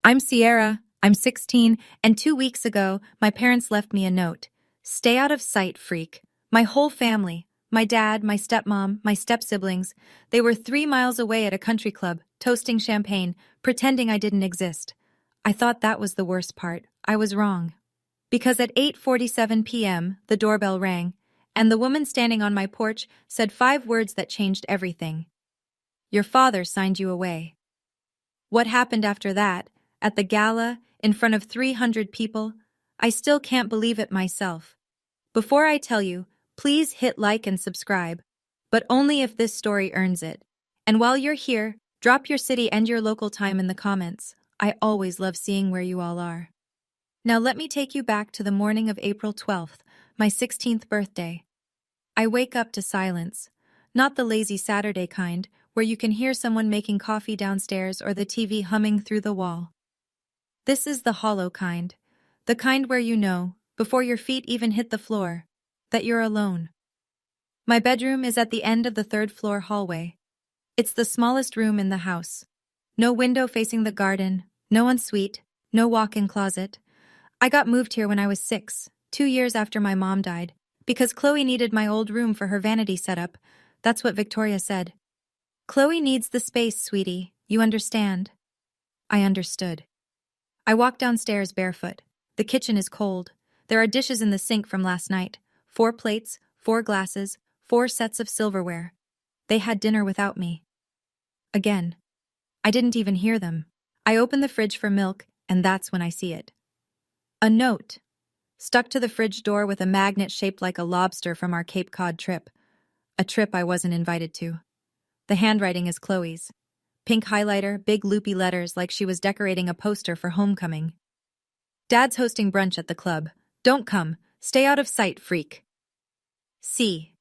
I'm Sierra, I'm 16, and 2 weeks ago, my parents left me a note. Stay out of sight, freak. My whole family, my dad, my stepmom, my step-siblings, they were 3 miles away at a country club, toasting champagne, pretending I didn't exist. I thought that was the worst part. I was wrong. Because at 8:47 p.m., the doorbell rang, and the woman standing on my porch said 5 words that changed everything. Your father signed you away. What happened after that, at the gala, in front of 300 people, I still can't believe it myself. Before I tell you, please hit like and subscribe, but only if this story earns it. And while you're here, drop your city and your local time in the comments. I always love seeing where you all are. Now let me take you back to the morning of April 12th, my 16th birthday. I wake up to silence, not the lazy Saturday kind, where you can hear someone making coffee downstairs or the TV humming through the wall. This is the hollow kind, the kind where you know, before your feet even hit the floor, that you're alone. My bedroom is at the end of the third-floor hallway. It's the smallest room in the house. No window facing the garden, no ensuite, no walk-in closet. I got moved here when I was 6, 2 years after my mom died, because Chloe needed my old room for her vanity setup. That's what Victoria said. Chloe needs the space, sweetie, you understand? I understood. I walk downstairs barefoot. The kitchen is cold. There are dishes in the sink from last night. 4 plates, 4 glasses, 4 sets of silverware. They had dinner without me. Again. I didn't even hear them. I open the fridge for milk, and that's when I see it. A note. Stuck to the fridge door with a magnet shaped like a lobster from our Cape Cod trip. A trip I wasn't invited to. The handwriting is Chloe's. Pink highlighter, big loopy letters like she was decorating a poster for homecoming. Dad's hosting brunch at the club. Don't come. Stay out of sight, freak. See.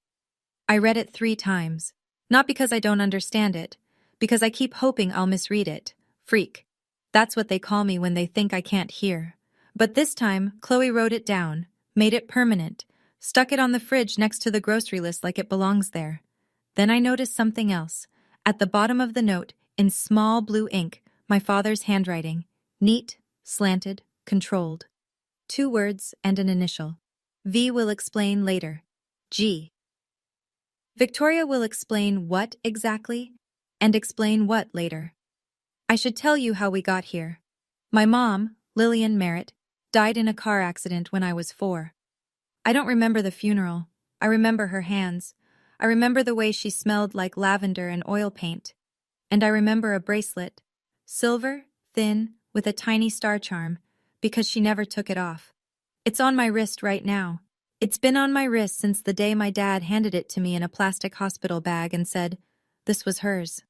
I read it 3 times. Not because I don't understand it. Because I keep hoping I'll misread it. Freak. That's what they call me when they think I can't hear. But this time, Chloe wrote it down, made it permanent, stuck it on the fridge next to the grocery list like it belongs there. Then I noticed something else. At the bottom of the note, in small blue ink, my father's handwriting. Neat, slanted, controlled. 2 words and an initial. V will explain later. G. Victoria will explain what exactly, and explain what later. I should tell you how we got here. My mom, Lillian Merritt, died in a car accident when I was 4. I don't remember the funeral. I remember her hands. I remember the way she smelled like lavender and oil paint. And I remember a bracelet. Silver, thin, with a tiny star charm, because she never took it off. It's on my wrist right now. It's been on my wrist since the day my dad handed it to me in a plastic hospital bag and said, this was hers.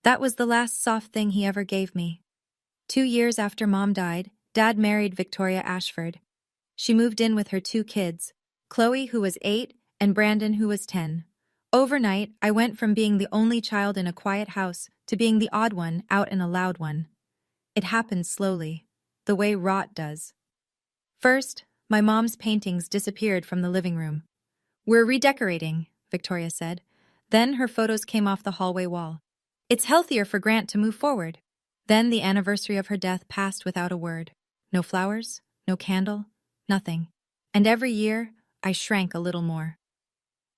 That was the last soft thing he ever gave me. 2 years after Mom died, Dad married Victoria Ashford. She moved in with her 2 kids, Chloe, who was 8, and Brandon, who was 10. Overnight, I went from being the only child in a quiet house to being the odd one out in a loud one. It happened slowly, the way rot does. First, my mom's paintings disappeared from the living room. We're redecorating, Victoria said. Then her photos came off the hallway wall. It's healthier for Grant to move forward. Then the anniversary of her death passed without a word. No flowers, no candle, nothing. And every year, I shrank a little more.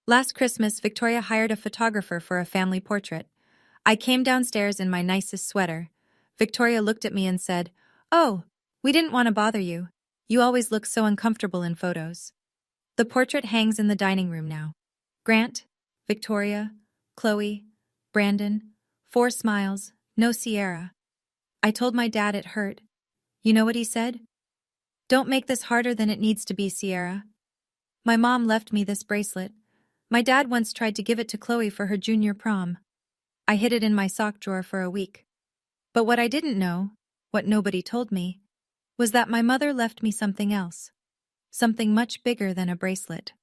Last Christmas, Victoria hired a photographer for a family portrait. I came downstairs in my nicest sweater. Victoria looked at me and said, "Oh, we didn't want to bother you. You always look so uncomfortable in photos." The portrait hangs in the dining room now. Grant, Victoria, Chloe, Brandon, 4 smiles, no Sierra. I told my dad it hurt. You know what he said? "Don't make this harder than it needs to be, Sierra." My mom left me this bracelet. My dad once tried to give it to Chloe for her junior prom. I hid it in my sock drawer for a week. But what I didn't know, what nobody told me, was that my mother left me something else. Something much bigger than a bracelet.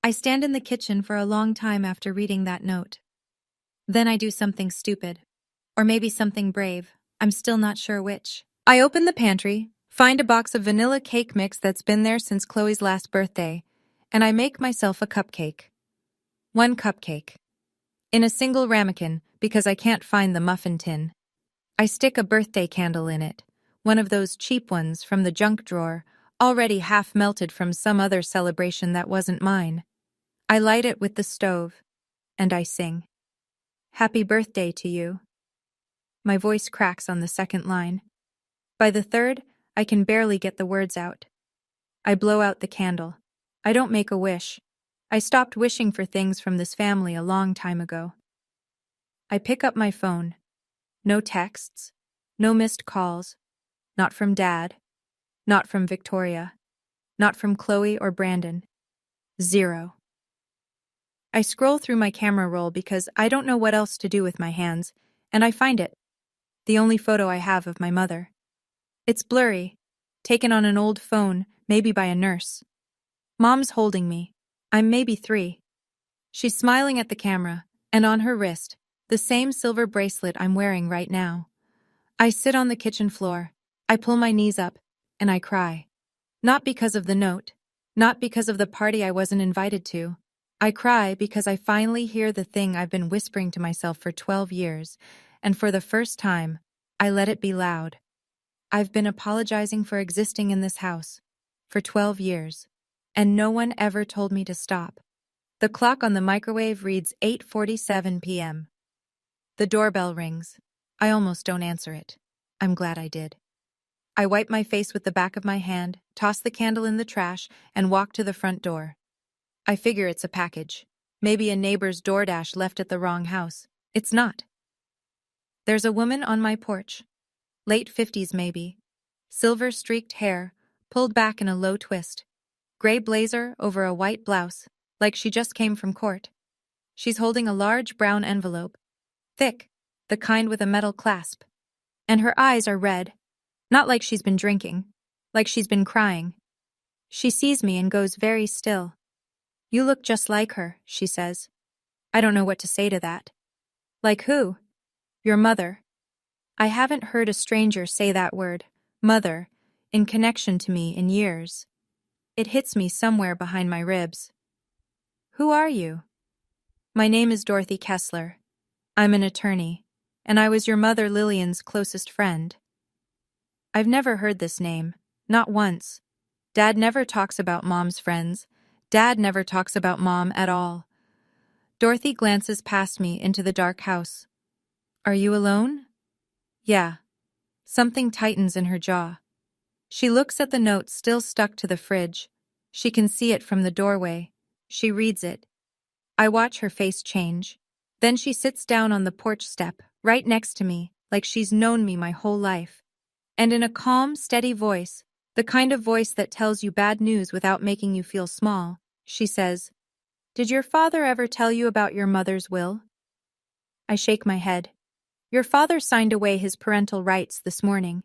I stand in the kitchen for a long time after reading that note. Then I do something stupid. Or maybe something brave. I'm still not sure which. I open the pantry, find a box of vanilla cake mix that's been there since Chloe's last birthday, and I make myself a cupcake. 1 cupcake. In a single ramekin, because I can't find the muffin tin. I stick a birthday candle in it, one of those cheap ones from the junk drawer, already half melted from some other celebration that wasn't mine. I light it with the stove, and I sing, "Happy birthday to you." My voice cracks on the second line. By the third, I can barely get the words out. I blow out the candle. I don't make a wish. I stopped wishing for things from this family a long time ago. I pick up my phone. No texts. No missed calls. Not from Dad. Not from Victoria. Not from Chloe or Brandon. Zero. I scroll through my camera roll because I don't know what else to do with my hands, and I find it. The only photo I have of my mother. It's blurry, taken on an old phone, maybe by a nurse. Mom's holding me. I'm maybe 3. She's smiling at the camera, and on her wrist, the same silver bracelet I'm wearing right now. I sit on the kitchen floor. I pull my knees up, and I cry. Not because of the note, not because of the party I wasn't invited to. I cry because I finally hear the thing I've been whispering to myself for 12 years, and for the first time, I let it be loud. I've been apologizing for existing in this house for 12 years, and no one ever told me to stop. The clock on the microwave reads 8:47 p.m. The doorbell rings. I almost don't answer it. I'm glad I did. I wipe my face with the back of my hand, toss the candle in the trash, and walk to the front door. I figure it's a package. Maybe a neighbor's DoorDash left at the wrong house. It's not. There's a woman on my porch. Late 50s maybe. Silver-streaked hair, pulled back in a low twist. Gray blazer over a white blouse, like she just came from court. She's holding a large brown envelope. Thick, the kind with a metal clasp. And her eyes are red. Not like she's been drinking. Like she's been crying. She sees me and goes very still. "You look just like her," she says. I don't know what to say to that. Like who? Your mother. I haven't heard a stranger say that word, mother, in connection to me in years. It hits me somewhere behind my ribs. Who are you? My name is Dorothy Kessler. I'm an attorney, and I was your mother Lillian's closest friend. I've never heard this name, not once. Dad never talks about Mom's friends. Dad never talks about Mom at all. Dorothy glances past me into the dark house. Are you alone? Yeah. Something tightens in her jaw. She looks at the note still stuck to the fridge. She can see it from the doorway. She reads it. I watch her face change. Then she sits down on the porch step, right next to me, like she's known me my whole life. And in a calm, steady voice, the kind of voice that tells you bad news without making you feel small, she says, "Did your father ever tell you about your mother's will?" I shake my head. Your father signed away his parental rights this morning.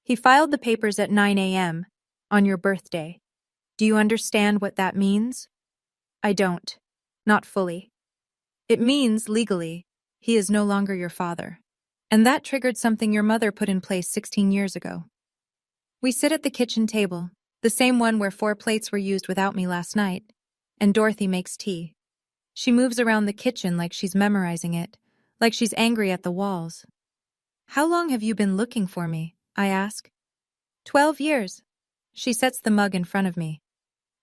He filed the papers at 9 a.m. on your birthday. Do you understand what that means? I don't. Not fully. It means, legally, he is no longer your father. And that triggered something your mother put in place 16 years ago. We sit at the kitchen table, the same one where 4 plates were used without me last night, and Dorothy makes tea. She moves around the kitchen like she's memorizing it, like she's angry at the walls. How long have you been looking for me? I ask. 12 years. She sets the mug in front of me.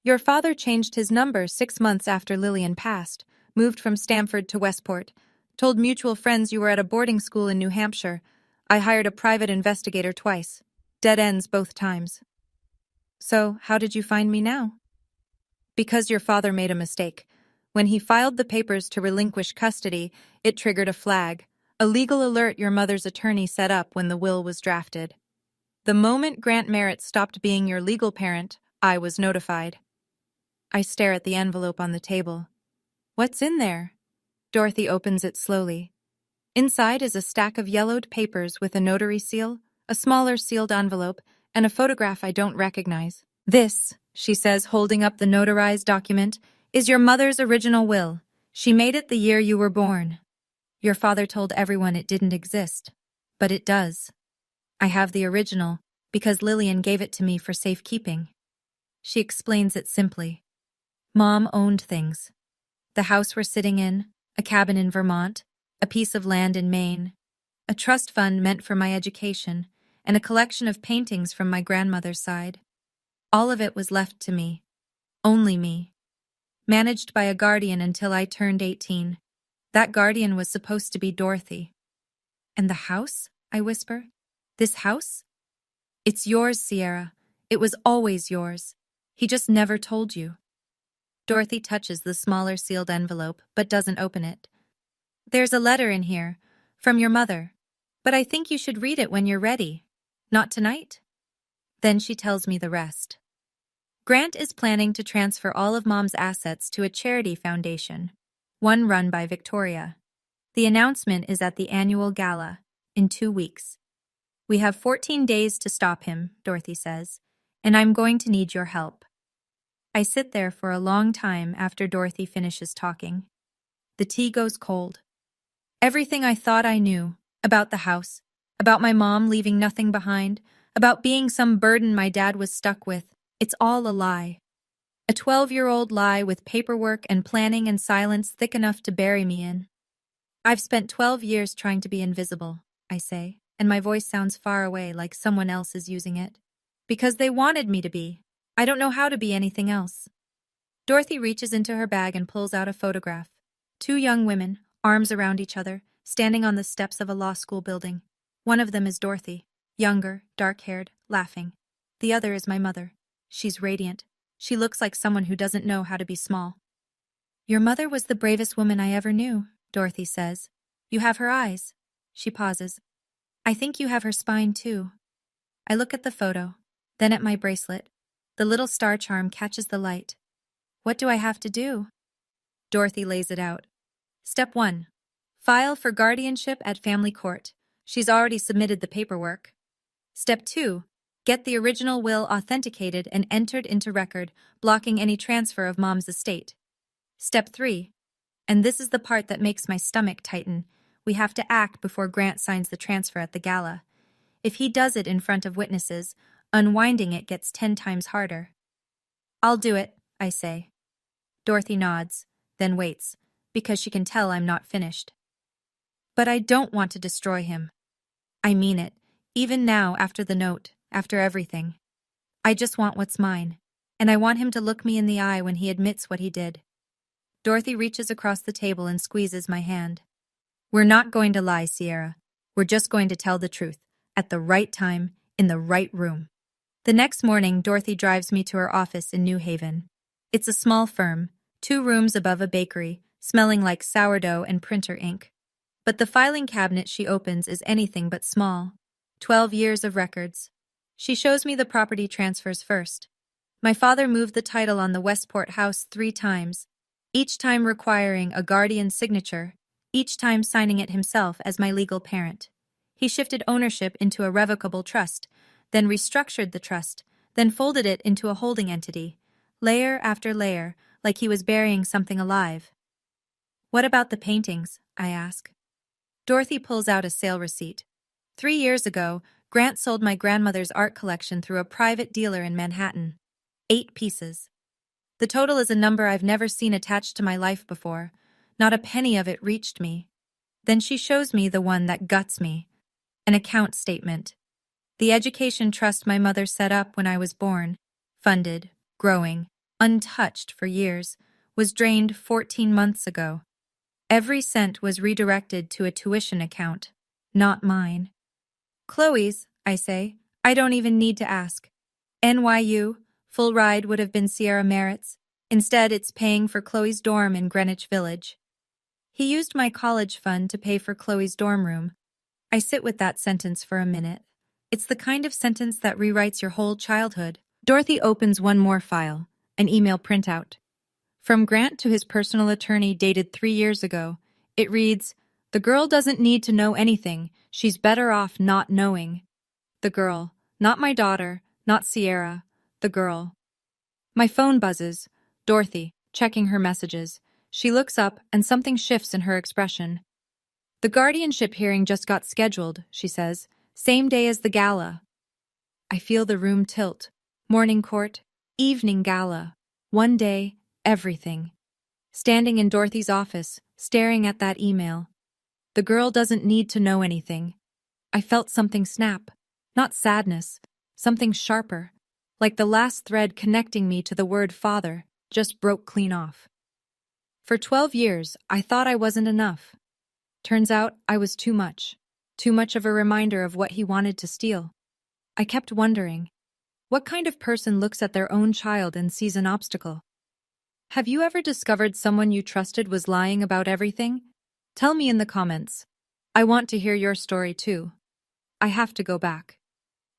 Your father changed his number 6 months after Lillian passed, moved from Stamford to Westport, told mutual friends you were at a boarding school in New Hampshire. I hired a private investigator twice. Dead ends both times. So, how did you find me now? Because your father made a mistake. When he filed the papers to relinquish custody, it triggered a flag, a legal alert your mother's attorney set up when the will was drafted. The moment Grant Merritt stopped being your legal parent, I was notified. I stare at the envelope on the table. What's in there? Dorothy opens it slowly. Inside is a stack of yellowed papers with a notary seal, a smaller sealed envelope, and a photograph I don't recognize. This, she says, holding up the notarized document, is your mother's original will. She made it the year you were born. Your father told everyone it didn't exist, but it does. I have the original because Lillian gave it to me for safekeeping. She explains it simply. Mom owned things. The house we're sitting in, a cabin in Vermont, a piece of land in Maine, a trust fund meant for my education, and a collection of paintings from my grandmother's side. All of it was left to me. Only me. Managed by a guardian until I turned 18. That guardian was supposed to be Dorothy. And the house? I whisper. This house? It's yours, Sierra. It was always yours. He just never told you. Dorothy touches the smaller sealed envelope, but doesn't open it. There's a letter in here, from your mother. But I think you should read it when you're ready. Not tonight? Then she tells me the rest. Grant is planning to transfer all of Mom's assets to a charity foundation, one run by Victoria. The announcement is at the annual gala, in 2 weeks. We have 14 days to stop him, Dorothy says, and I'm going to need your help. I sit there for a long time after Dorothy finishes talking. The tea goes cold. Everything I thought I knew, about the house, about my mom leaving nothing behind, about being some burden my dad was stuck with, it's all a lie. A 12-year-old lie with paperwork and planning and silence thick enough to bury me in. I've spent 12 years trying to be invisible, I say, and my voice sounds far away like someone else is using it. Because they wanted me to be. I don't know how to be anything else. Dorothy reaches into her bag and pulls out a photograph. 2 young women, arms around each other, standing on the steps of a law school building. One of them is Dorothy, younger, dark-haired, laughing. The other is my mother. She's radiant. She looks like someone who doesn't know how to be small. Your mother was the bravest woman I ever knew, Dorothy says. You have her eyes. She pauses. I think you have her spine too. I look at the photo, then at my bracelet. The little star charm catches the light. What do I have to do? Dorothy lays it out. Step 1. File for guardianship at family court. She's already submitted the paperwork. Step 2. Get the original will authenticated and entered into record, blocking any transfer of Mom's estate. Step 3. And this is the part that makes my stomach tighten. We have to act before Grant signs the transfer at the gala. If he does it in front of witnesses, unwinding it gets 10 times harder. I'll do it, I say. Dorothy nods, then waits, because she can tell I'm not finished. But I don't want to destroy him. I mean it, even now after the note, after everything. I just want what's mine, and I want him to look me in the eye when he admits what he did. Dorothy reaches across the table and squeezes my hand. We're not going to lie, Sierra. We're just going to tell the truth, at the right time, in the right room. The next morning, Dorothy drives me to her office in New Haven. It's a small firm, 2 rooms above a bakery, smelling like sourdough and printer ink. But the filing cabinet she opens is anything but small. 12 years of records. She shows me the property transfers first. My father moved the title on the Westport house 3 times, each time requiring a guardian's signature, each time signing it himself as my legal parent. He shifted ownership into a revocable trust, then restructured the trust, then folded it into a holding entity, layer after layer, like he was burying something alive. What about the paintings? I ask. Dorothy pulls out a sale receipt. 3 years ago, Grant sold my grandmother's art collection through a private dealer in Manhattan. 8 pieces. The total is a number I've never seen attached to my life before. Not a penny of it reached me. Then she shows me the one that guts me. An account statement. The education trust my mother set up when I was born, funded, growing, untouched for years, was drained 14 months ago. Every cent was redirected to a tuition account, not mine. Chloe's, I say. I don't even need to ask. NYU, full ride would have been Sierra Merritt's. Instead, it's paying for Chloe's dorm in Greenwich Village. He used my college fund to pay for Chloe's dorm room. I sit with that sentence for a minute. It's the kind of sentence that rewrites your whole childhood. Dorothy opens one more file, an email printout. From Grant to his personal attorney dated 3 years ago. It reads, "The girl doesn't need to know anything. She's better off not knowing." The girl. Not my daughter, not Sierra. The girl. My phone buzzes. Dorothy, checking her messages. She looks up and something shifts in her expression. The guardianship hearing just got scheduled, she says. Same day as the gala. I feel the room tilt. Morning court, evening gala. One day, everything. Standing in Dorothy's office, staring at that email. The girl doesn't need to know anything. I felt something snap. Not sadness, something sharper. Like the last thread connecting me to the word father just broke clean off. For 12 years, I thought I wasn't enough. Turns out I was too much. Too much of a reminder of what he wanted to steal. I kept wondering, what kind of person looks at their own child and sees an obstacle? Have you ever discovered someone you trusted was lying about everything? Tell me in the comments. I want to hear your story too. I have to go back.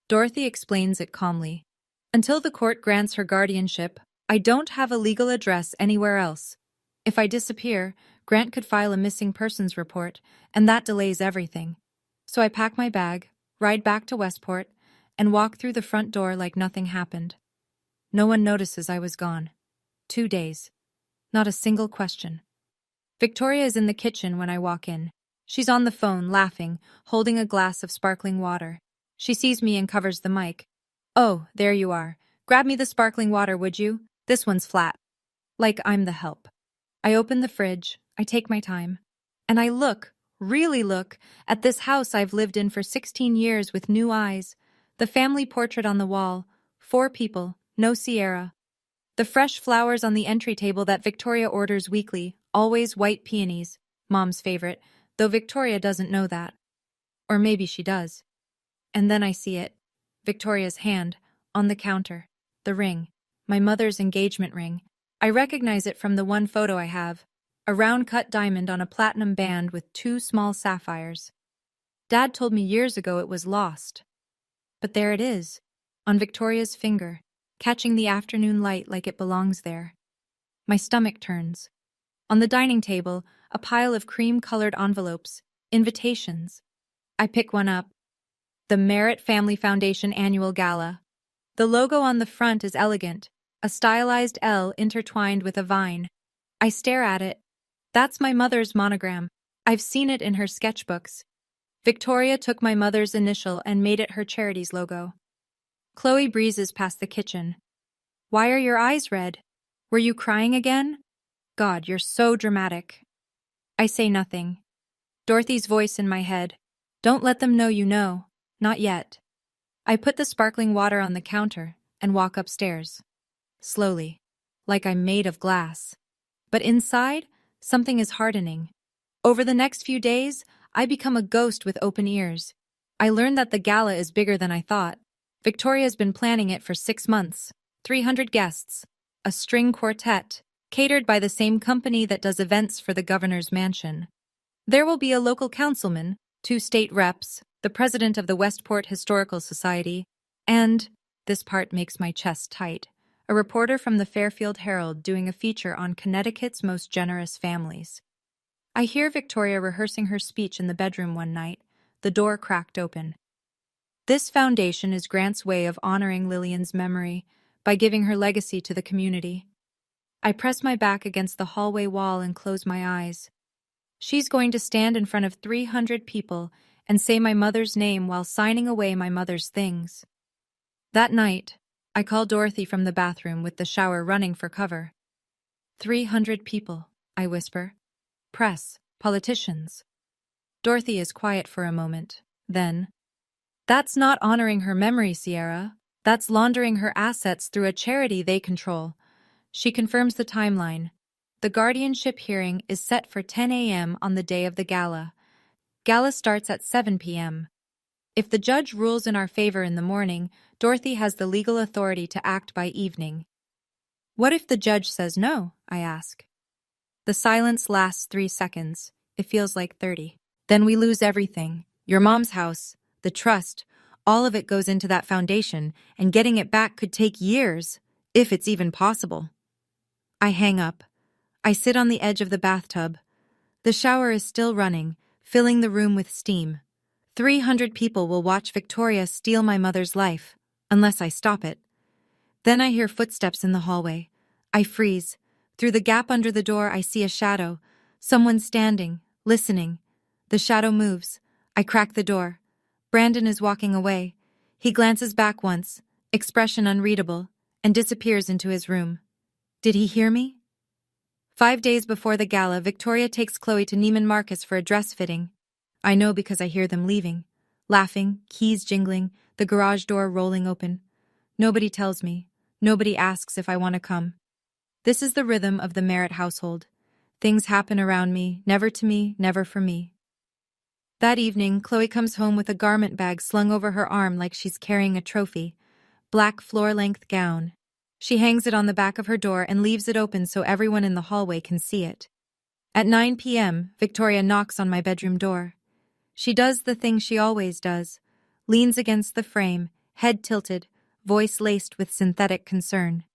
Dorothy explains it calmly. Until the court grants her guardianship, I don't have a legal address anywhere else. If I disappear, Grant could file a missing persons report, and that delays everything. So I pack my bag, ride back to Westport, and walk through the front door like nothing happened. No one notices I was gone. 2 days. Not a single question. Victoria is in the kitchen when I walk in. She's on the phone, laughing, holding a glass of sparkling water. She sees me and covers the mic. "Oh, there you are. Grab me the sparkling water, would you? This one's flat." Like I'm the help. I open the fridge, I take my time, and I look, really look, at this house I've lived in for 16 years with new eyes. The family portrait on the wall, 4 people, no Sierra. The fresh flowers on the entry table that Victoria orders weekly, always white peonies, Mom's favorite, though Victoria doesn't know that. Or maybe she does. And then I see it. Victoria's hand, on the counter. The ring. My mother's engagement ring. I recognize it from the one photo I have. A round-cut diamond on a platinum band with 2 small sapphires. Dad told me years ago it was lost. But there it is, on Victoria's finger, catching the afternoon light like it belongs there. My stomach turns. On the dining table, a pile of cream-colored envelopes, invitations. I pick one up. The Merritt Family Foundation Annual Gala. The logo on the front is elegant, a stylized L intertwined with a vine. I stare at it. That's my mother's monogram. I've seen it in her sketchbooks. Victoria took my mother's initial and made it her charity's logo. Chloe breezes past the kitchen. "Why are your eyes red? Were you crying again? God, you're so dramatic." I say nothing. Dorothy's voice in my head. "Don't let them know you know. Not yet." I put the sparkling water on the counter and walk upstairs. Slowly, like I'm made of glass. But inside, something is hardening. Over the next few days, I become a ghost with open ears. I learn that the gala is bigger than I thought. Victoria's been planning it for 6 months. 300 guests. A string quartet, catered by the same company that does events for the governor's mansion. There will be a local councilman, 2 state reps, the president of the Westport Historical Society, and, this part makes my chest tight, a reporter from the Fairfield Herald doing a feature on Connecticut's most generous families. I hear Victoria rehearsing her speech in the bedroom one night, the door cracked open. This foundation is Grant's way of honoring Lillian's memory by giving her legacy to the community. I press my back against the hallway wall and close my eyes. She's going to stand in front of 300 people and say my mother's name while signing away my mother's things. That night, I call Dorothy from the bathroom with the shower running for cover. 300 people, I whisper. Press, politicians. Dorothy is quiet for a moment. Then, "That's not honoring her memory, Sierra. That's laundering her assets through a charity they control." She confirms the timeline. The guardianship hearing is set for 10 a.m. on the day of the gala. Gala starts at 7 p.m. If the judge rules in our favor in the morning, Dorothy has the legal authority to act by evening. What if the judge says no? I ask. The silence lasts 3 seconds. It feels like 30. Then we lose everything. Your mom's house, the trust, all of it goes into that foundation, and getting it back could take years, if it's even possible. I hang up. I sit on the edge of the bathtub. The shower is still running, filling the room with steam. 300 people will watch Victoria steal my mother's life, unless I stop it. Then I hear footsteps in the hallway. I freeze. Through the gap under the door, I see a shadow. Someone standing, listening. The shadow moves. I crack the door. Brandon is walking away. He glances back once, expression unreadable, and disappears into his room. Did he hear me? 5 days before the gala, Victoria takes Chloe to Neiman Marcus for a dress fitting. I know because I hear them leaving. Laughing, keys jingling, the garage door rolling open. Nobody tells me. Nobody asks if I want to come. This is the rhythm of the Merritt household. Things happen around me, never for me. That evening, Chloe comes home with a garment bag slung over her arm like she's carrying a trophy. Black floor-length gown. She hangs it on the back of her door and leaves it open so everyone in the hallway can see it. At 9 p.m., Victoria knocks on my bedroom door. She does the thing she always does. Leans against the frame, head tilted, voice laced with synthetic concern.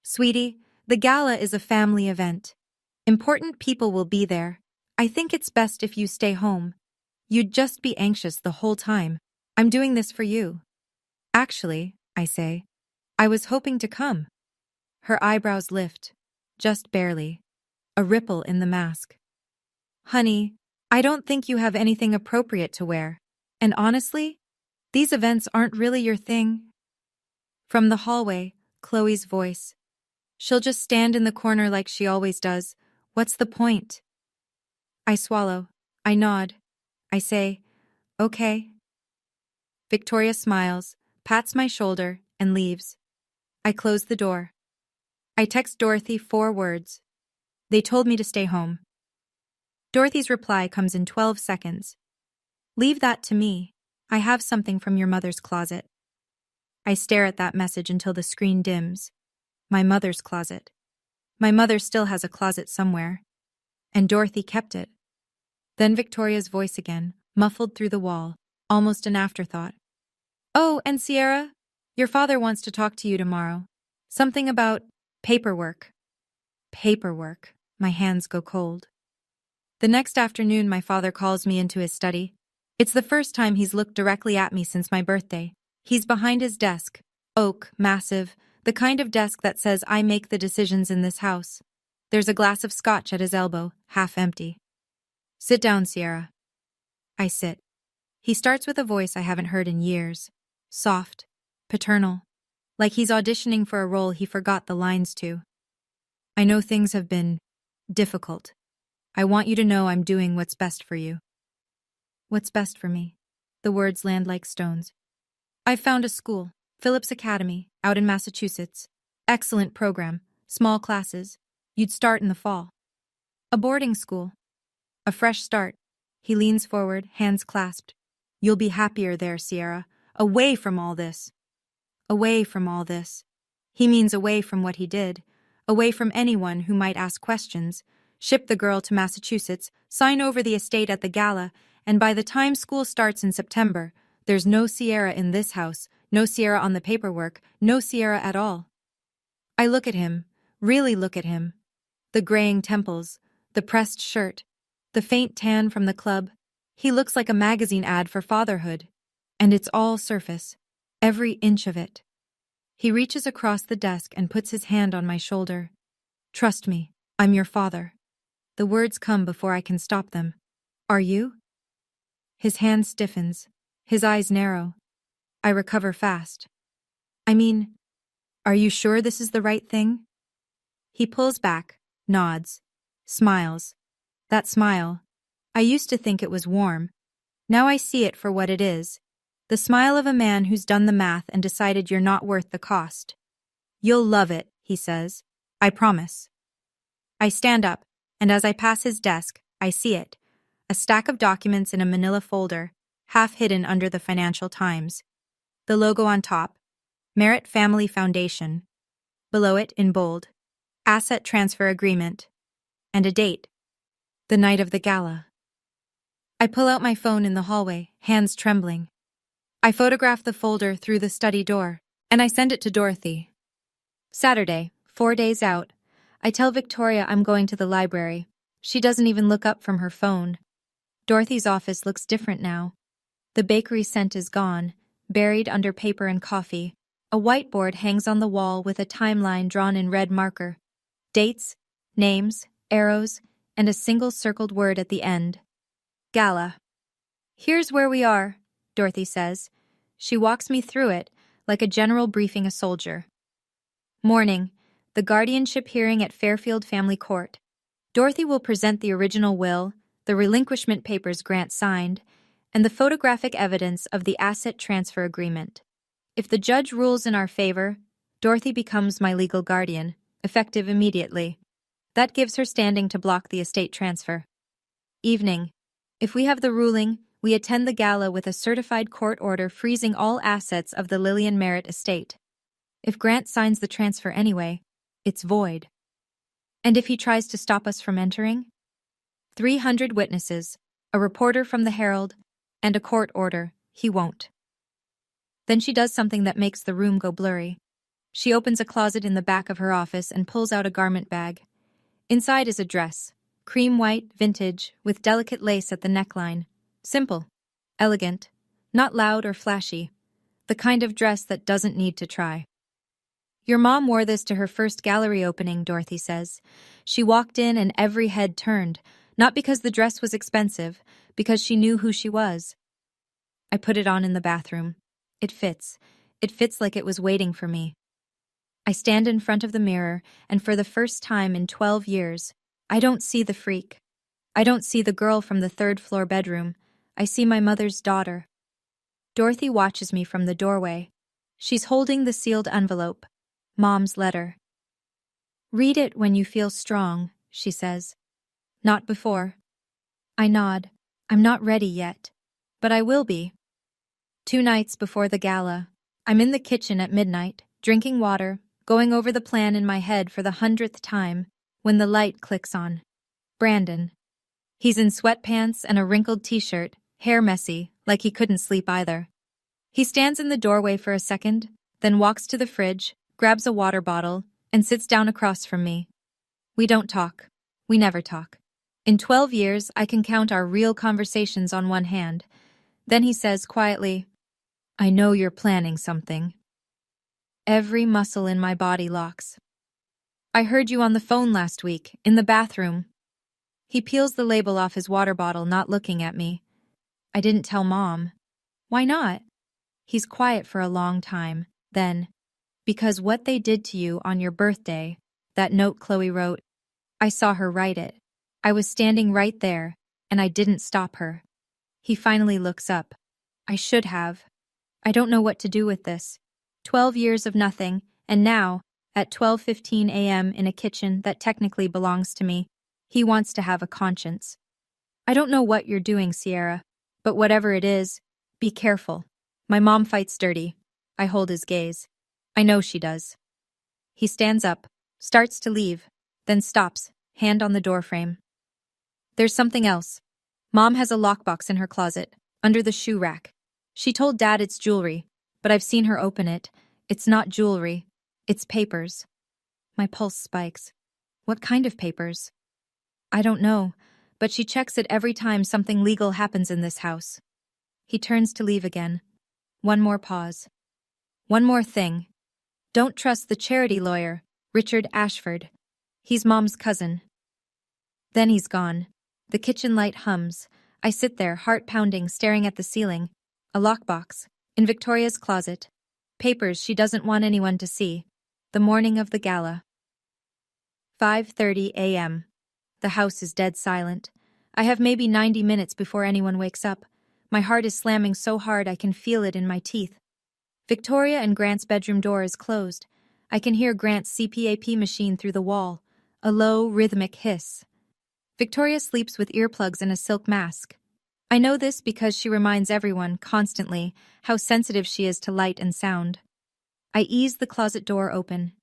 Sweetie, the gala is a family event. Important people will be there. I think it's best if you stay home. You'd just be anxious the whole time. I'm doing this for you. Actually, I say, I was hoping to come. Her eyebrows lift, just barely. A ripple in the mask. Honey, I don't think you have anything appropriate to wear. And honestly, these events aren't really your thing. From the hallway, Chloe's voice. She'll just stand in the corner like she always does. What's the point? I swallow. I nod. I say, okay. Victoria smiles, pats my shoulder, and leaves. I close the door. I text Dorothy 4 words. They told me to stay home. Dorothy's reply comes in 12 seconds. Leave that to me. I have something from your mother's closet. I stare at that message until the screen dims. My mother's closet. My mother still has a closet somewhere. And Dorothy kept it. Then Victoria's voice again, muffled through the wall, almost an afterthought. Oh, and Sierra, your father wants to talk to you tomorrow. Something about paperwork. Paperwork. My hands go cold. The next afternoon, my father calls me into his study. It's the first time he's looked directly at me since my birthday. He's behind his desk. Oak, massive, the kind of desk that says I make the decisions in this house. There's a glass of scotch at his elbow, half empty. Sit down, Sierra. I sit. He starts with a voice I haven't heard in years. Soft, paternal, like he's auditioning for a role he forgot the lines to. I know things have been difficult. I want you to know I'm doing what's best for you. What's best for me? The words land like stones. I've found a school, Phillips Academy, out in Massachusetts. Excellent program, small classes. You'd start in the fall. A boarding school. A fresh start. He leans forward, hands clasped. You'll be happier there, Sierra. Away from all this. Away from all this. He means away from what he did. Away from anyone who might ask questions. Ship the girl to Massachusetts, sign over the estate at the gala, and by the time school starts in September, there's no Sierra in this house, no Sierra on the paperwork, no Sierra at all. I look at him, really look at him. The graying temples, the pressed shirt, the faint tan from the club. He looks like a magazine ad for fatherhood. And it's all surface, every inch of it. He reaches across the desk and puts his hand on my shoulder. Trust me, I'm your father. The words come before I can stop them. Are you? His hand stiffens, his eyes narrow. I recover fast. I mean, are you sure this is the right thing? He pulls back, nods, smiles. That smile. I used to think it was warm. Now I see it for what it is. The smile of a man who's done the math and decided you're not worth the cost. You'll love it, he says. I promise. I stand up, and as I pass his desk, I see it. A stack of documents in a manila folder, half hidden under the Financial Times. The logo on top, Merritt Family Foundation. Below it, in bold, Asset Transfer Agreement. And a date. The night of the gala. I pull out my phone in the hallway, hands trembling. I photograph the folder through the study door, and I send it to Dorothy. Saturday, 4 days out. I tell Victoria I'm going to the library. She doesn't even look up from her phone. Dorothy's office looks different now. The bakery scent is gone, buried under paper and coffee. A whiteboard hangs on the wall with a timeline drawn in red marker. Dates, names, arrows, and a single circled word at the end. Gala. Here's where we are, Dorothy says. She walks me through it, like a general briefing a soldier. Morning, the guardianship hearing at Fairfield Family Court. Dorothy will present the original will, the relinquishment papers Grant signed, and the photographic evidence of the asset transfer agreement. If the judge rules in our favor, Dorothy becomes my legal guardian, effective immediately. That gives her standing to block the estate transfer. Evening. If we have the ruling, we attend the gala with a certified court order freezing all assets of the Lillian Merritt estate. If Grant signs the transfer anyway, it's void. And if he tries to stop us from entering? 300 witnesses, a reporter from the Herald, and a court order. He won't. Then she does something that makes the room go blurry. She opens a closet in the back of her office and pulls out a garment bag. Inside is a dress, cream white, vintage, with delicate lace at the neckline. Simple, elegant, not loud or flashy. The kind of dress that doesn't need to try. Your mom wore this to her first gallery opening, Dorothy says. She walked in and every head turned, not because the dress was expensive, because she knew who she was. I put it on in the bathroom. It fits. It fits like it was waiting for me. I stand in front of the mirror, and for the first time in 12 years, I don't see the freak. I don't see the girl from the third-floor bedroom. I see my mother's daughter. Dorothy watches me from the doorway. She's holding the sealed envelope. Mom's letter. Read it when you feel strong, she says. Not before. I nod. I'm not ready yet. But I will be. 2 nights before the gala, I'm in the kitchen at midnight, drinking water, going over the plan in my head for the 100th time, when the light clicks on. Brandon. He's in sweatpants and a wrinkled t-shirt, hair messy, like he couldn't sleep either. He stands in the doorway for a second, then walks to the fridge, grabs a water bottle, and sits down across from me. We don't talk. We never talk. In 12 years, I can count our real conversations on one hand. Then he says quietly, I know you're planning something. Every muscle in my body locks. I heard you on the phone last week, in the bathroom. He peels the label off his water bottle, not looking at me. I didn't tell Mom. Why not? He's quiet for a long time. Then, because what they did to you on your birthday, that note Chloe wrote, I saw her write it. I was standing right there, and I didn't stop her. He finally looks up. I should have. I don't know what to do with this. 12 years of nothing, and now, at 12:15 a.m. in a kitchen that technically belongs to me, he wants to have a conscience. I don't know what you're doing, Sierra, but whatever it is, be careful. My mom fights dirty. I hold his gaze. I know she does. He stands up, starts to leave, then stops, hand on the doorframe. There's something else. Mom has a lockbox in her closet, under the shoe rack. She told Dad it's jewelry, but I've seen her open it. It's not jewelry. It's papers. My pulse spikes. What kind of papers? I don't know, but she checks it every time something legal happens in this house. He turns to leave again. One more pause. One more thing. Don't trust the charity lawyer, Richard Ashford. He's Mom's cousin. Then he's gone. The kitchen light hums. I sit there, heart pounding, staring at the ceiling. A lockbox. In Victoria's closet. Papers she doesn't want anyone to see. The morning of the gala. 5:30 a.m. The house is dead silent. I have maybe 90 minutes before anyone wakes up. My heart is slamming so hard I can feel it in my teeth. Victoria and Grant's bedroom door is closed. I can hear Grant's CPAP machine through the wall. A low, rhythmic hiss. Victoria sleeps with earplugs and a silk mask. I know this because she reminds everyone, constantly, how sensitive she is to light and sound. I ease the closet door open.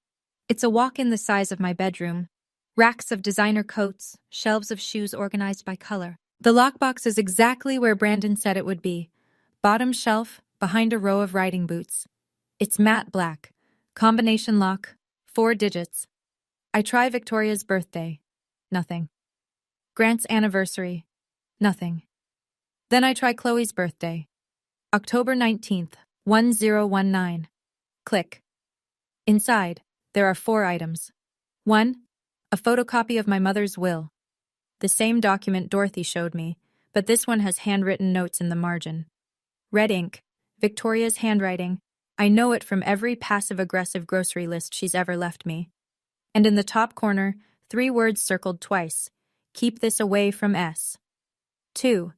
It's a walk-in the size of my bedroom. Racks of designer coats, shelves of shoes organized by color. The lockbox is exactly where Brandon said it would be. Bottom shelf, behind a row of riding boots. It's matte black. Combination lock, 4 digits. I try Victoria's birthday. Nothing. Grant's anniversary. Nothing. Then I try Chloe's birthday. October 19th, 1019. Click. Inside, there are 4 items. 1. A photocopy of my mother's will. The same document Dorothy showed me, but this one has handwritten notes in the margin. Red ink, Victoria's handwriting. I know it from every passive-aggressive grocery list she's ever left me. And in the top corner, 3 words circled twice. Keep this away from S. 2.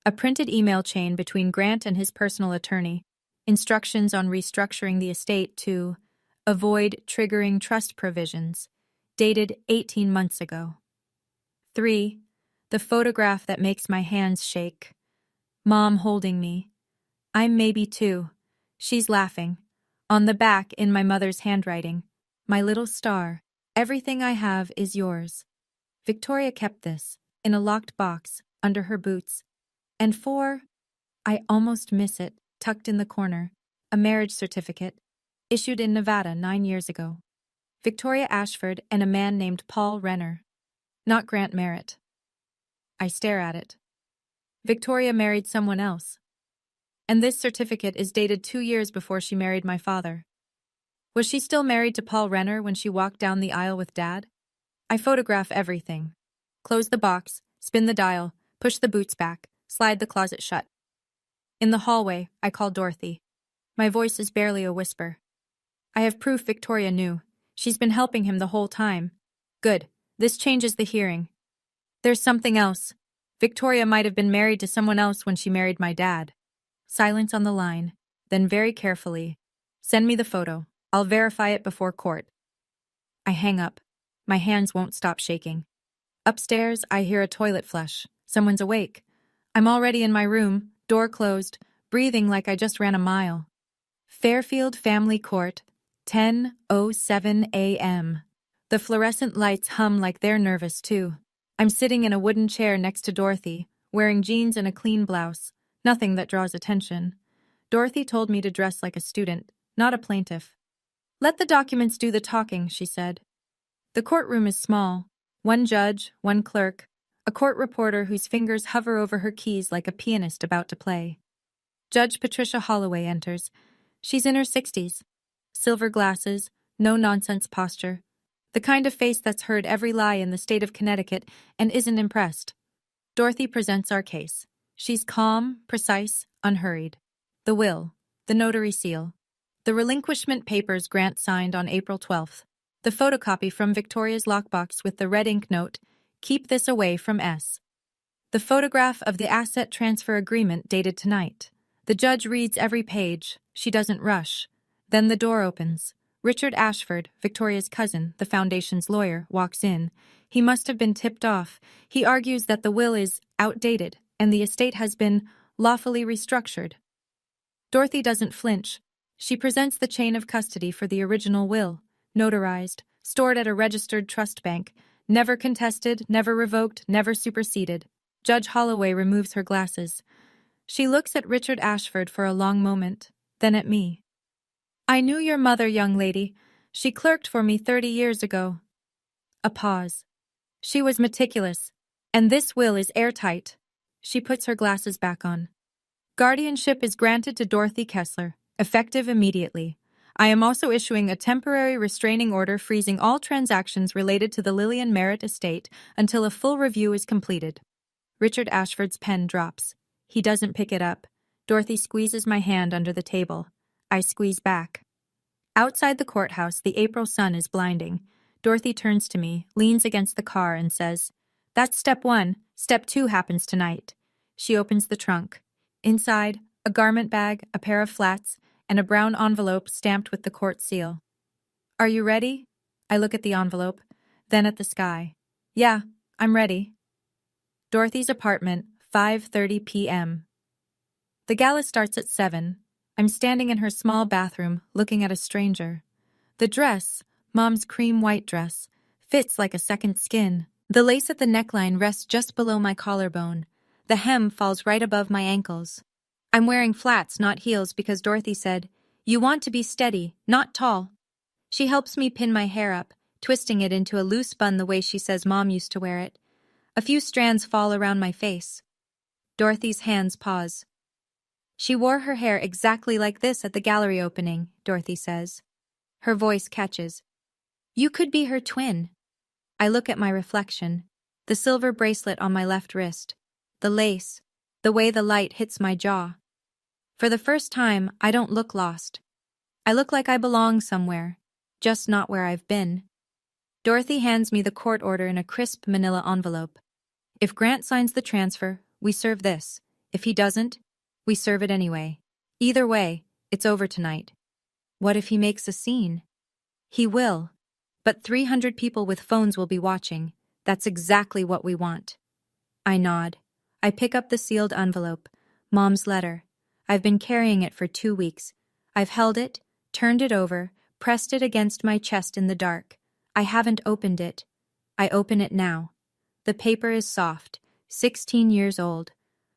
A printed email chain between Grant and his personal attorney. Instructions on restructuring the estate to avoid triggering trust provisions. Dated 18 months ago. 3. The photograph that makes my hands shake. Mom holding me. I'm maybe 2. She's laughing. On the back, in my mother's handwriting. My little star. Everything I have is yours. Victoria kept this, in a locked box, under her boots. And 4. I almost miss it, tucked in the corner. A marriage certificate. Issued in Nevada 9 years ago. Victoria Ashford and a man named Paul Renner. Not Grant Merritt. I stare at it. Victoria married someone else. And this certificate is dated 2 years before she married my father. Was she still married to Paul Renner when she walked down the aisle with Dad? I photograph everything. Close the box, spin the dial, push the boots back, slide the closet shut. In the hallway, I call Dorothy. My voice is barely a whisper. I have proof Victoria knew. She's been helping him the whole time. Good. This changes the hearing. There's something else. Victoria might have been married to someone else when she married my dad. Silence on the line. Then very carefully. Send me the photo. I'll verify it before court. I hang up. My hands won't stop shaking. Upstairs, I hear a toilet flush. Someone's awake. I'm already in my room, door closed, breathing like I just ran a mile. Fairfield Family Court, 10:07 a.m. The fluorescent lights hum like they're nervous, too. I'm sitting in a wooden chair next to Dorothy, wearing jeans and a clean blouse, nothing that draws attention. Dorothy told me to dress like a student, not a plaintiff. Let the documents do the talking, she said. The courtroom is small. 1 judge, 1 clerk, a court reporter whose fingers hover over her keys like a pianist about to play. Judge Patricia Holloway enters. She's in her 60s. Silver glasses, no-nonsense posture. The kind of face that's heard every lie in the state of Connecticut and isn't impressed. Dorothy presents our case. She's calm, precise, unhurried. The will, the notary seal, the relinquishment papers Grant signed on April 12th, the photocopy from Victoria's lockbox with the red ink note, "Keep this away from S." The photograph of the asset transfer agreement dated tonight. The judge reads every page. She doesn't rush. Then the door opens. Richard Ashford, Victoria's cousin, the foundation's lawyer, walks in. He must have been tipped off. He argues that the will is outdated and the estate has been lawfully restructured. Dorothy doesn't flinch. She presents the chain of custody for the original will, notarized, stored at a registered trust bank, never contested, never revoked, never superseded. Judge Holloway removes her glasses. She looks at Richard Ashford for a long moment, then at me. I knew your mother, young lady. She clerked for me 30 years ago. A pause. She was meticulous. And this will is airtight. She puts her glasses back on. Guardianship is granted to Dorothy Kessler, effective immediately. I am also issuing a temporary restraining order freezing all transactions related to the Lillian Merritt estate until a full review is completed. Richard Ashford's pen drops. He doesn't pick it up. Dorothy squeezes my hand under the table. I squeeze back. Outside the courthouse, the April sun is blinding. Dorothy turns to me, leans against the car, and says, "That's step 1. Step 2 happens tonight." She opens the trunk. Inside, a garment bag, a pair of flats, and a brown envelope stamped with the court seal. "Are you ready?" I look at the envelope, then at the sky. "Yeah, I'm ready." Dorothy's apartment, 5:30 p.m. The gala starts at 7. I'm standing in her small bathroom, looking at a stranger. The dress, Mom's cream white dress, fits like a second skin. The lace at the neckline rests just below my collarbone. The hem falls right above my ankles. I'm wearing flats, not heels, because Dorothy said, "You want to be steady, not tall." She helps me pin my hair up, twisting it into a loose bun the way she says Mom used to wear it. A few strands fall around my face. Dorothy's hands pause. "She wore her hair exactly like this at the gallery opening," Dorothy says. Her voice catches. "You could be her twin." I look at my reflection, the silver bracelet on my left wrist, the lace, the way the light hits my jaw. For the first time, I don't look lost. I look like I belong somewhere, just not where I've been. Dorothy hands me the court order in a crisp manila envelope. "If Grant signs the transfer, we serve this. If he doesn't, we serve it anyway. Either way, it's over tonight. What if he makes a scene? He will. But 300 people with phones will be watching. That's exactly what we want. I nod. I pick up the sealed envelope. Mom's letter. I've been carrying it for 2 weeks. I've held it, turned it over, pressed it against my chest in the dark. I haven't opened it. I open it now. The paper is soft, 16 years old.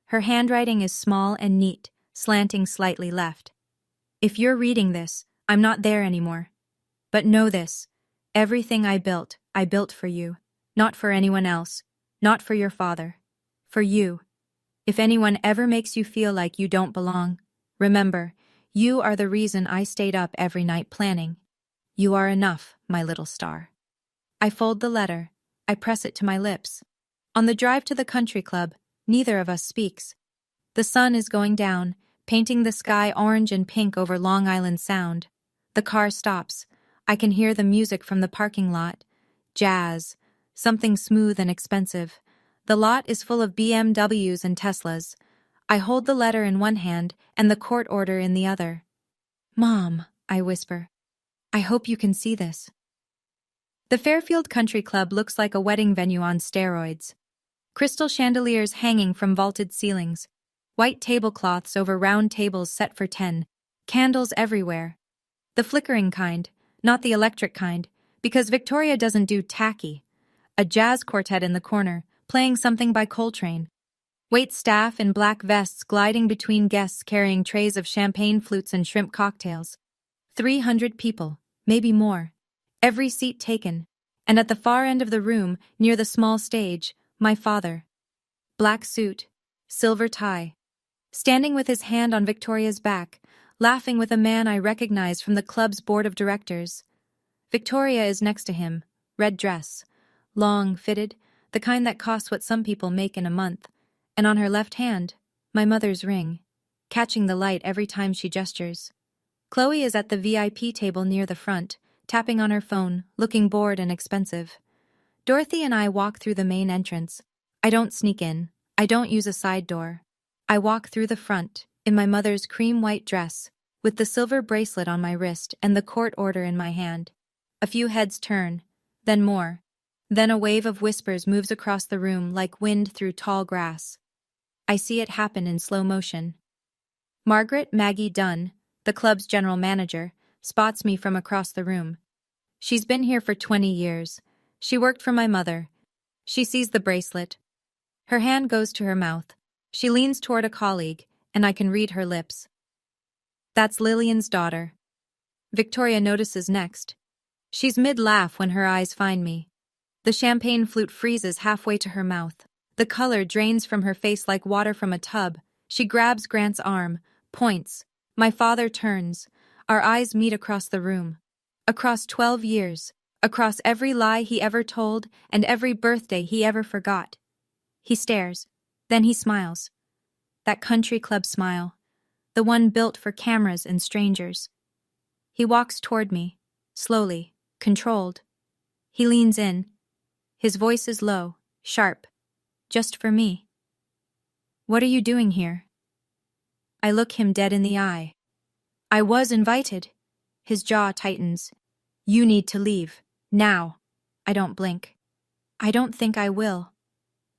Her handwriting is small and neat, slanting slightly left. If you're reading this, I'm not there anymore. But know this. Everything I built for you. Not for anyone else. Not for your father. For you. If anyone ever makes you feel like you don't belong, remember, you are the reason I stayed up every night planning. You are enough, my little star. I fold the letter. I press it to my lips. On the drive to the country club, neither of us speaks. The sun is going down, painting the sky orange and pink over Long Island Sound. The car stops. I can hear the music from the parking lot. Jazz. Something smooth and expensive. The lot is full of BMWs and Teslas. I hold the letter in one hand and the court order in the other. Mom, I whisper. I hope you can see this. The Fairfield Country Club looks like a wedding venue on steroids. Crystal chandeliers hanging from vaulted ceilings. White tablecloths over round tables set for 10. Candles everywhere. The flickering kind, not the electric kind, because Victoria doesn't do tacky. A jazz quartet in the corner, playing something by Coltrane. Wait staff in black vests gliding between guests carrying trays of champagne flutes and shrimp cocktails. 300 people, maybe more. Every seat taken. And at the far end of the room, near the small stage, my father. Black suit, silver tie. Standing with his hand on Victoria's back, laughing with a man I recognize from the club's board of directors. Victoria is next to him, red dress. Long, fitted, the kind that costs what some people make in a month. And on her left hand, my mother's ring, catching the light every time she gestures. Chloe is at the VIP table near the front, tapping on her phone, looking bored and expensive. Dorothy and I walk through the main entrance. I don't sneak in. I don't use a side door. I walk through the front, in my mother's cream-white dress, with the silver bracelet on my wrist and the court order in my hand. A few heads turn, then more. Then a wave of whispers moves across the room like wind through tall grass. I see it happen in slow motion. Margaret Maggie Dunn, the club's general manager, spots me from across the room. She's been here for 20 years. She worked for my mother. She sees the bracelet. Her hand goes to her mouth. She leans toward a colleague, and I can read her lips. That's Lillian's daughter. Victoria notices next. She's mid-laugh when her eyes find me. The champagne flute freezes halfway to her mouth. The color drains from her face like water from a tub. She grabs Grant's arm, points. My father turns. Our eyes meet across the room. Across 12 years. Across every lie he ever told and every birthday he ever forgot. He stares. Then he smiles. That country club smile. The one built for cameras and strangers. He walks toward me. Slowly. Controlled. He leans in. His voice is low, sharp. Just for me. What are you doing here? I look him dead in the eye. I was invited. His jaw tightens. You need to leave. Now. I don't blink. I don't think I will.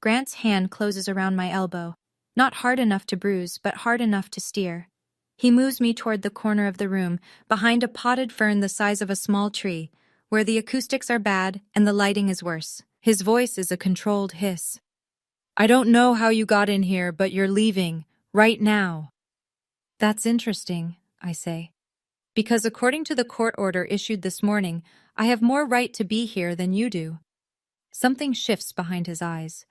Grant's hand closes around my elbow. Not hard enough to bruise, but hard enough to steer. He moves me toward the corner of the room, behind a potted fern the size of a small tree, where the acoustics are bad and the lighting is worse. His voice is a controlled hiss. I don't know how you got in here, but you're leaving. Right now. That's interesting, I say. Because according to the court order issued this morning, I have more right to be here than you do. Something shifts behind his eyes.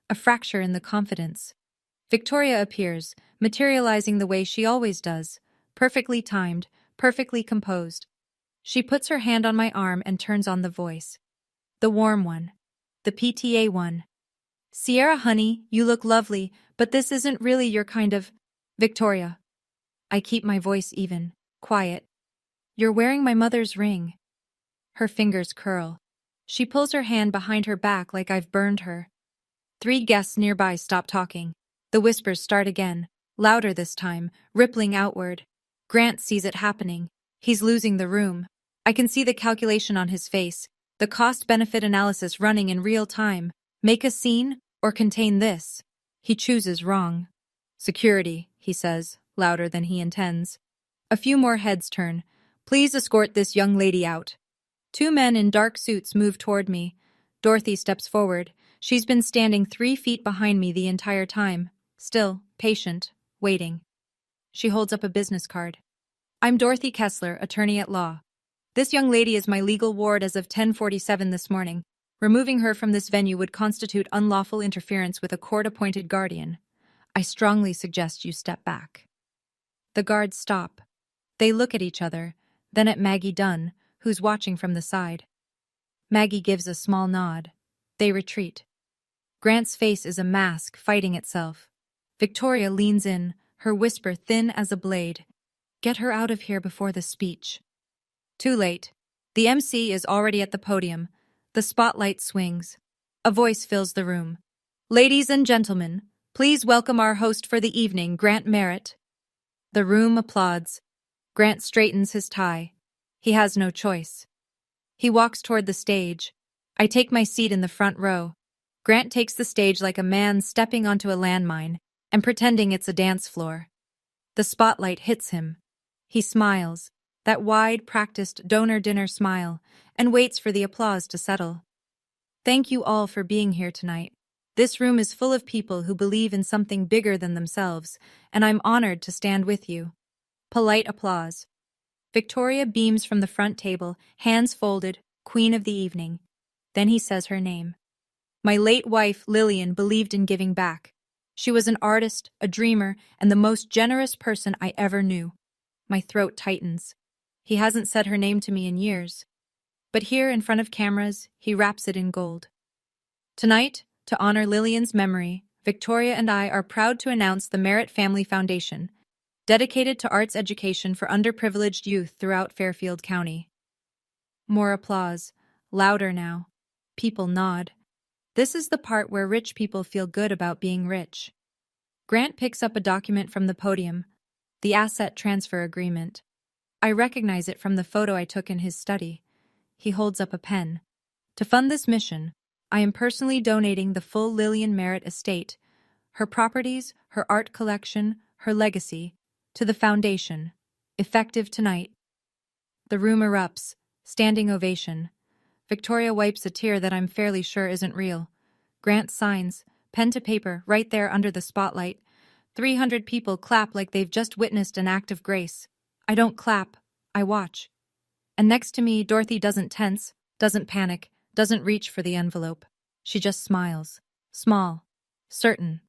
A fracture in the confidence. Victoria appears, materializing the way she always does. Perfectly timed, perfectly composed. She puts her hand on my arm and turns on the voice. The warm one. The PTA one. Sierra, honey, you look lovely, but this isn't really your kind of... Victoria. I keep my voice even, quiet. You're wearing my mother's ring. Her fingers curl. She pulls her hand behind her back like I've burned her. 3 guests nearby stop talking. The whispers start again, louder this time, rippling outward. Grant sees it happening. He's losing the room. I can see the calculation on his face, the cost-benefit analysis running in real time. Make a scene or contain this. He chooses wrong. Security, he says, louder than he intends. A few more heads turn. Please escort this young lady out. Two men in dark suits move toward me. Dorothy steps forward. She's been standing 3 feet behind me the entire time. Still, patient, waiting. She holds up a business card. I'm Dorothy Kessler, attorney at law. This young lady is my legal ward as of 10:47 this morning. Removing her from this venue would constitute unlawful interference with a court-appointed guardian. I strongly suggest you step back. The guards stop. They look at each other, then at Maggie Dunn, who's watching from the side. Maggie gives a small nod. They retreat. Grant's face is a mask fighting itself. Victoria leans in, her whisper thin as a blade. Get her out of here before the speech. Too late. The MC is already at the podium. The spotlight swings. A voice fills the room. Ladies and gentlemen, please welcome our host for the evening, Grant Merritt. The room applauds. Grant straightens his tie. He has no choice. He walks toward the stage. I take my seat in the front row. Grant takes the stage like a man stepping onto a landmine and pretending it's a dance floor. The spotlight hits him. He smiles, that wide, practiced donor dinner smile, and waits for the applause to settle. Thank you all for being here tonight. This room is full of people who believe in something bigger than themselves, and I'm honored to stand with you. Polite applause. Victoria beams from the front table, hands folded, queen of the evening. Then he says her name. My late wife, Lillian, believed in giving back. She was an artist, a dreamer, and the most generous person I ever knew. My throat tightens. He hasn't said her name to me in years. But here, in front of cameras, he wraps it in gold. Tonight, to honor Lillian's memory, Victoria and I are proud to announce the Merritt Family Foundation, dedicated to arts education for underprivileged youth throughout Fairfield County. More applause, louder now. People nod. This is the part where rich people feel good about being rich. Grant picks up a document from the podium, the asset transfer agreement. I recognize it from the photo I took in his study. He holds up a pen. To fund this mission, I am personally donating the full Lillian Merritt estate, her properties, her art collection, her legacy, to the foundation, effective tonight. The room erupts, standing ovation. Victoria wipes a tear that I'm fairly sure isn't real. Grant signs, pen to paper, right there under the spotlight. 300 people clap like they've just witnessed an act of grace. I don't clap, I watch. And next to me, Dorothy doesn't tense, doesn't panic, doesn't reach for the envelope. She just smiles. Small. Certain.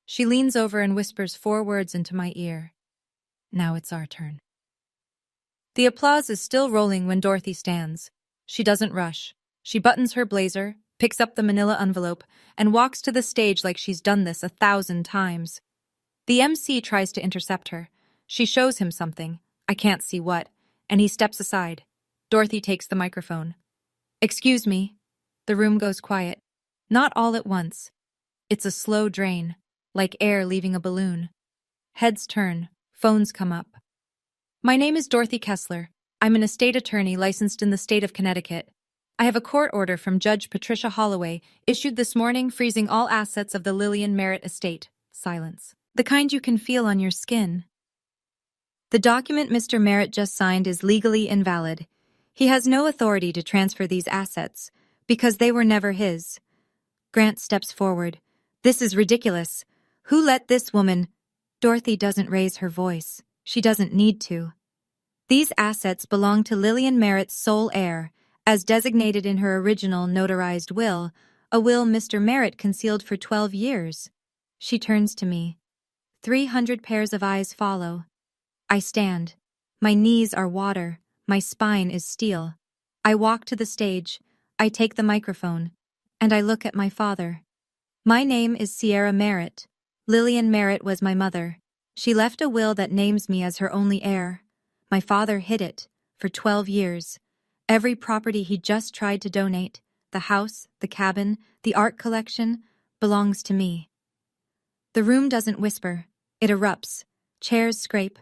She leans over and whispers 4 words into my ear. Now it's our turn. The applause is still rolling when Dorothy stands. She doesn't rush. She buttons her blazer, picks up the manila envelope, and walks to the stage like she's done this 1,000 times. The MC tries to intercept her. She shows him something. I can't see what, and he steps aside. Dorothy takes the microphone. Excuse me. The room goes quiet. Not all at once. It's a slow drain, like air leaving a balloon. Heads turn. Phones come up. My name is Dorothy Kessler. I'm an estate attorney licensed in the state of Connecticut. I have a court order from Judge Patricia Holloway, issued this morning, freezing all assets of the Lillian Merritt estate. Silence. The kind you can feel on your skin. The document Mr. Merritt just signed is legally invalid. He has no authority to transfer these assets, because they were never his. Grant steps forward. This is ridiculous. Who let this woman... Dorothy doesn't raise her voice. She doesn't need to. These assets belong to Lillian Merritt's sole heir, as designated in her original notarized will, a will Mr. Merritt concealed for 12 years. She turns to me. 300 pairs of eyes follow. I stand. My knees are water. My spine is steel. I walk to the stage. I take the microphone. And I look at my father. My name is Sierra Merritt. Lillian Merritt was my mother. She left a will that names me as her only heir. My father hid it for 12 years. Every property he just tried to donate, the house, the cabin, the art collection, belongs to me. The room doesn't whisper. It erupts. Chairs scrape.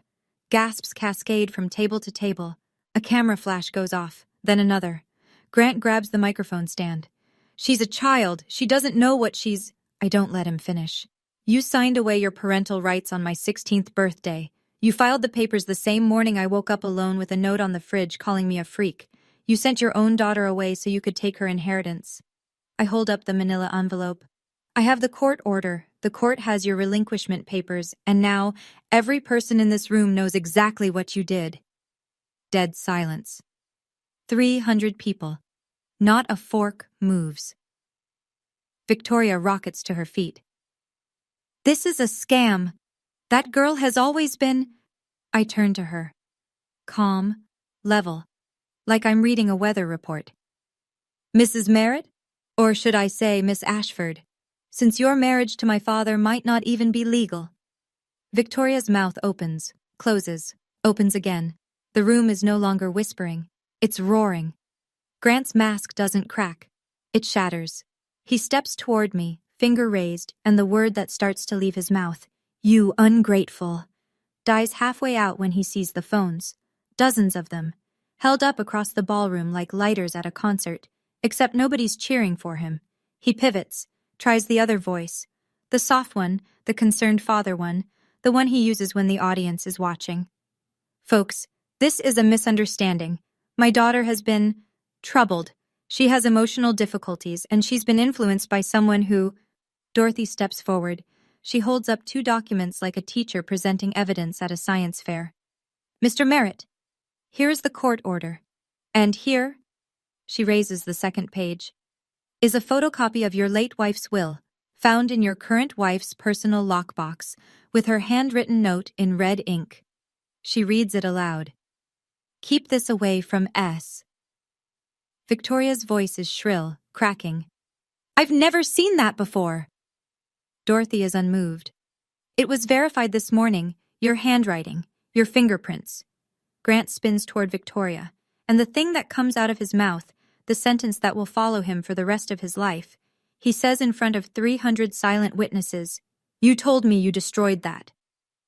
Gasps cascade from table to table. A camera flash goes off, then another. Grant grabs the microphone stand. She's a child. She doesn't know what she's... I don't let him finish. You signed away your parental rights on my 16th birthday. You filed the papers the same morning I woke up alone with a note on the fridge calling me a freak. You sent your own daughter away so you could take her inheritance. I hold up the manila envelope. I have the court order. The court has your relinquishment papers, and now every person in this room knows exactly what you did. Dead silence. 300 people. Not a fork moves. Victoria rockets to her feet. This is a scam. That girl has always been... I turn to her. Calm, level, like I'm reading a weather report. Mrs. Merritt? Or should I say Miss Ashford? Since your marriage to my father might not even be legal. Victoria's mouth opens, closes, opens again. The room is no longer whispering. It's roaring. Grant's mask doesn't crack. It shatters. He steps toward me, finger raised, and the word that starts to leave his mouth, "You ungrateful," dies halfway out when he sees the phones. Dozens of them, held up across the ballroom like lighters at a concert, except nobody's cheering for him. He pivots, tries the other voice, the soft one, the concerned father one, the one he uses when the audience is watching. Folks, this is a misunderstanding. My daughter has been troubled. She has emotional difficulties, and she's been influenced by someone who... Dorothy steps forward. She holds up 2 documents like a teacher presenting evidence at a science fair. Mr. Merritt, here is the court order. And here, she raises the second page, is a photocopy of your late wife's will, found in your current wife's personal lockbox, with her handwritten note in red ink. She reads it aloud. Keep this away from S. Victoria's voice is shrill, cracking. I've never seen that before. Dorothy is unmoved. It was verified this morning, your handwriting, your fingerprints. Grant spins toward Victoria, and the thing that comes out of his mouth, the sentence that will follow him for the rest of his life, he says in front of 300 silent witnesses, "You told me you destroyed that."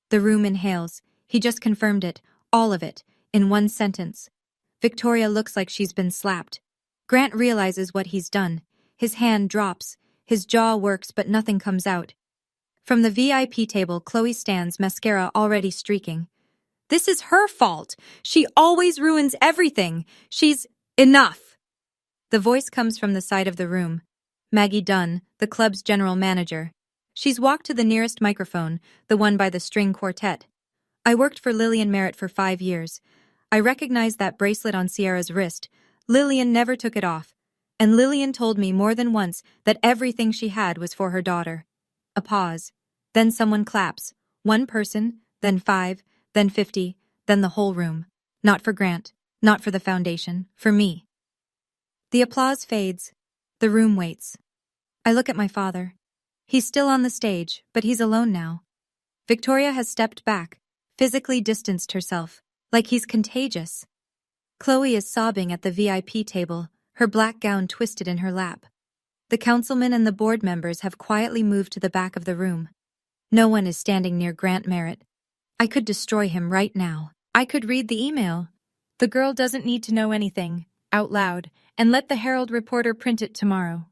The room inhales. He just confirmed it, all of it, in one sentence. Victoria looks like she's been slapped. Grant realizes what he's done. His hand drops. His jaw works, but nothing comes out. From the VIP table, Chloe stands, mascara already streaking. This is her fault. She always ruins everything. She's... Enough! The voice comes from the side of the room. Maggie Dunn, the club's general manager. She's walked to the nearest microphone, the one by the string quartet. I worked for Lillian Merritt for 5 years. I recognized that bracelet on Sierra's wrist. Lillian never took it off. And Lillian told me more than once that everything she had was for her daughter. A pause. Then someone claps. 1 person, then 5, then 50, then the whole room. Not for Grant, not for the foundation, for me. The applause fades. The room waits. I look at my father. He's still on the stage, but he's alone now. Victoria has stepped back, physically distanced herself, like he's contagious. Chloe is sobbing at the VIP table, her black gown twisted in her lap. The councilmen and the board members have quietly moved to the back of the room. No one is standing near Grant Merritt. I could destroy him right now. I could read the email. The girl doesn't need to know anything, out loud, and let the Herald reporter print it tomorrow.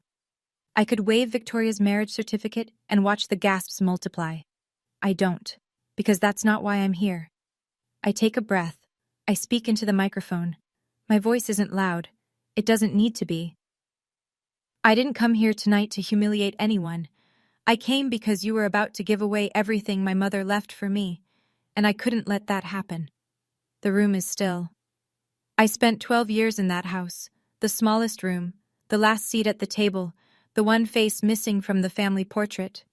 I could wave Victoria's marriage certificate and watch the gasps multiply. I don't, because that's not why I'm here. I take a breath. I speak into the microphone. My voice isn't loud. It doesn't need to be. I didn't come here tonight to humiliate anyone. I came because you were about to give away everything my mother left for me, and I couldn't let that happen. The room is still. I spent 12 years in that house, the smallest room, the last seat at the table, the one face missing from the family portrait.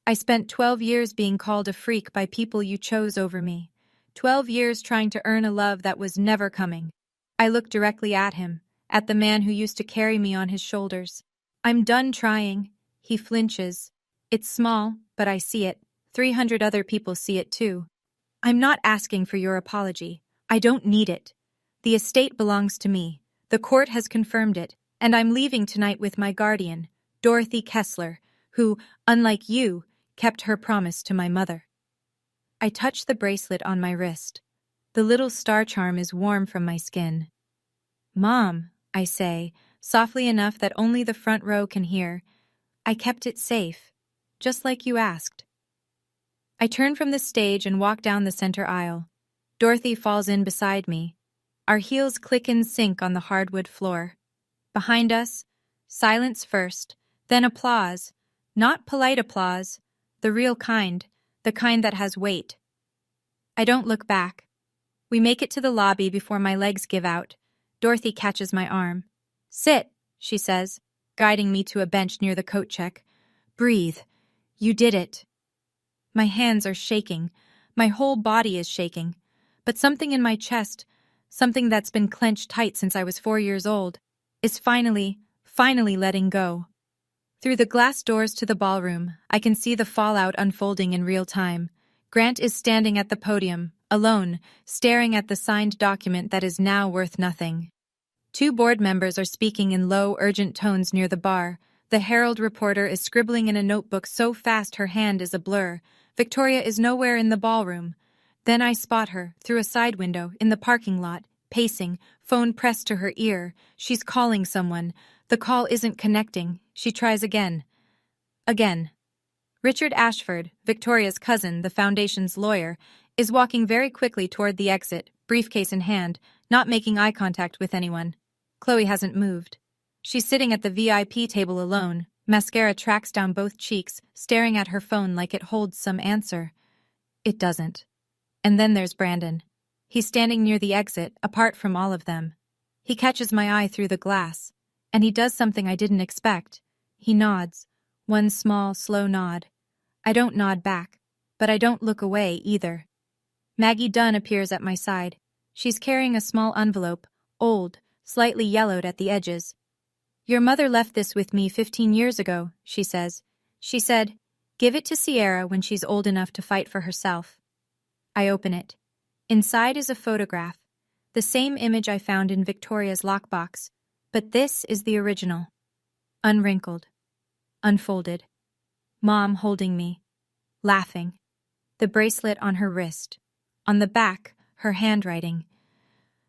I spent 12 years being called a freak by people you chose over me, 12 years trying to earn a love that was never coming. I look directly at him, at the man who used to carry me on his shoulders. I'm done trying. He flinches. It's small, but I see it. 300 other people see it too. I'm not asking for your apology. I don't need it. The estate belongs to me. The court has confirmed it, and I'm leaving tonight with my guardian, Dorothy Kessler, who, unlike you, kept her promise to my mother. I touch the bracelet on my wrist. The little star charm is warm from my skin. Mom, I say, softly enough that only the front row can hear, I kept it safe, just like you asked. I turn from the stage and walk down the center aisle. Dorothy falls in beside me. Our heels click and sink on the hardwood floor. Behind us, silence first, then applause. Not polite applause, the real kind, the kind that has weight. I don't look back. We make it to the lobby before my legs give out. Dorothy catches my arm. Sit, she says, guiding me to a bench near the coat check. Breathe. You did it. My hands are shaking. My whole body is shaking. But something in my chest, something that's been clenched tight since I was 4 years old, is finally letting go. Through the glass doors to the ballroom, I can see the fallout unfolding in real time. Grant is standing at the podium, alone, staring at the signed document that is now worth nothing. 2 board members are speaking in low, urgent tones near the bar. The Herald reporter is scribbling in a notebook so fast her hand is a blur. Victoria is nowhere in the ballroom. Then I spot her, through a side window, in the parking lot, pacing, phone pressed to her ear. She's calling someone. The call isn't connecting. She tries again. Again. Richard Ashford, Victoria's cousin, the foundation's lawyer, is walking very quickly toward the exit, briefcase in hand, not making eye contact with anyone. Chloe hasn't moved. She's sitting at the VIP table alone. Mascara tracks down both cheeks, staring at her phone like it holds some answer. It doesn't. And then there's Brandon. He's standing near the exit, apart from all of them. He catches my eye through the glass, and he does something I didn't expect. He nods, one small, slow nod. I don't nod back, but I don't look away either. Maggie Dunn appears at my side. She's carrying a small envelope, old, slightly yellowed at the edges. Your mother left this with me 15 years ago, she says. She said, give it to Sierra when she's old enough to fight for herself. I open it. Inside is a photograph, the same image I found in Victoria's lockbox, but this is the original. Unwrinkled. Unfolded. Mom holding me. Laughing. The bracelet on her wrist. On the back, her handwriting.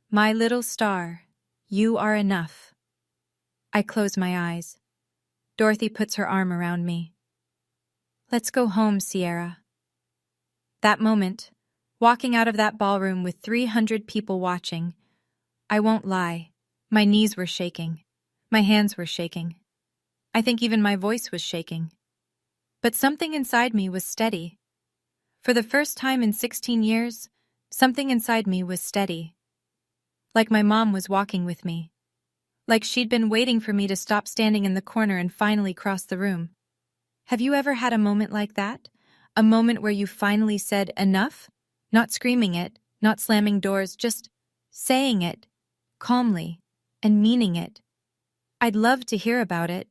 My little star, you are enough. I close my eyes. Dorothy puts her arm around me. Let's go home, Sierra. That moment, walking out of that ballroom with 300 people watching, I won't lie, my knees were shaking. My hands were shaking. I think even my voice was shaking. But something inside me was steady. For the first time in 16 years, something inside me was steady. Like my mom was walking with me. Like she'd been waiting for me to stop standing in the corner and finally cross the room. Have you ever had a moment like that? A moment where you finally said enough? Not screaming it, not slamming doors, just saying it, calmly, and meaning it. I'd love to hear about it.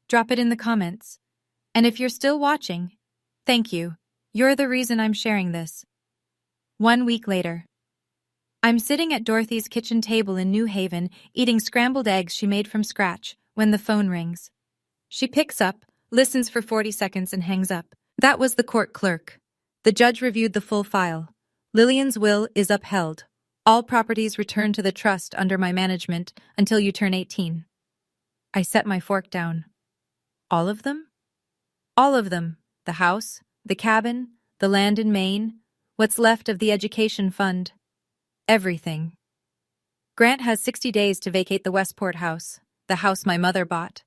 Drop it in the comments. And if you're still watching, thank you. You're the reason I'm sharing this. 1 week later. I'm sitting at Dorothy's kitchen table in New Haven, eating scrambled eggs she made from scratch, when the phone rings. She picks up, listens for 40 seconds and hangs up. That was the court clerk. The judge reviewed the full file. Lillian's will is upheld. All properties returned to the trust under my management until you turn 18. I set my fork down. All of them? All of them. The house, the cabin, the land in Maine, what's left of the education fund. Everything. Grant has 60 days to vacate the Westport house, the house my mother bought.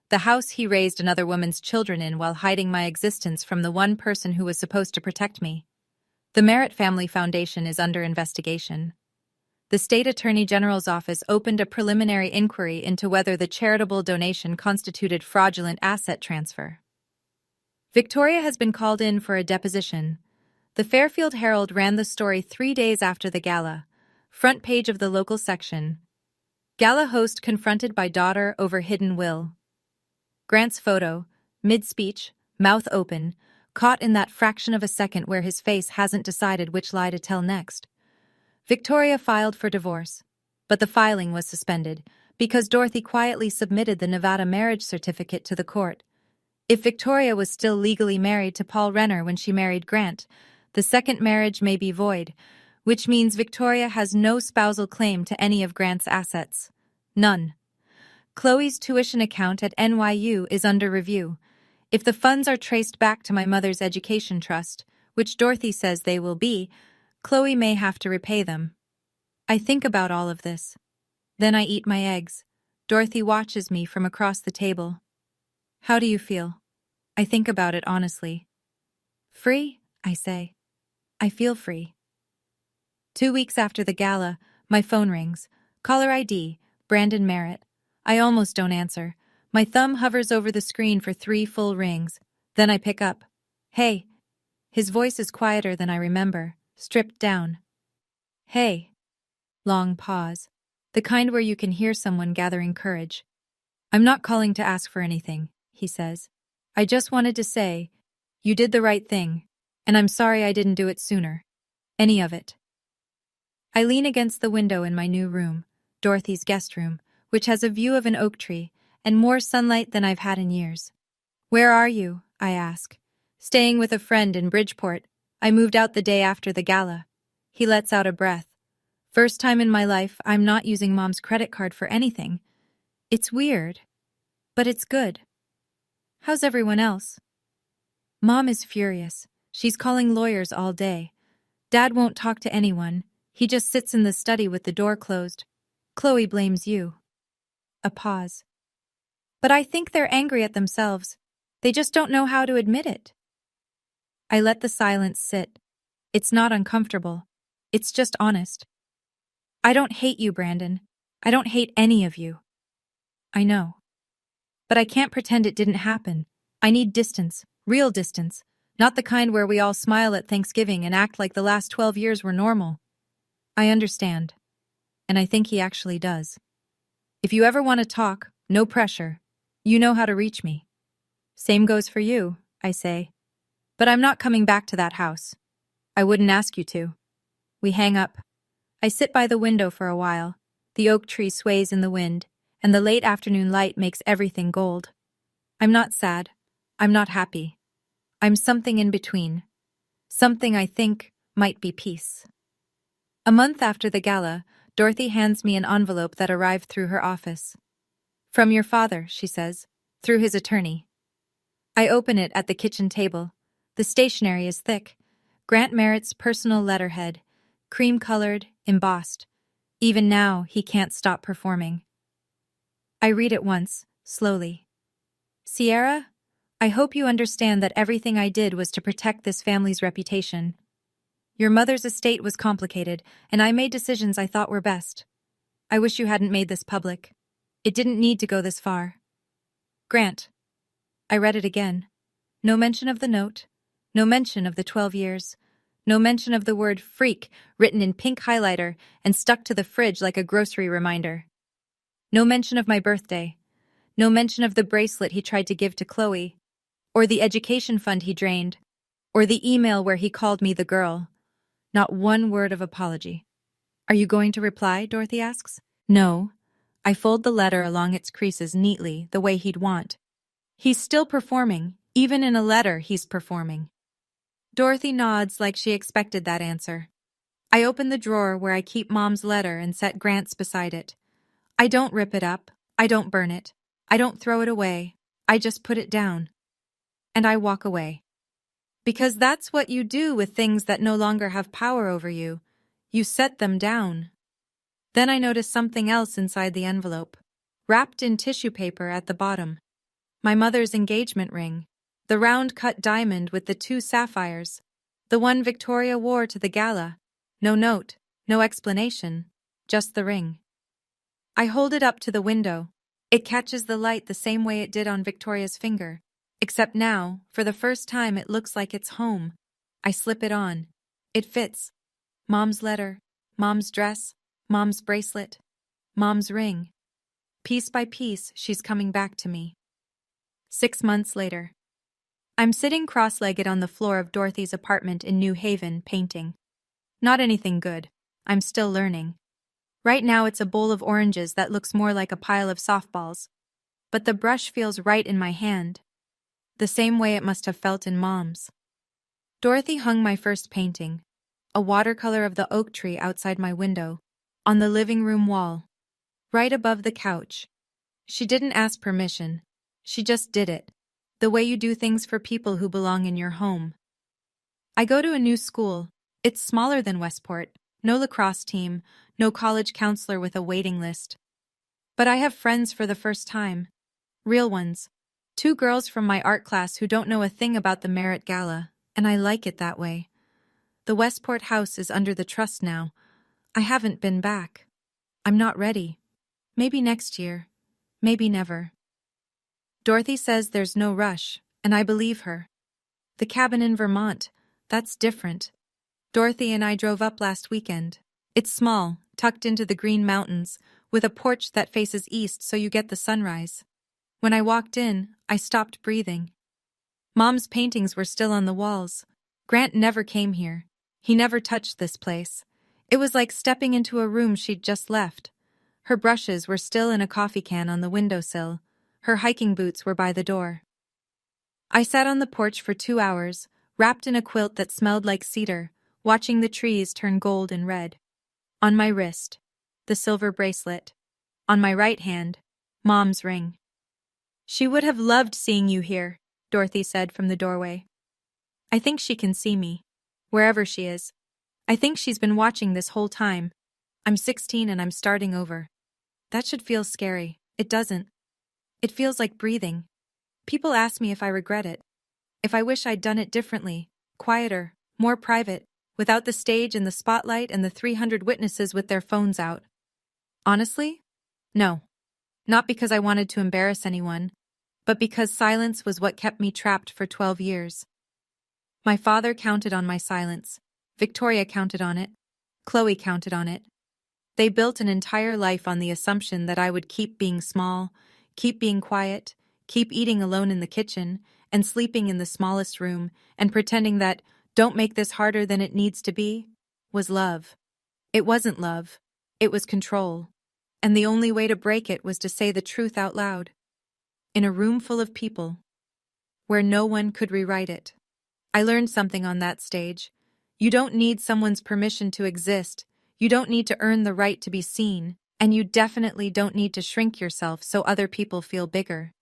The house he raised another woman's children in while hiding my existence from the one person who was supposed to protect me. The Merritt Family Foundation is under investigation. The State Attorney General's office opened a preliminary inquiry into whether the charitable donation constituted fraudulent asset transfer. Victoria has been called in for a deposition. The Fairfield Herald ran the story 3 days after the gala. Front page of the local section. Gala host confronted by daughter over hidden will. Grant's photo, mid-speech, mouth open, caught in that fraction of a second where his face hasn't decided which lie to tell next. Victoria filed for divorce, but the filing was suspended because Dorothy quietly submitted the Nevada marriage certificate to the court. If Victoria was still legally married to Paul Renner when she married Grant, the second marriage may be void, which means Victoria has no spousal claim to any of Grant's assets. None. Chloe's tuition account at NYU is under review. If the funds are traced back to my mother's education trust, which Dorothy says they will be, Chloe may have to repay them. I think about all of this. Then I eat my eggs. Dorothy watches me from across the table. How do you feel? I think about it honestly. Free, I say. I feel free. 2 weeks after the gala, my phone rings. Caller ID, Brandon Merritt. I almost don't answer. My thumb hovers over the screen for 3 full rings. Then I pick up. Hey. His voice is quieter than I remember, stripped down. Hey. Long pause. The kind where you can hear someone gathering courage. I'm not calling to ask for anything, he says. I just wanted to say, you did the right thing, and I'm sorry I didn't do it sooner. Any of it. I lean against the window in my new room, Dorothy's guest room, which has a view of an oak tree and more sunlight than I've had in years. Where are you? I ask. Staying with a friend in Bridgeport. I moved out the day after the gala. He lets out a breath. First time in my life I'm not using Mom's credit card for anything. It's weird, but it's good. How's everyone else? Mom is furious. She's calling lawyers all day. Dad won't talk to anyone. He just sits in the study with the door closed. Chloe blames you. A pause. But I think they're angry at themselves. They just don't know how to admit it. I let the silence sit. It's not uncomfortable. It's just honest. I don't hate you, Brandon. I don't hate any of you. I know. But I can't pretend it didn't happen. I need distance, real distance, not the kind where we all smile at Thanksgiving and act like the last 12 years were normal. I understand. And I think he actually does. If you ever want to talk, no pressure. You know how to reach me. Same goes for you, I say. But I'm not coming back to that house. I wouldn't ask you to. We hang up. I sit by the window for a while. The oak tree sways in the wind, and the late afternoon light makes everything gold. I'm not sad. I'm not happy. I'm something in between. Something I think might be peace. A month after the gala, Dorothy hands me an envelope that arrived through her office. From your father, she says, through his attorney. I open it at the kitchen table. The stationery is thick. Grant Merritt's personal letterhead, cream-colored, embossed. Even now, he can't stop performing. I read it once, slowly. Sierra, I hope you understand that everything I did was to protect this family's reputation. Your mother's estate was complicated, and I made decisions I thought were best. I wish you hadn't made this public. It didn't need to go this far. Grant. I read it again. No mention of the note. No mention of the 12 years. No mention of the word freak written in pink highlighter and stuck to the fridge like a grocery reminder. No mention of my birthday. No mention of the bracelet he tried to give to Chloe, or the education fund he drained, or the email where he called me the girl. Not one word of apology. Are you going to reply? Dorothy asks. No. I fold the letter along its creases neatly, the way he'd want. He's still performing. Even in a letter, he's performing. Dorothy nods like she expected that answer. I open the drawer where I keep Mom's letter and set Grant's beside it. I don't rip it up. I don't burn it. I don't throw it away. I just put it down. And I walk away. Because that's what you do with things that no longer have power over you. You set them down. Then I notice something else inside the envelope, wrapped in tissue paper at the bottom. My mother's engagement ring, the round-cut diamond with the 2 sapphires, the one Victoria wore to the gala. No note, no explanation, just the ring. I hold it up to the window. It catches the light the same way it did on Victoria's finger, except now, for the first time, it looks like it's home. I slip it on. It fits. Mom's letter, Mom's dress, Mom's bracelet, Mom's ring. Piece by piece, she's coming back to me. 6 months later. I'm sitting cross-legged on the floor of Dorothy's apartment in New Haven, painting. Not anything good. I'm still learning. Right now it's a bowl of oranges that looks more like a pile of softballs. But the brush feels right in my hand. the same way it must have felt in Mom's. Dorothy hung my first painting, a watercolor of the oak tree outside my window, on the living room wall, right above the couch. She didn't ask permission. She just did it, the way you do things for people who belong in your home. I go to a new school. It's smaller than Westport, no lacrosse team, no college counselor with a waiting list. But I have friends for the first time. Real ones. 2 girls from my art class who don't know a thing about the Merit Gala, and I like it that way. The Westport house is under the trust now. I haven't been back. I'm not ready. Maybe next year. Maybe never. Dorothy says there's no rush, and I believe her. The cabin in Vermont, that's different. Dorothy and I drove up last weekend. It's small, tucked into the Green Mountains, with a porch that faces east so you get the sunrise. When I walked in, I stopped breathing. Mom's paintings were still on the walls. Grant never came here. He never touched this place. It was like stepping into a room she'd just left. Her brushes were still in a coffee can on the windowsill. Her hiking boots were by the door. I sat on the porch for 2 hours, wrapped in a quilt that smelled like cedar, watching the trees turn gold and red. On my wrist, the silver bracelet. On my right hand, Mom's ring. "She would have loved seeing you here," Dorothy said from the doorway. "I think she can see me, wherever she is. I think she's been watching this whole time. I'm 16 and I'm starting over. That should feel scary. It doesn't. It feels like breathing. People ask me if I regret it, if I wish I'd done it differently, quieter, more private, without the stage and the spotlight and the 300 witnesses with their phones out. Honestly? No. Not because I wanted to embarrass anyone, but because silence was what kept me trapped for 12 years. My father counted on my silence. Victoria counted on it. Chloe counted on it. They built an entire life on the assumption that I would keep being small, keep being quiet, keep eating alone in the kitchen, and sleeping in the smallest room, and pretending that "don't make this harder than it needs to be" was love. It wasn't love. It was control. And the only way to break it was to say the truth out loud. In a room full of people, where no one could rewrite it. I learned something on that stage. You don't need someone's permission to exist. You don't need to earn the right to be seen. And you definitely don't need to shrink yourself so other people feel bigger.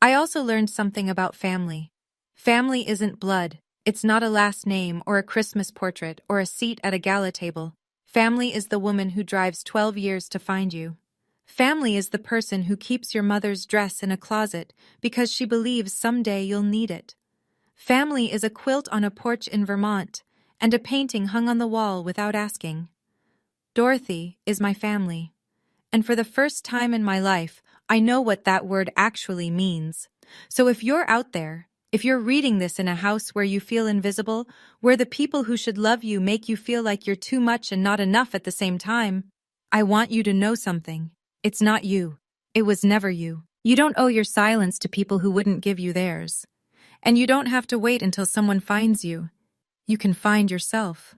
I also learned something about family. Family isn't blood. It's not a last name or a Christmas portrait or a seat at a gala table. Family is the woman who drives 12 years to find you. Family is the person who keeps your mother's dress in a closet because she believes someday you'll need it. Family is a quilt on a porch in Vermont and a painting hung on the wall without asking. Dorothy is my family. And for the first time in my life, I know what that word actually means. So if you're out there, if you're reading this in a house where you feel invisible, where the people who should love you make you feel like you're too much and not enough at the same time, I want you to know something. It's not you. It was never you. You don't owe your silence to people who wouldn't give you theirs. And you don't have to wait until someone finds you. You can find yourself.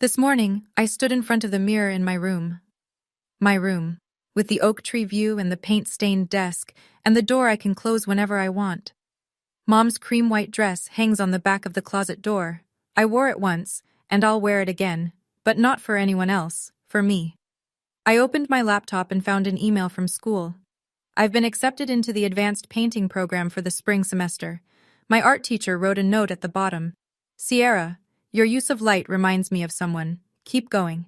This morning, I stood in front of the mirror in my room. My room, with the oak tree view and the paint-stained desk, and the door I can close whenever I want. Mom's cream-white dress hangs on the back of the closet door. I wore it once, and I'll wear it again, but not for anyone else, for me. I opened my laptop and found an email from school. I've been accepted into the advanced painting program for the spring semester. My art teacher wrote a note at the bottom. "Sierra, your use of light reminds me of someone. Keep going."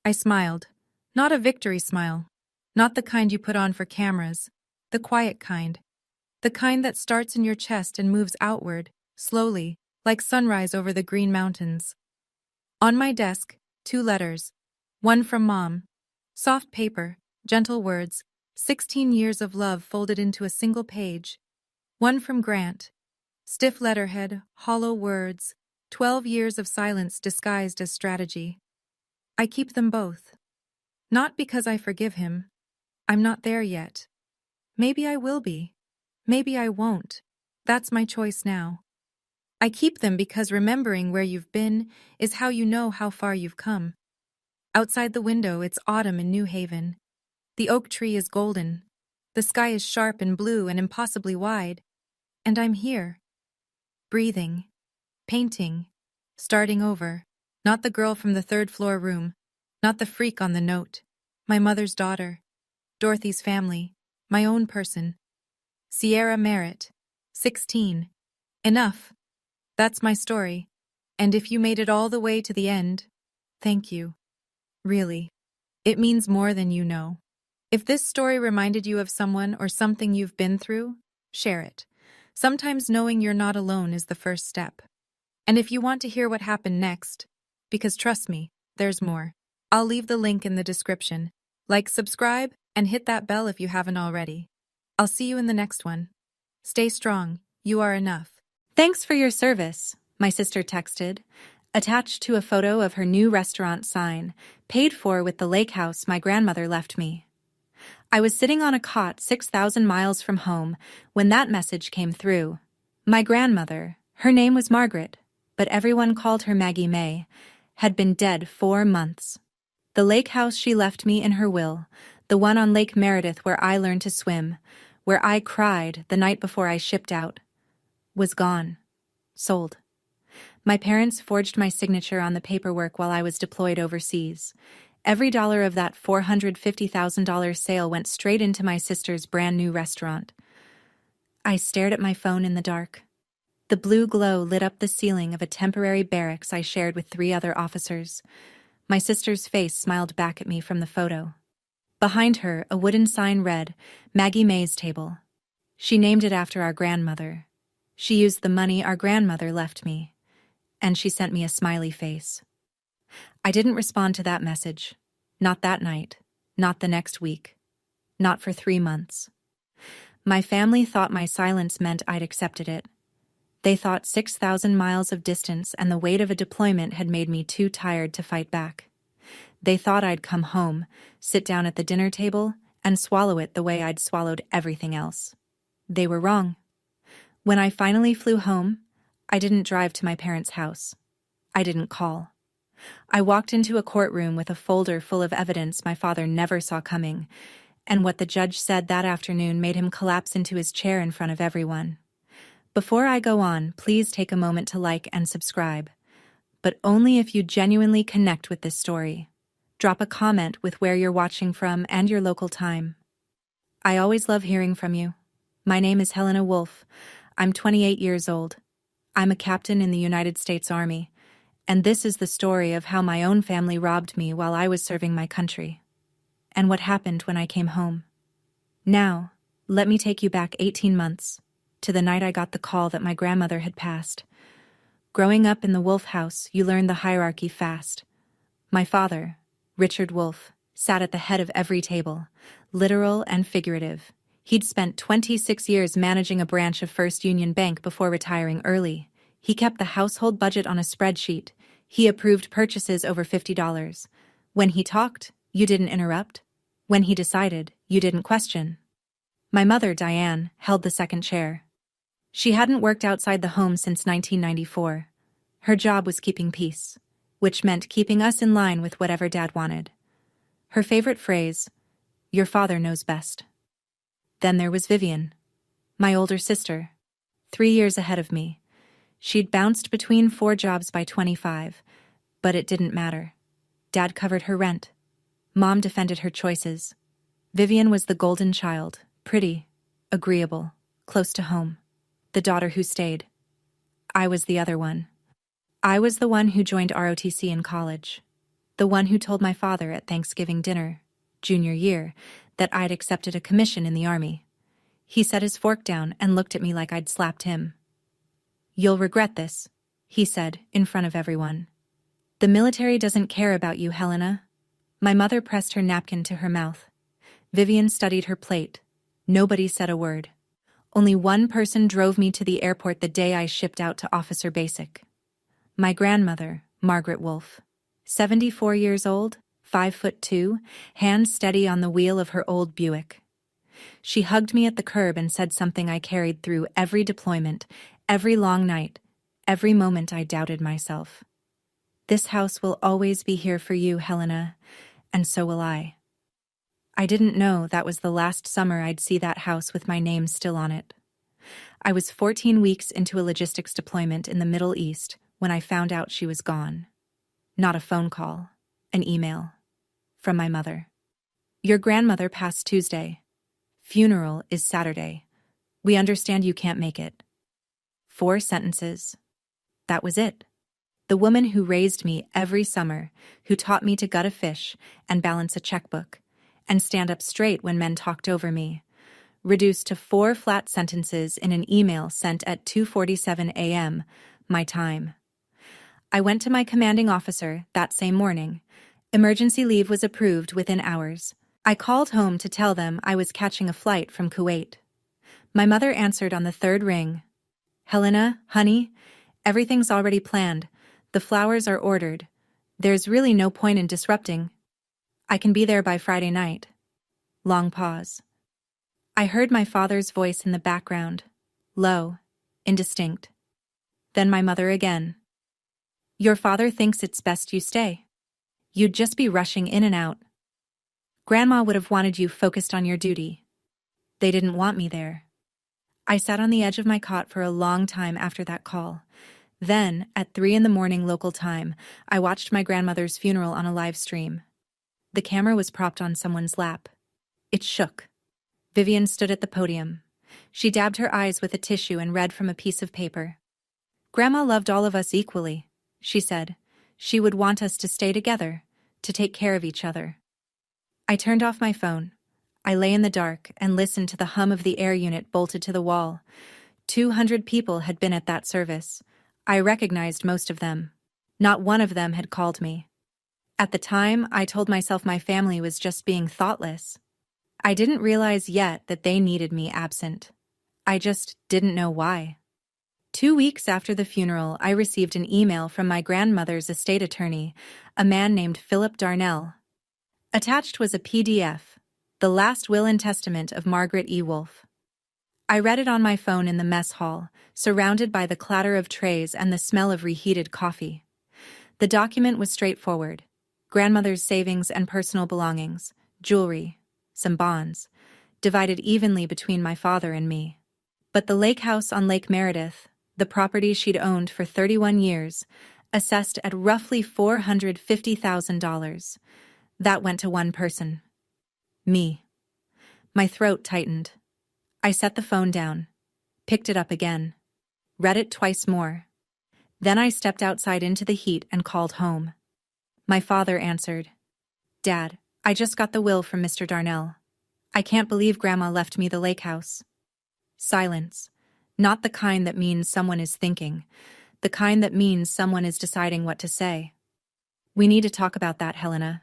I smiled. Not a victory smile. Not the kind you put on for cameras. The quiet kind. The kind that starts in your chest and moves outward, slowly, like sunrise over the Green Mountains. On my desk, 2 letters. One from Mom. Soft paper, gentle words, 16 years of love folded into a single page. One from Grant. Stiff letterhead, hollow words, 12 years of silence disguised as strategy. I keep them both. Not because I forgive him. I'm not there yet. Maybe I will be. Maybe I won't. That's my choice now. I keep them because remembering where you've been is how you know how far you've come. Outside the window, it's autumn in New Haven. The oak tree is golden. The sky is sharp and blue and impossibly wide. And I'm here. Breathing. Painting. Starting over. Not the girl from the third-floor room. Not the freak on the note. My mother's daughter. Dorothy's family. My own person. Sierra Merritt. 16. Enough. That's my story. And if you made it all the way to the end, thank you. Really. It means more than you know. If this story reminded you of someone or something you've been through, share it. Sometimes knowing you're not alone is the first step. And if you want to hear what happened next, because trust me, there's more. I'll leave the link in the description. Like, subscribe, and hit that bell if you haven't already. I'll see you in the next one. Stay strong, you are enough. Thanks for your service, my sister texted, attached to a photo of her new restaurant sign, paid for with the lake house my grandmother left me. I was sitting on a cot 6,000 miles from home when that message came through. My grandmother, her name was Margaret, but everyone called her Maggie May, had been dead 4 months. The lake house she left me in her will, the one on Lake Meredith where I learned to swim, where I cried the night before I shipped out, was gone. Sold. My parents forged my signature on the paperwork while I was deployed overseas. Every dollar of that $450,000 sale went straight into my sister's brand new restaurant. I stared at my phone in the dark. The blue glow lit up the ceiling of a temporary barracks I shared with 3 other officers. My sister's face smiled back at me from the photo. Behind her, a wooden sign read, Maggie May's Table. She named it after our grandmother. She used the money our grandmother left me. And she sent me a smiley face. I didn't respond to that message. Not that night. Not the next week. Not for 3 months. My family thought my silence meant I'd accepted it. They thought 6,000 miles of distance and the weight of a deployment had made me too tired to fight back. They thought I'd come home, sit down at the dinner table, and swallow it the way I'd swallowed everything else. They were wrong. When I finally flew home, I didn't drive to my parents' house. I didn't call. I walked into a courtroom with a folder full of evidence my father never saw coming, and what the judge said that afternoon made him collapse into his chair in front of everyone. Before I go on, please take a moment to like and subscribe, but only if you genuinely connect with this story. Drop a comment with where you're watching from and your local time. I always love hearing from you. My name is Helena Wolf. I'm 28 years old. I'm a captain in the United States Army, and this is the story of how my own family robbed me while I was serving my country, and what happened when I came home. Now, let me take you back 18 months, to the night I got the call that my grandmother had passed. Growing up in the Wolf house, you learn the hierarchy fast. My father, Richard Wolf, sat at the head of every table, literal and figurative. He'd spent 26 years managing a branch of First Union Bank before retiring early. He kept the household budget on a spreadsheet. He approved purchases over $50. When he talked, you didn't interrupt. When he decided, you didn't question. My mother, Diane, held the second chair. She hadn't worked outside the home since 1994. Her job was keeping peace, which meant keeping us in line with whatever Dad wanted. Her favorite phrase, "Your father knows best." Then there was Vivian, my older sister, 3 years ahead of me. She'd bounced between 4 jobs by 25, but it didn't matter. Dad covered her rent. Mom defended her choices. Vivian was the golden child, pretty, agreeable, close to home. The daughter who stayed. I was the other one. I was the one who joined ROTC in college. The one who told my father at Thanksgiving dinner, junior year, that I'd accepted a commission in the Army. He set his fork down and looked at me like I'd slapped him. "You'll regret this," he said, in front of everyone. "The military doesn't care about you, Helena." My mother pressed her napkin to her mouth. Vivian studied her plate. Nobody said a word. Only one person drove me to the airport the day I shipped out to Officer Basic. My grandmother, Margaret Wolf. 74 years old, 5'2", hands steady on the wheel of her old Buick. She hugged me at the curb and said something I carried through every deployment, every long night, every moment I doubted myself. "This house will always be here for you, Helena, and so will I." I didn't know that was the last summer I'd see that house with my name still on it. I was 14 weeks into a logistics deployment in the Middle East when I found out she was gone. Not a phone call, an email. From my mother. Your grandmother passed Tuesday. Funeral is Saturday. We understand you can't make it. 4 sentences. That was it. The woman who raised me every summer, who taught me to gut a fish and balance a checkbook, and stand up straight when men talked over me, reduced to 4 flat sentences in an email sent at 2:47 a.m., my time. I went to my commanding officer that same morning. Emergency leave was approved within hours. I called home to tell them I was catching a flight from Kuwait. My mother answered on the 3rd ring. Helena, honey, everything's already planned. The flowers are ordered. There's really no point in disrupting. I can be there by Friday night. Long pause. I heard my father's voice in the background, low, indistinct. Then my mother again. Your father thinks it's best you stay. You'd just be rushing in and out. Grandma would have wanted you focused on your duty. They didn't want me there. I sat on the edge of my cot for a long time after that call. Then, at 3 a.m. local time, I watched my grandmother's funeral on a live stream. The camera was propped on someone's lap. It shook. Vivian stood at the podium. She dabbed her eyes with a tissue and read from a piece of paper. Grandma loved all of us equally, she said. She would want us to stay together, to take care of each other. I turned off my phone. I lay in the dark and listened to the hum of the air unit bolted to the wall. 200 people had been at that service. I recognized most of them. Not one of them had called me. At the time, I told myself my family was just being thoughtless. I didn't realize yet that they needed me absent. I just didn't know why. 2 weeks after the funeral, I received an email from my grandmother's estate attorney, a man named Philip Darnell. Attached was a PDF, the last will and testament of Margaret E. Wolfe. I read it on my phone in the mess hall, surrounded by the clatter of trays and the smell of reheated coffee. The document was straightforward. Grandmother's savings and personal belongings, jewelry, some bonds, divided evenly between my father and me. But the lake house on Lake Meredith, the property she'd owned for 31 years, assessed at roughly $450,000. That went to one person. Me. My throat tightened. I set the phone down, picked it up again, read it twice more. Then I stepped outside into the heat and called home. My father answered. Dad, I just got the will from Mr. Darnell. I can't believe Grandma left me the lake house. Silence. Not the kind that means someone is thinking, the kind that means someone is deciding what to say. We need to talk about that, Helena.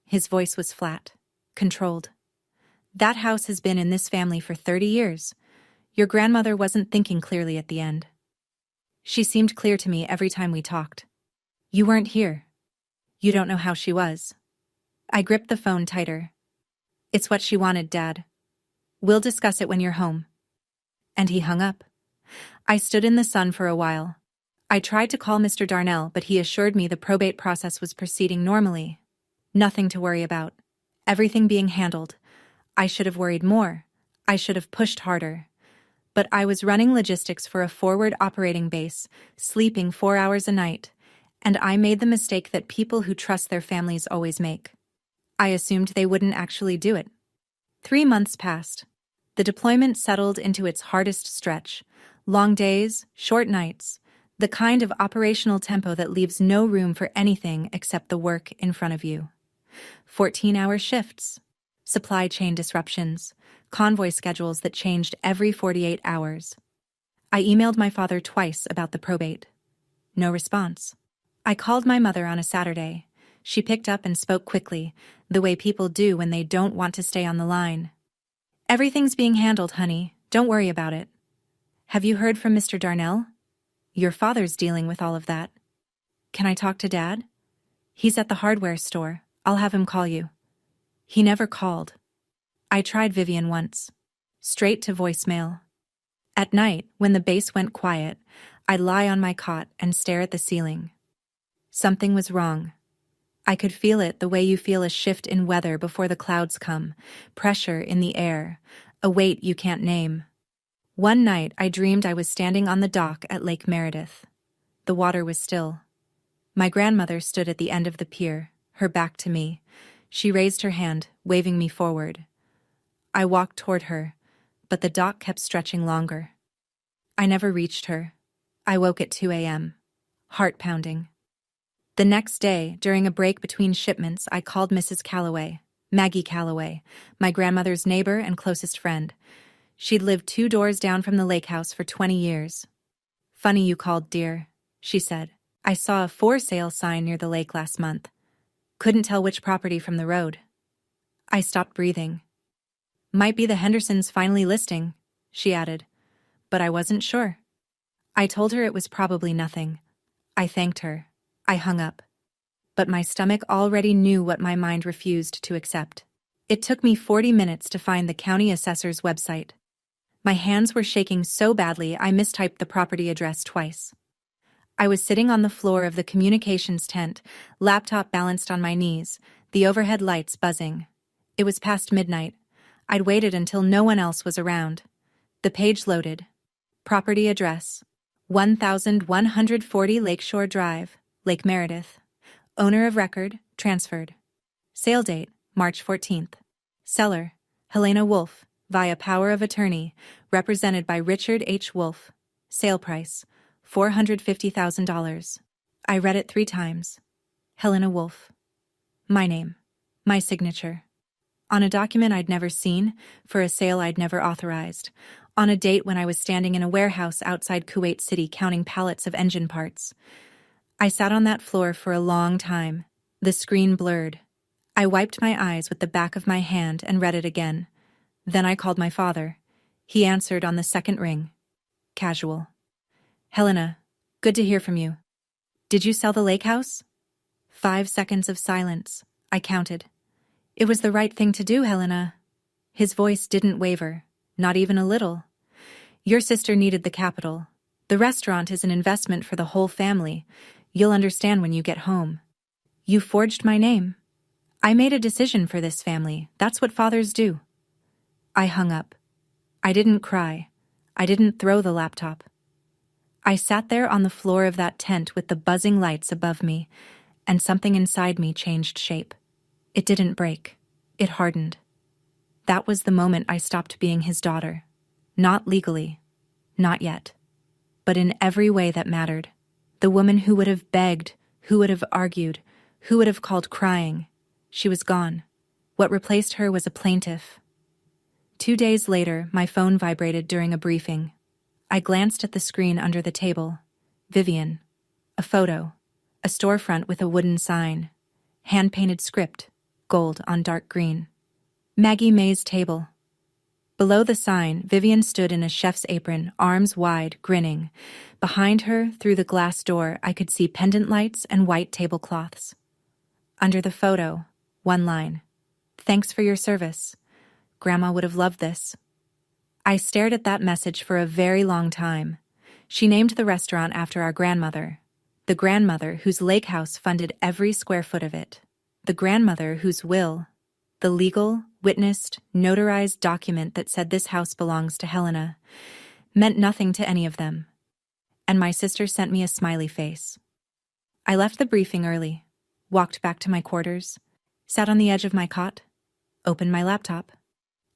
His voice was flat, controlled. That house has been in this family for 30 years. Your grandmother wasn't thinking clearly at the end. She seemed clear to me every time we talked. You weren't here. You don't know how she was. I gripped the phone tighter. It's what she wanted, Dad. We'll discuss it when you're home. And he hung up. I stood in the sun for a while. I tried to call Mr. Darnell, but he assured me the probate process was proceeding normally. Nothing to worry about. Everything being handled. I should have worried more. I should have pushed harder. But I was running logistics for a forward operating base, sleeping 4 hours a night, and I made the mistake that people who trust their families always make. I assumed they wouldn't actually do it. 3 months passed. The deployment settled into its hardest stretch. Long days, short nights, the kind of operational tempo that leaves no room for anything except the work in front of you. 14-hour shifts, supply chain disruptions, convoy schedules that changed every 48 hours. I emailed my father twice about the probate. No response. I called my mother on a Saturday. She picked up and spoke quickly, the way people do when they don't want to stay on the line. Everything's being handled, honey. Don't worry about it. Have you heard from Mr. Darnell? Your father's dealing with all of that. Can I talk to Dad? He's at the hardware store. I'll have him call you. He never called. I tried Vivian once. Straight to voicemail. At night, when the base went quiet, I'd lie on my cot and stare at the ceiling. Something was wrong. I could feel it the way you feel a shift in weather before the clouds come, pressure in the air, a weight you can't name. One night, I dreamed I was standing on the dock at Lake Meredith. The water was still. My grandmother stood at the end of the pier, her back to me. She raised her hand, waving me forward. I walked toward her, but the dock kept stretching longer. I never reached her. I woke at 2 a.m., heart pounding. The next day, during a break between shipments, I called Mrs. Calloway, Maggie Calloway, my grandmother's neighbor and closest friend. She'd lived 2 doors down from the lake house for 20 years. "Funny you called, dear," she said. "I saw a for sale sign near the lake last month. Couldn't tell which property from the road." I stopped breathing. "Might be the Hendersons finally listing," she added, but I wasn't sure. I told her it was probably nothing. I thanked her. I hung up. But my stomach already knew what my mind refused to accept. It took me 40 minutes to find the county assessor's website. My hands were shaking so badly I mistyped the property address twice. I was sitting on the floor of the communications tent, laptop balanced on my knees, the overhead lights buzzing. It was past midnight. I'd waited until no one else was around. The page loaded. Property address: 1140 Lakeshore Drive, Lake Meredith. Owner of record, transferred. Sale date, March 14th. Seller, Helena Wolfe, via power of attorney, represented by Richard H. Wolfe. Sale price, $450,000. I read it 3 times. Helena Wolfe. My name. My signature. On a document I'd never seen, for a sale I'd never authorized. On a date when I was standing in a warehouse outside Kuwait City counting pallets of engine parts. I sat on that floor for a long time. The screen blurred. I wiped my eyes with the back of my hand and read it again. Then I called my father. He answered on the second ring. Casual. "Helena, good to hear from you. Did you sell the lake house?" 5 seconds of silence. I counted. "It was the right thing to do, Helena." His voice didn't waver, not even a little. "Your sister needed the capital. The restaurant is an investment for the whole family. You'll understand when you get home. You forged my name. I made a decision for this family. That's what fathers do." I hung up. I didn't cry. I didn't throw the laptop. I sat there on the floor of that tent with the buzzing lights above me, and something inside me changed shape. It didn't break. It hardened. That was the moment I stopped being his daughter. Not legally. Not yet. But in every way that mattered. The woman who would have begged, who would have argued, who would have called crying. She was gone. What replaced her was a plaintiff. 2 days later, my phone vibrated during a briefing. I glanced at the screen under the table. Vivian. A photo. A storefront with a wooden sign. Hand-painted script. Gold on dark green. Maggie May's table. Below the sign, Vivian stood in a chef's apron, arms wide, grinning. Behind her, through the glass door, I could see pendant lights and white tablecloths. Under the photo, one line. "Thanks for your service. Grandma would have loved this." I stared at that message for a very long time. She named the restaurant after our grandmother. The grandmother whose lake house funded every square foot of it. The grandmother whose will, the legal, witnessed, notarized document that said this house belongs to Helena, meant nothing to any of them. And my sister sent me a smiley face. I left the briefing early, walked back to my quarters, sat on the edge of my cot, opened my laptop.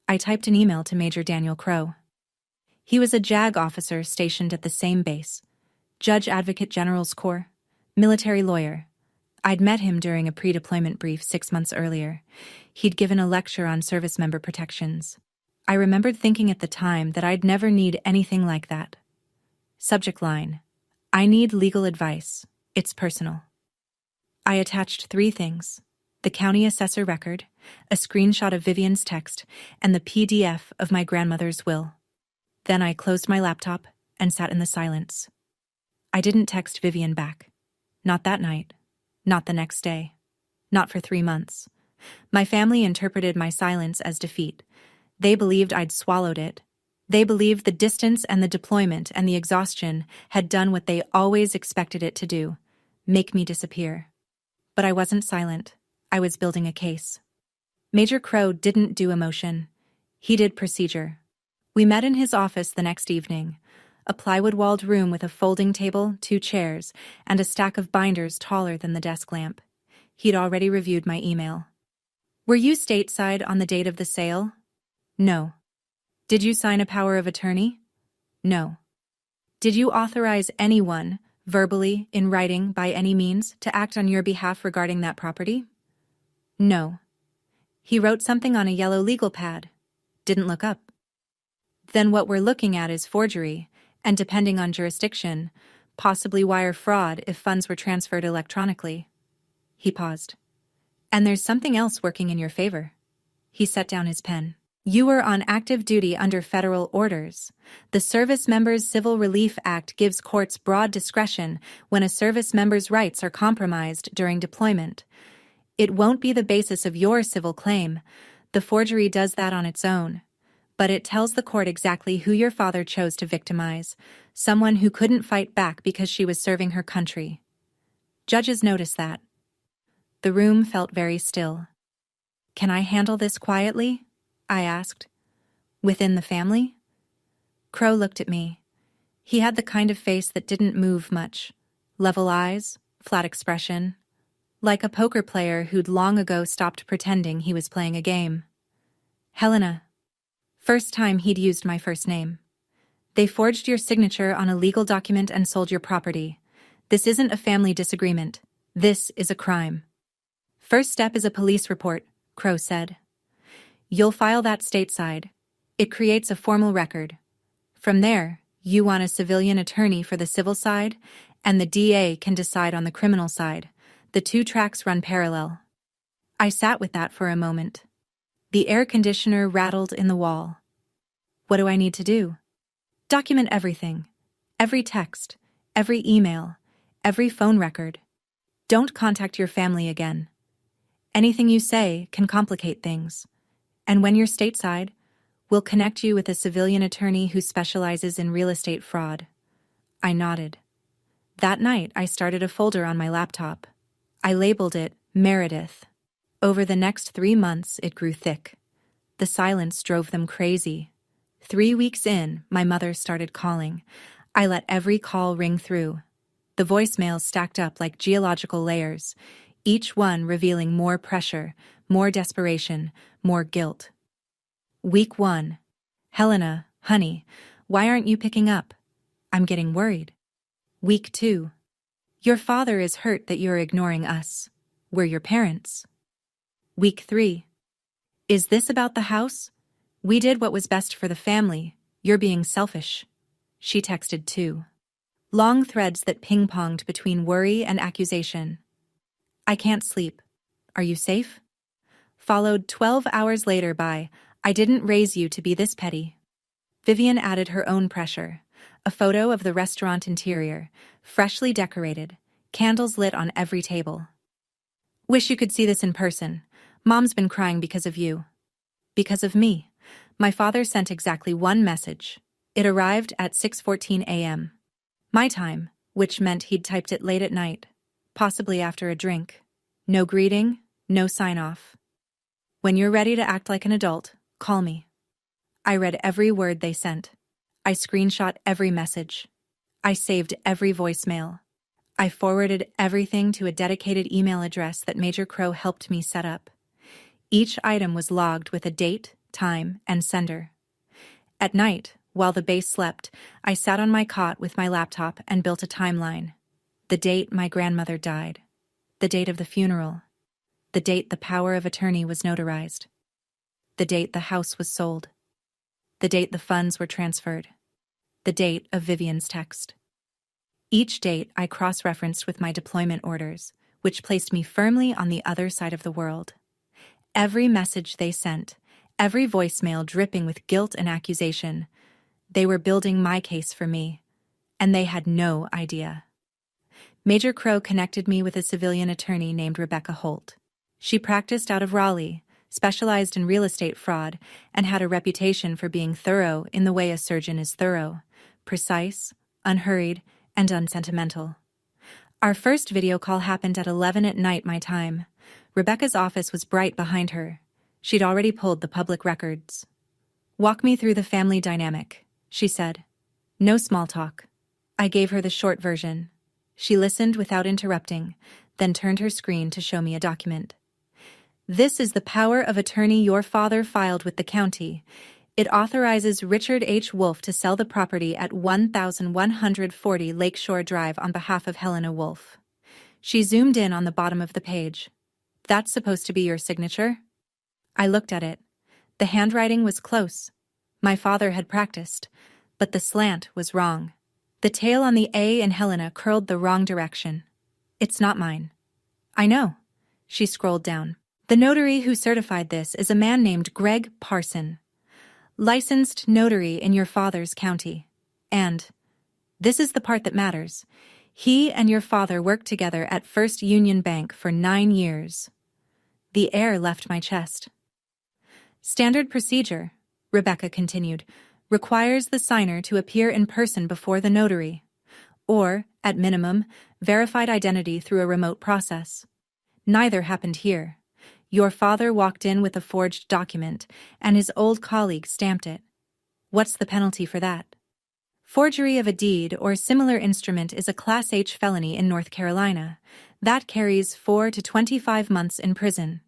I typed an email to Major Daniel Crow. He was a JAG officer stationed at the same base, Judge Advocate General's Corps, military lawyer. I'd met him during a pre-deployment brief 6 months earlier. He'd given a lecture on service member protections. I remembered thinking at the time that I'd never need anything like that. Subject line: I need legal advice. It's personal. I attached 3 things: the county assessor record, a screenshot of Vivian's text, and the PDF of my grandmother's will. Then I closed my laptop and sat in the silence. I didn't text Vivian back. Not that night. Not the next day. Not for 3 months. My family interpreted my silence as defeat. They believed I'd swallowed it. They believed the distance and the deployment and the exhaustion had done what they always expected it to do: make me disappear. But I wasn't silent. I was building a case. Major Crow didn't do emotion. He did procedure. We met in his office the next evening, a plywood-walled room with a folding table, 2 chairs, and a stack of binders taller than the desk lamp. He'd already reviewed my email. Were you stateside on the date of the sale? No. Did you sign a power of attorney? No. Did you authorize anyone, verbally, in writing, by any means, to act on your behalf regarding that property? No. He wrote something on a yellow legal pad. Didn't look up. Then what we're looking at is forgery, and depending on jurisdiction, possibly wire fraud if funds were transferred electronically. He paused. And there's something else working in your favor. He set down his pen. You were on active duty under federal orders. The Service Members Civil Relief Act gives courts broad discretion when a service member's rights are compromised during deployment. It won't be the basis of your civil claim. The forgery does that on its own. But it tells the court exactly who your father chose to victimize, someone who couldn't fight back because she was serving her country. Judges notice that. The room felt very still. Can I handle this quietly? I asked. Within the family? Crow looked at me. He had the kind of face that didn't move much. Level eyes, flat expression. Like a poker player who'd long ago stopped pretending he was playing a game. Helena. First time he'd used my first name. They forged your signature on a legal document and sold your property. This isn't a family disagreement. This is a crime. First step is a police report, Crow said. You'll file that stateside. It creates a formal record. From there, you want a civilian attorney for the civil side, and the DA can decide on the criminal side. The 2 tracks run parallel. I sat with that for a moment. The air conditioner rattled in the wall. What do I need to do? Document everything. Every text, every email, every phone record. Don't contact your family again. Anything you say can complicate things. And when you're stateside, we'll connect you with a civilian attorney who specializes in real estate fraud. I nodded. That night, I started a folder on my laptop. I labeled it Meredith. Over the next 3 months, it grew thick. The silence drove them crazy. 3 weeks in, my mother started calling. I let every call ring through. The voicemails stacked up like geological layers, each one revealing more pressure, more desperation, more guilt. Week 1. Helena, honey, why aren't you picking up? I'm getting worried. Week 2. Your father is hurt that you're ignoring us. We're your parents. Week 3. Is this about the house? We did what was best for the family. You're being selfish. She texted too. Long threads that ping-ponged between worry and accusation. I can't sleep. Are you safe? Followed 12 hours later by, I didn't raise you to be this petty. Vivian added her own pressure. A photo of the restaurant interior, freshly decorated, candles lit on every table. Wish you could see this in person. Mom's been crying because of you. Because of me. My father sent exactly 1 message. It arrived at 6:14 a.m. My time, which meant he'd typed it late at night, possibly after a drink. No greeting, no sign-off. When you're ready to act like an adult, call me. I read every word they sent. I screenshot every message. I saved every voicemail. I forwarded everything to a dedicated email address that Major Crow helped me set up. Each item was logged with a date, time, and sender. At night, while the base slept, I sat on my cot with my laptop and built a timeline. The date my grandmother died. The date of the funeral. The date the power of attorney was notarized. The date the house was sold. The date the funds were transferred. The date of Vivian's text. Each date I cross-referenced with my deployment orders, which placed me firmly on the other side of the world. Every message they sent, every voicemail dripping with guilt and accusation, they were building my case for me, and they had no idea. Major Crow connected me with a civilian attorney named Rebecca Holt. She practiced out of Raleigh, specialized in real estate fraud, and had a reputation for being thorough in the way a surgeon is thorough, precise, unhurried, and unsentimental. Our first video call happened at 11 at night my time. Rebecca's office was bright behind her. She'd already pulled the public records. Walk me through the family dynamic, she said. No small talk. I gave her the short version. She listened without interrupting, then turned her screen to show me a document. This is the power of attorney your father filed with the county. It authorizes Richard H. Wolfe to sell the property at 1140 Lakeshore Drive on behalf of Helena Wolfe. She zoomed in on the bottom of the page. That's supposed to be your signature? I looked at it. The handwriting was close. My father had practiced, but the slant was wrong. The tail on the A in Helena curled the wrong direction. It's not mine. I know. She scrolled down. The notary who certified this is a man named Greg Parson, licensed notary in your father's county. And this is the part that matters. He and your father worked together at First Union Bank for 9 years. The air left my chest. Standard procedure, Rebecca continued, requires the signer to appear in person before the notary, or, at minimum, verified identity through a remote process. Neither happened here. Your father walked in with a forged document, and his old colleague stamped it. What's the penalty for that? Forgery of a deed or similar instrument is a Class H felony in North Carolina. That carries 4 to 25 months in prison.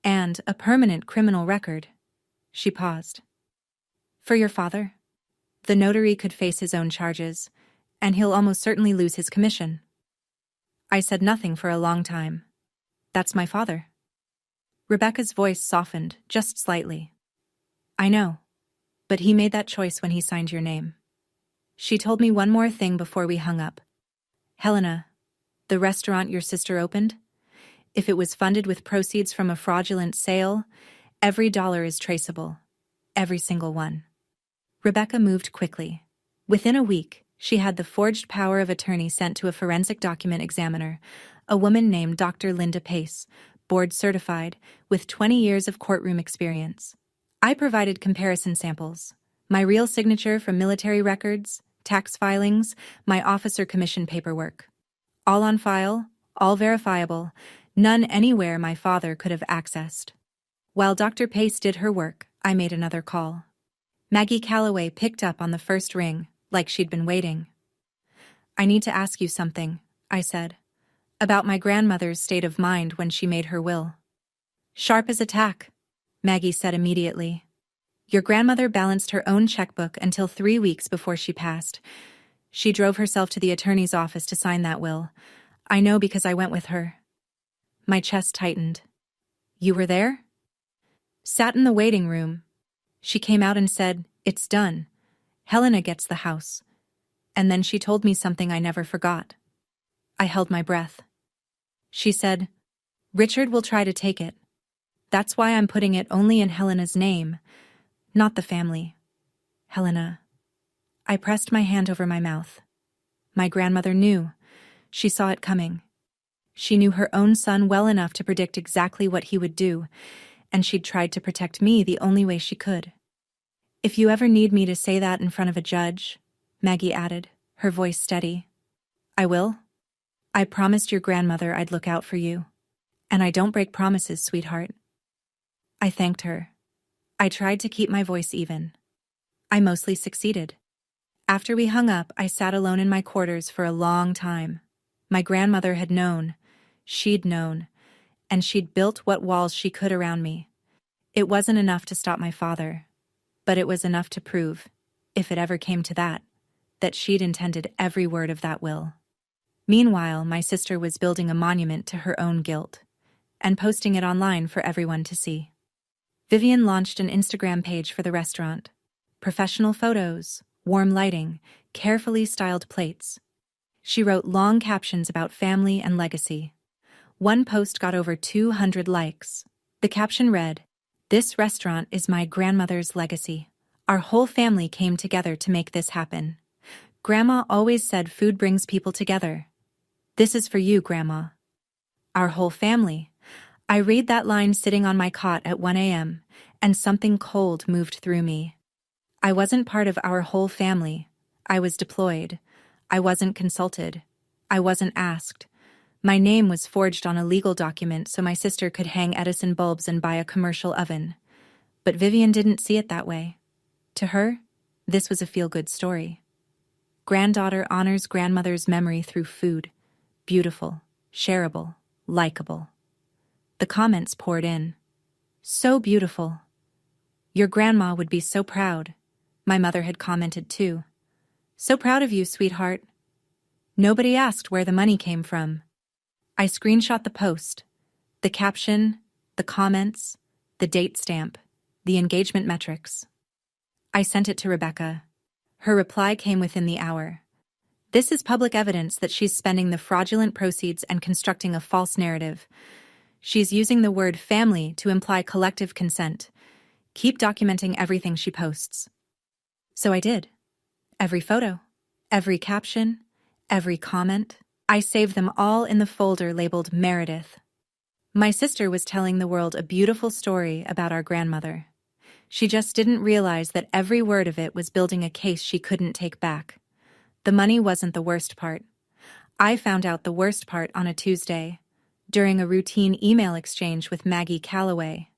And a permanent criminal record. She paused. For your father? The notary could face his own charges, and he'll almost certainly lose his commission. I said nothing for a long time. That's my father. Rebecca's voice softened, just slightly. I know, but he made that choice when he signed your name. She told me one more thing before we hung up. Helena, the restaurant your sister opened? If it was funded with proceeds from a fraudulent sale, every dollar is traceable. Every single one. Rebecca moved quickly. Within a week, she had the forged power of attorney sent to a forensic document examiner, a woman named Dr. Linda Pace, board certified, with 20 years of courtroom experience. I provided comparison samples. My real signature from military records, tax filings, my officer commission paperwork. All on file, all verifiable, none anywhere my father could have accessed. While Dr. Pace did her work, I made another call. Maggie Calloway picked up on the first ring, like she'd been waiting. I need to ask you something, I said, about my grandmother's state of mind when she made her will. Sharp as a tack, Maggie said immediately. Your grandmother balanced her own checkbook until 3 weeks before she passed. She drove herself to the attorney's office to sign that will. I know because I went with her. My chest tightened. You were there? Sat in the waiting room. She came out and said, "It's done. Helena gets the house." And then she told me something I never forgot. I held my breath. She said, "Richard will try to take it. That's why I'm putting it only in Helena's name, not the family." Helena. I pressed my hand over my mouth. My grandmother knew. She saw it coming. She knew her own son well enough to predict exactly what he would do, and she'd tried to protect me the only way she could. If you ever need me to say that in front of a judge, Maggie added, her voice steady, I will. I promised your grandmother I'd look out for you. And I don't break promises, sweetheart. I thanked her. I tried to keep my voice even. I mostly succeeded. After we hung up, I sat alone in my quarters for a long time. My grandmother had known. She'd known. And she'd built what walls she could around me. It wasn't enough to stop my father, but it was enough to prove, if it ever came to that she'd intended every word of that will. Meanwhile, my sister was building a monument to her own guilt and posting it online for everyone to see. Vivian launched an Instagram page for the restaurant. Professional photos, warm lighting, carefully styled plates. She wrote long captions about family and legacy. One post got over 200 likes. The caption read, "This restaurant is my grandmother's legacy. Our whole family came together to make this happen. Grandma always said food brings people together. This is for you, Grandma." Our whole family. I read that line sitting on my cot at 1 a.m., and something cold moved through me. I wasn't part of our whole family. I was deployed. I wasn't consulted. I wasn't asked. My name was forged on a legal document so my sister could hang Edison bulbs and buy a commercial oven. But Vivian didn't see it that way. To her, this was a feel-good story. Granddaughter honors grandmother's memory through food. Beautiful, shareable, likable. The comments poured in. So beautiful. Your grandma would be so proud. My mother had commented too. So proud of you, sweetheart. Nobody asked where the money came from. I screenshot the post, the caption, the comments, the date stamp, the engagement metrics. I sent it to Rebecca. Her reply came within the hour. This is public evidence that she's spending the fraudulent proceeds and constructing a false narrative. She's using the word family to imply collective consent. Keep documenting everything she posts. So I did. Every photo, every caption, every comment. I saved them all in the folder labeled Meredith. My sister was telling the world a beautiful story about our grandmother. She just didn't realize that every word of it was building a case she couldn't take back. The money wasn't the worst part. I found out the worst part on a Tuesday, during a routine email exchange with Maggie Calloway.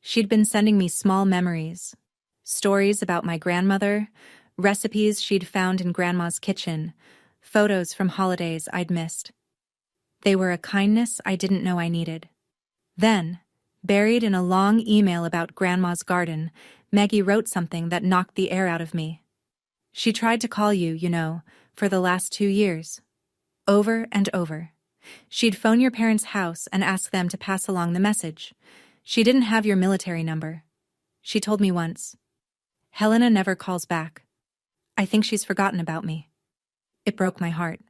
She'd been sending me small memories, stories about my grandmother, recipes she'd found in Grandma's kitchen, photos from holidays I'd missed. They were a kindness I didn't know I needed. Then, buried in a long email about Grandma's garden, Maggie wrote something that knocked the air out of me. She tried to call you, for the last 2 years. Over and over. She'd phone your parents' house and ask them to pass along the message. She didn't have your military number. She told me once, "Helena never calls back. I think she's forgotten about me." It broke my heart.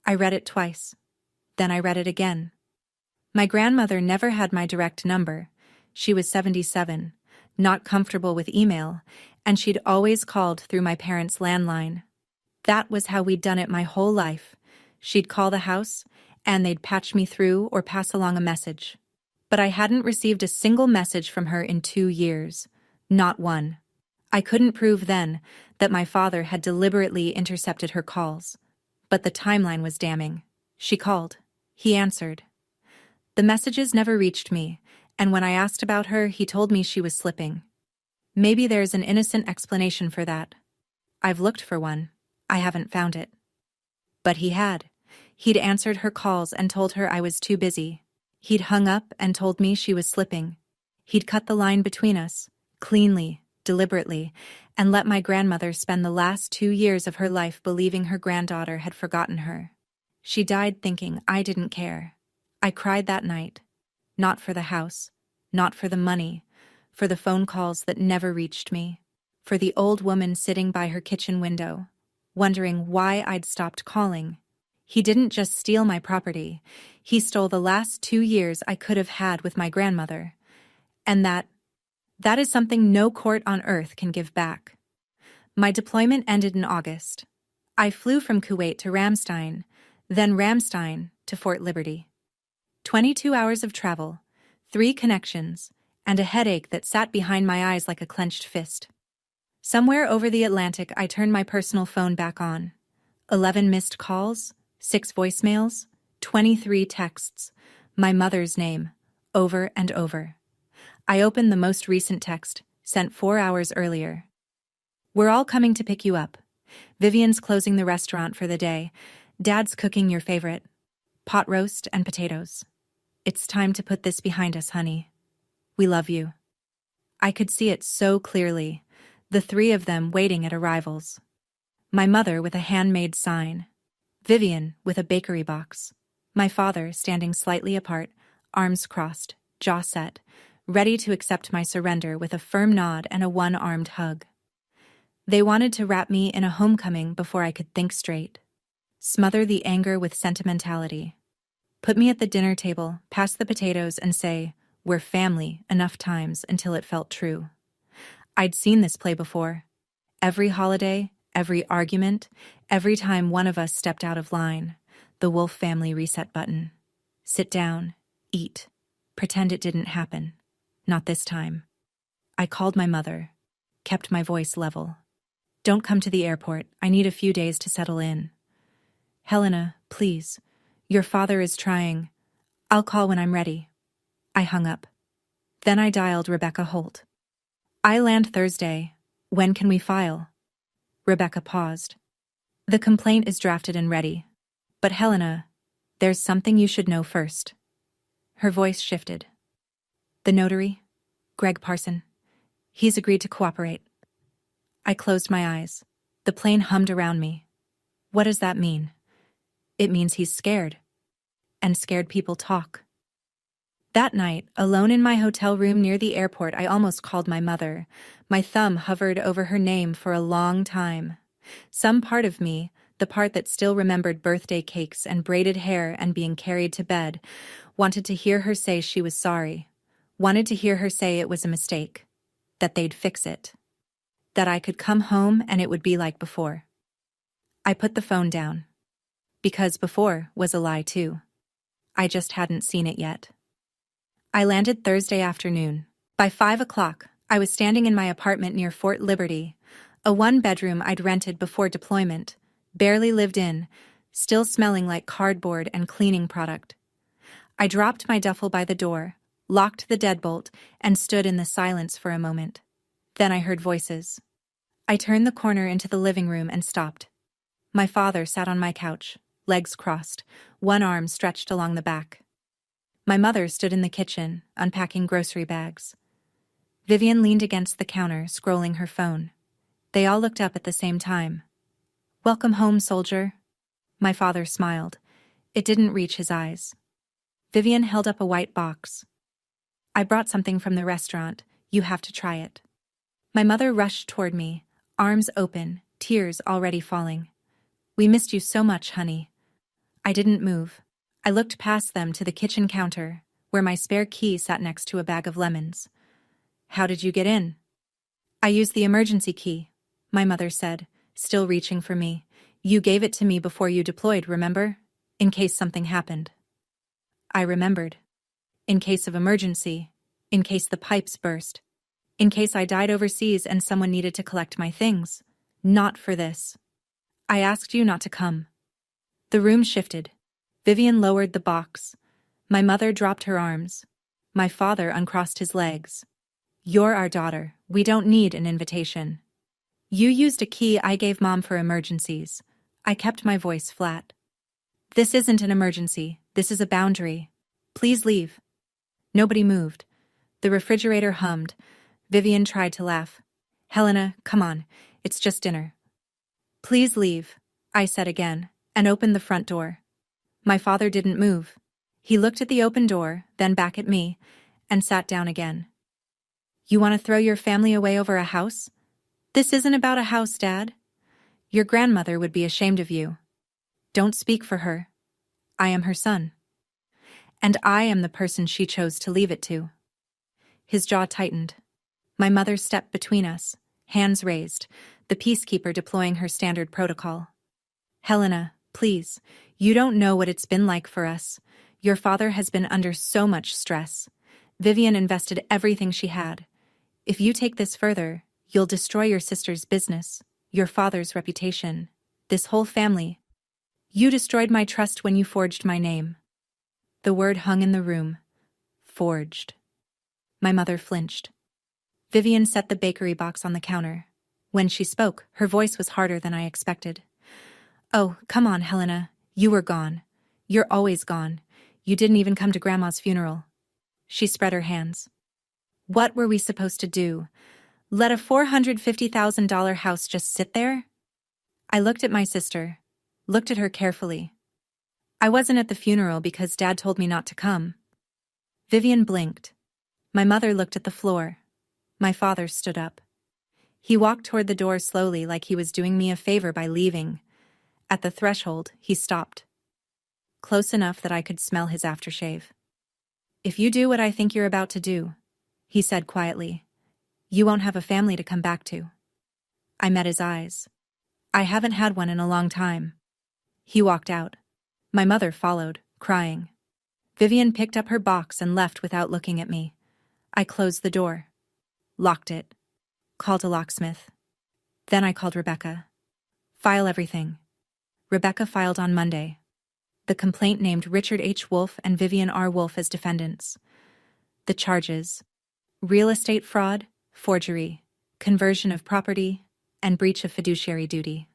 I read it twice. Then I read it again. My grandmother never had my direct number. She was 77, not comfortable with email, and she'd always called through my parents' landline. That was how we'd done it my whole life. She'd call the house, and they'd patch me through or pass along a message. But I hadn't received a single message from her in 2 years. Not one. I couldn't prove then that my father had deliberately intercepted her calls. But the timeline was damning. She called. He answered. The messages never reached me, and when I asked about her, he told me she was slipping. Maybe there's an innocent explanation for that. I've looked for one. I haven't found it. But he had. He'd answered her calls and told her I was too busy. He'd hung up and told me she was slipping. He'd cut the line between us, cleanly, deliberately, and let my grandmother spend the last 2 years of her life believing her granddaughter had forgotten her. She died thinking I didn't care. I cried that night. Not for the house, not for the money, for the phone calls that never reached me, for the old woman sitting by her kitchen window, wondering why I'd stopped calling. He didn't just steal my property. He stole the last 2 years I could have had with my grandmother. And that is something no court on earth can give back. My deployment ended in August. I flew from Kuwait to Ramstein, then Ramstein to Fort Liberty. 22 hours of travel, 3 connections, and a headache that sat behind my eyes like a clenched fist. Somewhere over the Atlantic, I turned my personal phone back on. 11 missed calls, 6 voicemails, 23 texts, my mother's name, over and over. I opened the most recent text, sent 4 hours earlier. We're all coming to pick you up. Vivian's closing the restaurant for the day. Dad's cooking your favorite, pot roast and potatoes. It's time to put this behind us, honey. We love you. I could see it so clearly, the 3 of them waiting at arrivals. My mother with a handmade sign. Vivian with a bakery box. My father standing slightly apart, arms crossed, jaw set, ready to accept my surrender with a firm nod and a one-armed hug. They wanted to wrap me in a homecoming before I could think straight. Smother the anger with sentimentality. Put me at the dinner table, pass the potatoes, and say, "We're family," enough times until it felt true. I'd seen this play before. Every holiday, every argument, every time one of us stepped out of line, the Wolf family reset button. Sit down, eat, pretend it didn't happen. Not this time. I called my mother, kept my voice level. Don't come to the airport. I need a few days to settle in. Helena, please. Your father is trying. I'll call when I'm ready. I hung up. Then I dialed Rebecca Holt. I land Thursday. When can we file? Rebecca paused. The complaint is drafted and ready. But Helena, there's something you should know first. Her voice shifted. The notary? Greg Parson. He's agreed to cooperate. I closed my eyes. The plane hummed around me. What does that mean? It means he's scared. And scared people talk. That night, alone in my hotel room near the airport, I almost called my mother. My thumb hovered over her name for a long time. Some part of me, the part that still remembered birthday cakes and braided hair and being carried to bed, wanted to hear her say she was sorry. Wanted to hear her say it was a mistake. That they'd fix it. That I could come home and it would be like before. I put the phone down. Because before was a lie too. I just hadn't seen it yet. I landed Thursday afternoon. By 5 o'clock, I was standing in my apartment near Fort Liberty, a one-bedroom I'd rented before deployment, barely lived in, still smelling like cardboard and cleaning product. I dropped my duffel by the door, locked the deadbolt, and stood in the silence for a moment. Then I heard voices. I turned the corner into the living room and stopped. My father sat on my couch, legs crossed, one arm stretched along the back. My mother stood in the kitchen, unpacking grocery bags. Vivian leaned against the counter, scrolling her phone. They all looked up at the same time. Welcome home, soldier. My father smiled. It didn't reach his eyes. Vivian held up a white box. I brought something from the restaurant. You have to try it. My mother rushed toward me, arms open, tears already falling. We missed you so much, honey. I didn't move. I looked past them to the kitchen counter, where my spare key sat next to a bag of lemons. How did you get in? I used the emergency key, my mother said, still reaching for me. You gave it to me before you deployed, remember? In case something happened. I remembered. In case of emergency. In case the pipes burst. In case I died overseas and someone needed to collect my things. Not for this. I asked you not to come. The room shifted. Vivian lowered the box. My mother dropped her arms. My father uncrossed his legs. You're our daughter. We don't need an invitation. You used a key I gave Mom for emergencies. I kept my voice flat. This isn't an emergency. This is a boundary. Please leave. Nobody moved. The refrigerator hummed. Vivian tried to laugh. Helena, come on. It's just dinner. Please leave, I said again, and opened the front door. My father didn't move. He looked at the open door, then back at me, and sat down again. You want to throw your family away over a house? This isn't about a house, Dad. Your grandmother would be ashamed of you. Don't speak for her. I am her son. And I am the person she chose to leave it to. His jaw tightened. My mother stepped between us, hands raised, the peacekeeper deploying her standard protocol. Helena, please, you don't know what it's been like for us. Your father has been under so much stress. Vivian invested everything she had. If you take this further, you'll destroy your sister's business, your father's reputation, this whole family. You destroyed my trust when you forged my name. The word hung in the room. Forged. My mother flinched. Vivian set the bakery box on the counter. When she spoke, her voice was harder than I expected. Oh, come on, Helena. You were gone. You're always gone. You didn't even come to Grandma's funeral. She spread her hands. What were we supposed to do? Let a $450,000 house just sit there? I looked at my sister, looked at her carefully. I wasn't at the funeral because Dad told me not to come. Vivian blinked. My mother looked at the floor. My father stood up. He walked toward the door slowly like he was doing me a favor by leaving. At the threshold, he stopped. Close enough that I could smell his aftershave. If you do what I think you're about to do, he said quietly, you won't have a family to come back to. I met his eyes. I haven't had one in a long time. He walked out. My mother followed, crying. Vivian picked up her box and left without looking at me. I closed the door. Locked it. Called a locksmith. Then I called Rebecca. File everything. Rebecca filed on Monday. The complaint named Richard H. Wolf and Vivian R. Wolf as defendants. The charges: real estate fraud, forgery, conversion of property, and breach of fiduciary duty.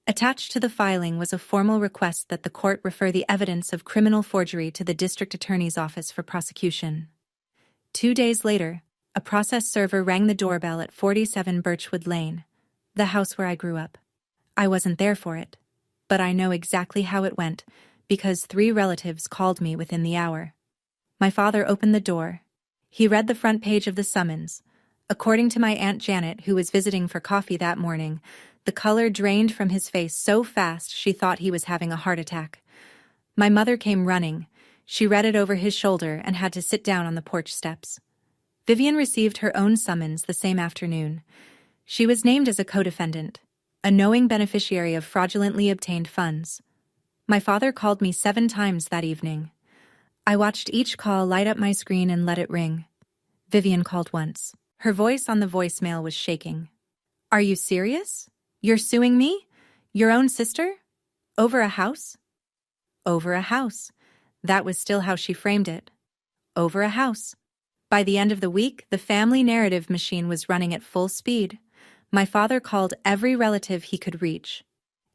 Attached to the filing was a formal request that the court refer the evidence of criminal forgery to the district attorney's office for prosecution. 2 days later, a process server rang the doorbell at 47 Birchwood Lane, the house where I grew up. I wasn't there for it, but I know exactly how it went because 3 relatives called me within the hour. My father opened the door. He read the front page of the summons. According to my Aunt Janet, who was visiting for coffee that morning, the color drained from his face so fast she thought he was having a heart attack. My mother came running. She read it over his shoulder and had to sit down on the porch steps. Vivian received her own summons the same afternoon. She was named as a co-defendant, a knowing beneficiary of fraudulently obtained funds. My father called me 7 times that evening. I watched each call light up my screen and let it ring. Vivian called once. Her voice on the voicemail was shaking. "Are you serious? You're suing me? Your own sister? Over a house?" Over a house. That was still how she framed it. Over a house. By the end of the week, the family narrative machine was running at full speed. My father called every relative he could reach.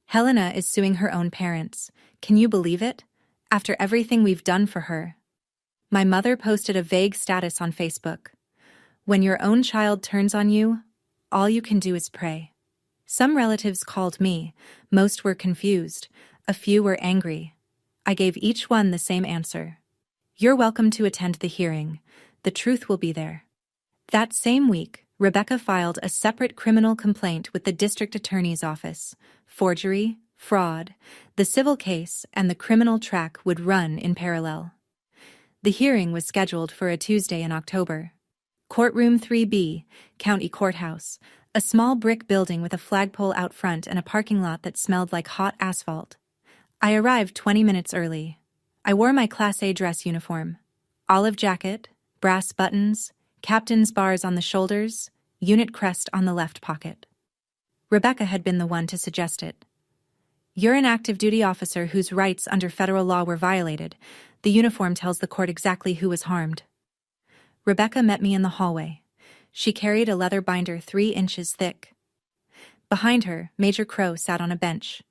"Helena is suing her own parents. Can you believe it? After everything we've done for her." My mother posted a vague status on Facebook. "When your own child turns on you, all you can do is pray." Some relatives called me. Most were confused. A few were angry. I gave each one the same answer. "You're welcome to attend the hearing. The truth will be there." That same week, Rebecca filed a separate criminal complaint with the district attorney's office. Forgery, fraud, the civil case, and the criminal track would run in parallel. The hearing was scheduled for a Tuesday in October. Courtroom 3B, County Courthouse, a small brick building with a flagpole out front and a parking lot that smelled like hot asphalt. I arrived 20 minutes early. I wore my Class A dress uniform. Olive jacket, brass buttons, captain's bars on the shoulders, unit crest on the left pocket. Rebecca had been the one to suggest it. "You're an active duty officer whose rights under federal law were violated. The uniform tells the court exactly who was harmed." Rebecca met me in the hallway. She carried a leather binder 3 inches thick. Behind her, Major Crow sat on a bench.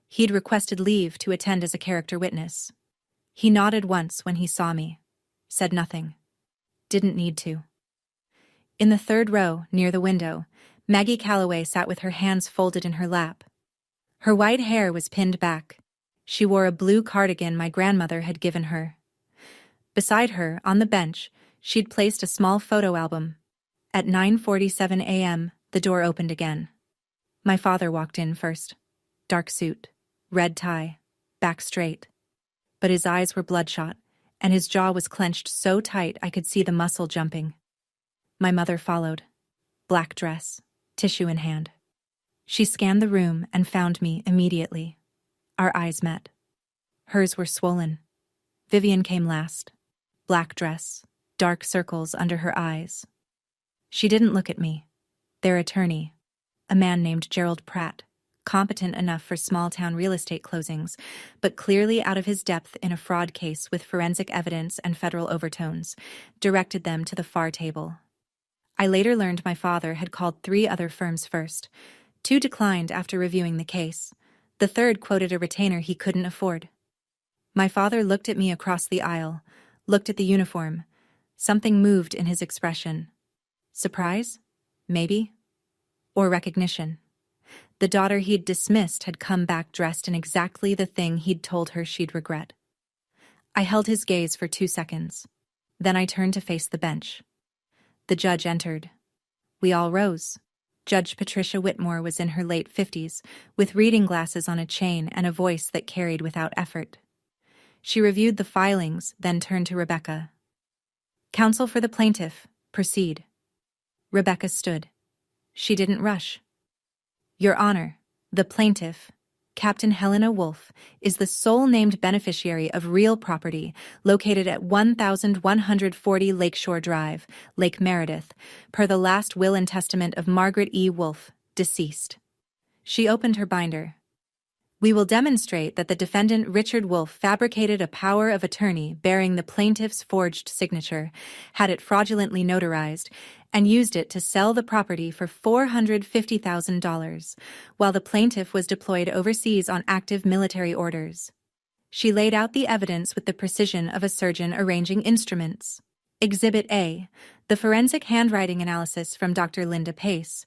He'd requested leave to attend as a character witness. He nodded once when he saw me. Said nothing. Didn't need to. In the 3rd row, near the window, Maggie Calloway sat with her hands folded in her lap. Her white hair was pinned back. She wore a blue cardigan my grandmother had given her. Beside her, on the bench, she'd placed a small photo album. At 9:47 a.m., the door opened again. My father walked in first. Dark suit, red tie, back straight. But his eyes were bloodshot, and his jaw was clenched so tight I could see the muscle jumping. My mother followed. Black dress, tissue in hand. She scanned the room and found me immediately. Our eyes met. Hers were swollen. Vivian came last. Black dress, dark circles under her eyes. She didn't look at me. Their attorney, a man named Gerald Pratt, competent enough for small-town real estate closings, but clearly out of his depth in a fraud case with forensic evidence and federal overtones, directed them to the far table. I later learned my father had called 3 other firms first. 2 declined after reviewing the case. The 3rd quoted a retainer he couldn't afford. My father looked at me across the aisle, looked at the uniform. Something moved in his expression. Surprise? Maybe? Or recognition. The daughter he'd dismissed had come back dressed in exactly the thing he'd told her she'd regret. I held his gaze for 2 seconds. Then I turned to face the bench. The judge entered. We all rose. Judge Patricia Whitmore was in her late 50s, with reading glasses on a chain and a voice that carried without effort. She reviewed the filings, then turned to Rebecca. "Counsel for the plaintiff, proceed." Rebecca stood. She didn't rush. "Your Honor, the plaintiff, Captain Helena Wolfe, is the sole named beneficiary of real property located at 1140 Lakeshore Drive, Lake Meredith, per the last will and testament of Margaret E. Wolfe, deceased." She opened her binder. "We will demonstrate that the defendant Richard Wolfe fabricated a power of attorney bearing the plaintiff's forged signature, had it fraudulently notarized, and used it to sell the property for $450,000, while the plaintiff was deployed overseas on active military orders. She laid out the evidence with the precision of a surgeon arranging instruments. Exhibit A, the forensic handwriting analysis from Dr. Linda Pace,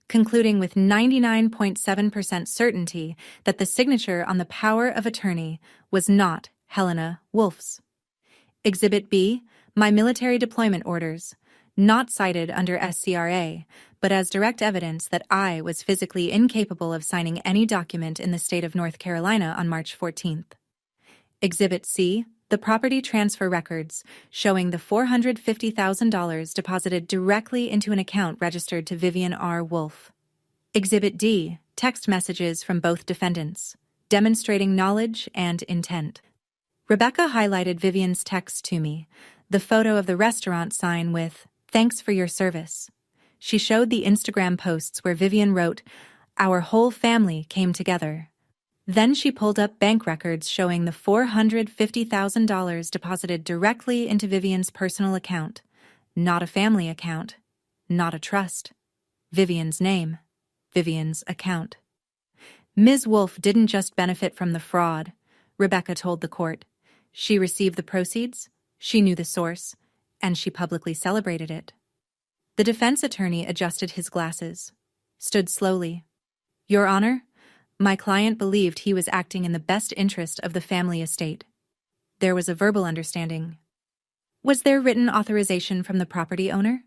concluding with 99.7% certainty that the signature on the power of attorney was not Helena Wolf's. Exhibit B, my military deployment orders, not cited under SCRA, but as direct evidence that I was physically incapable of signing any document in the state of North Carolina on March 14th. Exhibit C, the property transfer records showing the $450,000 deposited directly into an account registered to Vivian R. Wolf. Exhibit D, text messages from both defendants, demonstrating knowledge and intent. Rebecca highlighted Vivian's text to me, the photo of the restaurant sign with, "Thanks for your service." She showed the Instagram posts where Vivian wrote, "Our whole family came together." Then she pulled up bank records showing the $450,000 deposited directly into Vivian's personal account. Not a family account, not a trust. Vivian's name, Vivian's account. Ms. Wolf didn't just benefit from the fraud, Rebecca told the court. She received the proceeds, she knew the source, and she publicly celebrated it. The defense attorney adjusted his glasses, stood slowly. "Your Honor, my client believed he was acting in the best interest of the family estate. There was a verbal understanding." "Was there written authorization from the property owner?"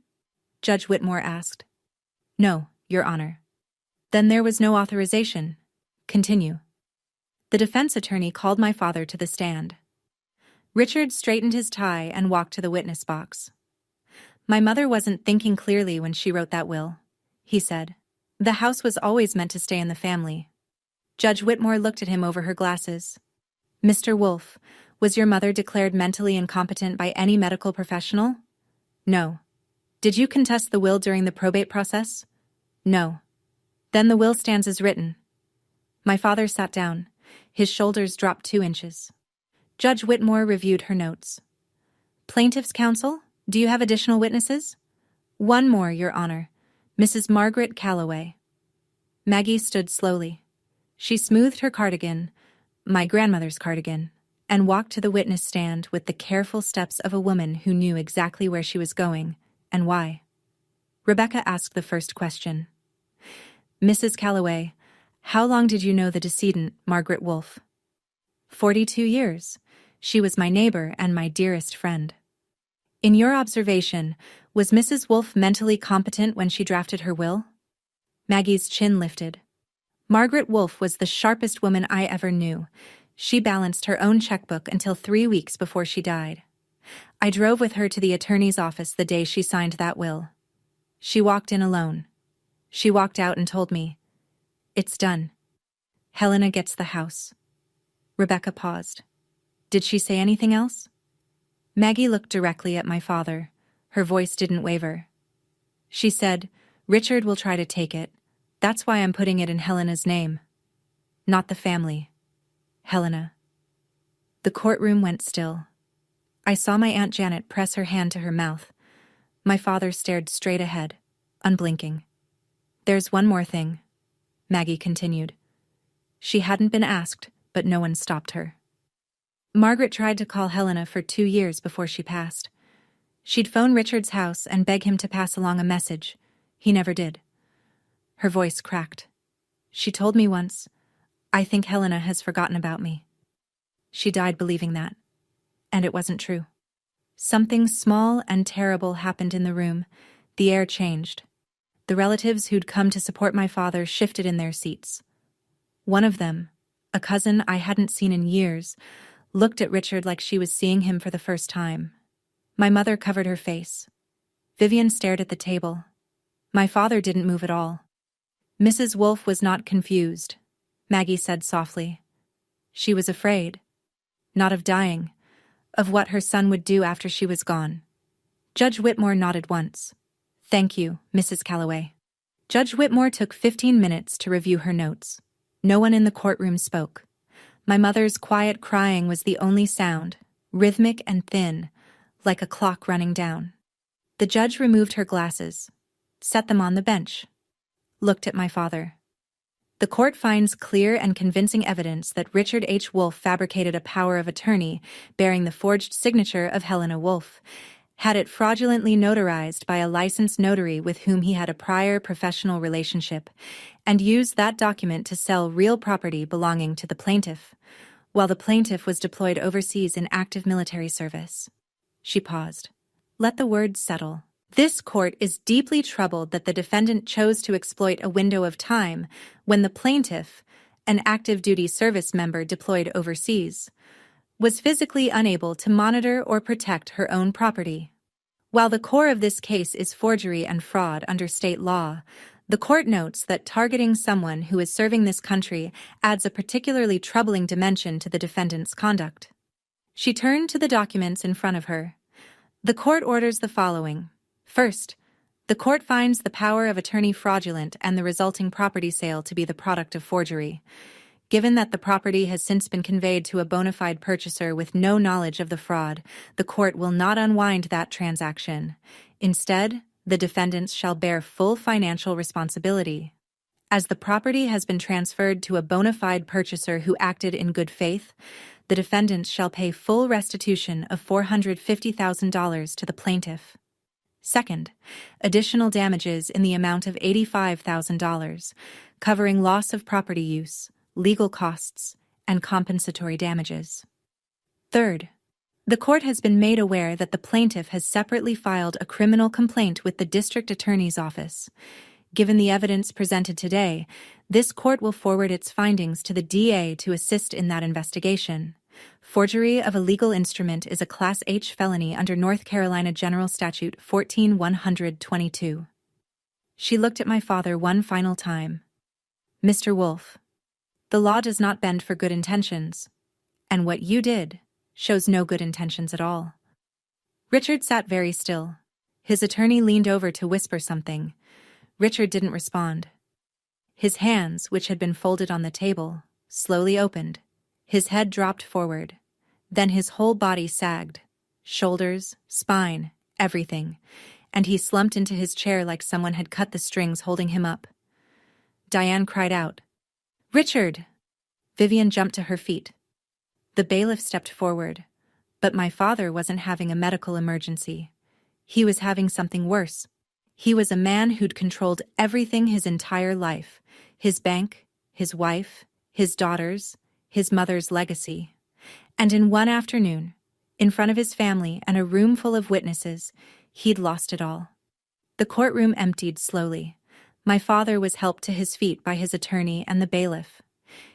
Judge Whitmore asked. "No, Your Honor." "Then there was no authorization. Continue." The defense attorney called my father to the stand. Richard straightened his tie and walked to the witness box. "My mother wasn't thinking clearly when she wrote that will," he said. "The house was always meant to stay in the family." Judge Whitmore looked at him over her glasses. "Mr. Wolf, was your mother declared mentally incompetent by any medical professional?" "No." "Did you contest the will during the probate process?" "No." "Then the will stands as written." My father sat down. His shoulders dropped 2 inches. Judge Whitmore reviewed her notes. "Plaintiff's counsel, do you have additional witnesses?" "One more, Your Honor. Mrs. Margaret Calloway." Maggie stood slowly. She smoothed her cardigan, my grandmother's cardigan, and walked to the witness stand with the careful steps of a woman who knew exactly where she was going and why. Rebecca asked the first question. "Mrs. Calloway, how long did you know the decedent, Margaret Wolf?" 42 years. She was my neighbor and my dearest friend." "In your observation, was Mrs. Wolf mentally competent when she drafted her will?" Maggie's chin lifted. "Margaret Wolf was the sharpest woman I ever knew. She balanced her own checkbook until 3 weeks before she died. I drove with her to the attorney's office the day she signed that will. She walked in alone. She walked out and told me, 'It's done. Helena gets the house.'" Rebecca paused. "Did she say anything else?" Maggie looked directly at my father. Her voice didn't waver. "She said, 'Richard will try to take it. That's why I'm putting it in Helena's name.' Not the family. Helena." The courtroom went still. I saw my Aunt Janet press her hand to her mouth. My father stared straight ahead, unblinking. "There's one more thing," Maggie continued. She hadn't been asked, but no one stopped her. "Margaret tried to call Helena for 2 years before she passed. She'd phone Richard's house and beg him to pass along a message. He never did." Her voice cracked. "She told me once, 'I think Helena has forgotten about me.' She died believing that. And it wasn't true." Something small and terrible happened in the room. The air changed. The relatives who'd come to support my father shifted in their seats. One of them, a cousin I hadn't seen in years, looked at Richard like she was seeing him for the first time. My mother covered her face. Vivian stared at the table. My father didn't move at all. "Mrs. Wolf was not confused," Maggie said softly. "She was afraid. Not of dying, of what her son would do after she was gone." Judge Whitmore nodded once. "Thank you, Mrs. Calloway." Judge Whitmore took 15 minutes to review her notes. No one in the courtroom spoke. My mother's quiet crying was the only sound, rhythmic and thin, like a clock running down. The judge removed her glasses, set them on the bench, looked at my father. The court finds clear and convincing evidence that Richard H. Wolfe fabricated a power of attorney bearing the forged signature of Helena Wolfe, had it fraudulently notarized by a licensed notary with whom he had a prior professional relationship, and used that document to sell real property belonging to the plaintiff, while the plaintiff was deployed overseas in active military service. She paused. Let the words settle. This court is deeply troubled that the defendant chose to exploit a window of time when the plaintiff, an active duty service member deployed overseas, was physically unable to monitor or protect her own property. While the core of this case is forgery and fraud under state law, the court notes that targeting someone who is serving this country adds a particularly troubling dimension to the defendant's conduct. She turned to the documents in front of her. The court orders the following. First, the court finds the power of attorney fraudulent and the resulting property sale to be the product of forgery. Given that the property has since been conveyed to a bona fide purchaser with no knowledge of the fraud, the court will not unwind that transaction. Instead, the defendants shall bear full financial responsibility. As the property has been transferred to a bona fide purchaser who acted in good faith, the defendants shall pay full restitution of $450,000 to the plaintiff. Second, additional damages in the amount of $85,000, covering loss of property use, legal costs, and compensatory damages. Third, the court has been made aware that the plaintiff has separately filed a criminal complaint with the district attorney's office. Given the evidence presented today, this court will forward its findings to the DA to assist in that investigation. Forgery of a legal instrument is a Class H felony under North Carolina General Statute 14-122. She looked at my father one final time. Mr. Wolfe, the law does not bend for good intentions, and what you did shows no good intentions at all. Richard sat very still. His attorney leaned over to whisper something. Richard didn't respond. His hands, which had been folded on the table, slowly opened. His head dropped forward. Then his whole body sagged. Shoulders, spine, everything. And he slumped into his chair like someone had cut the strings holding him up. Diane cried out, "Richard!" Vivian jumped to her feet. The bailiff stepped forward. But my father wasn't having a medical emergency. He was having something worse. He was a man who'd controlled everything his entire life. His bank, his wife, his daughters, his mother's legacy. And in one afternoon, in front of his family and a room full of witnesses, he'd lost it all. The courtroom emptied slowly. My father was helped to his feet by his attorney and the bailiff.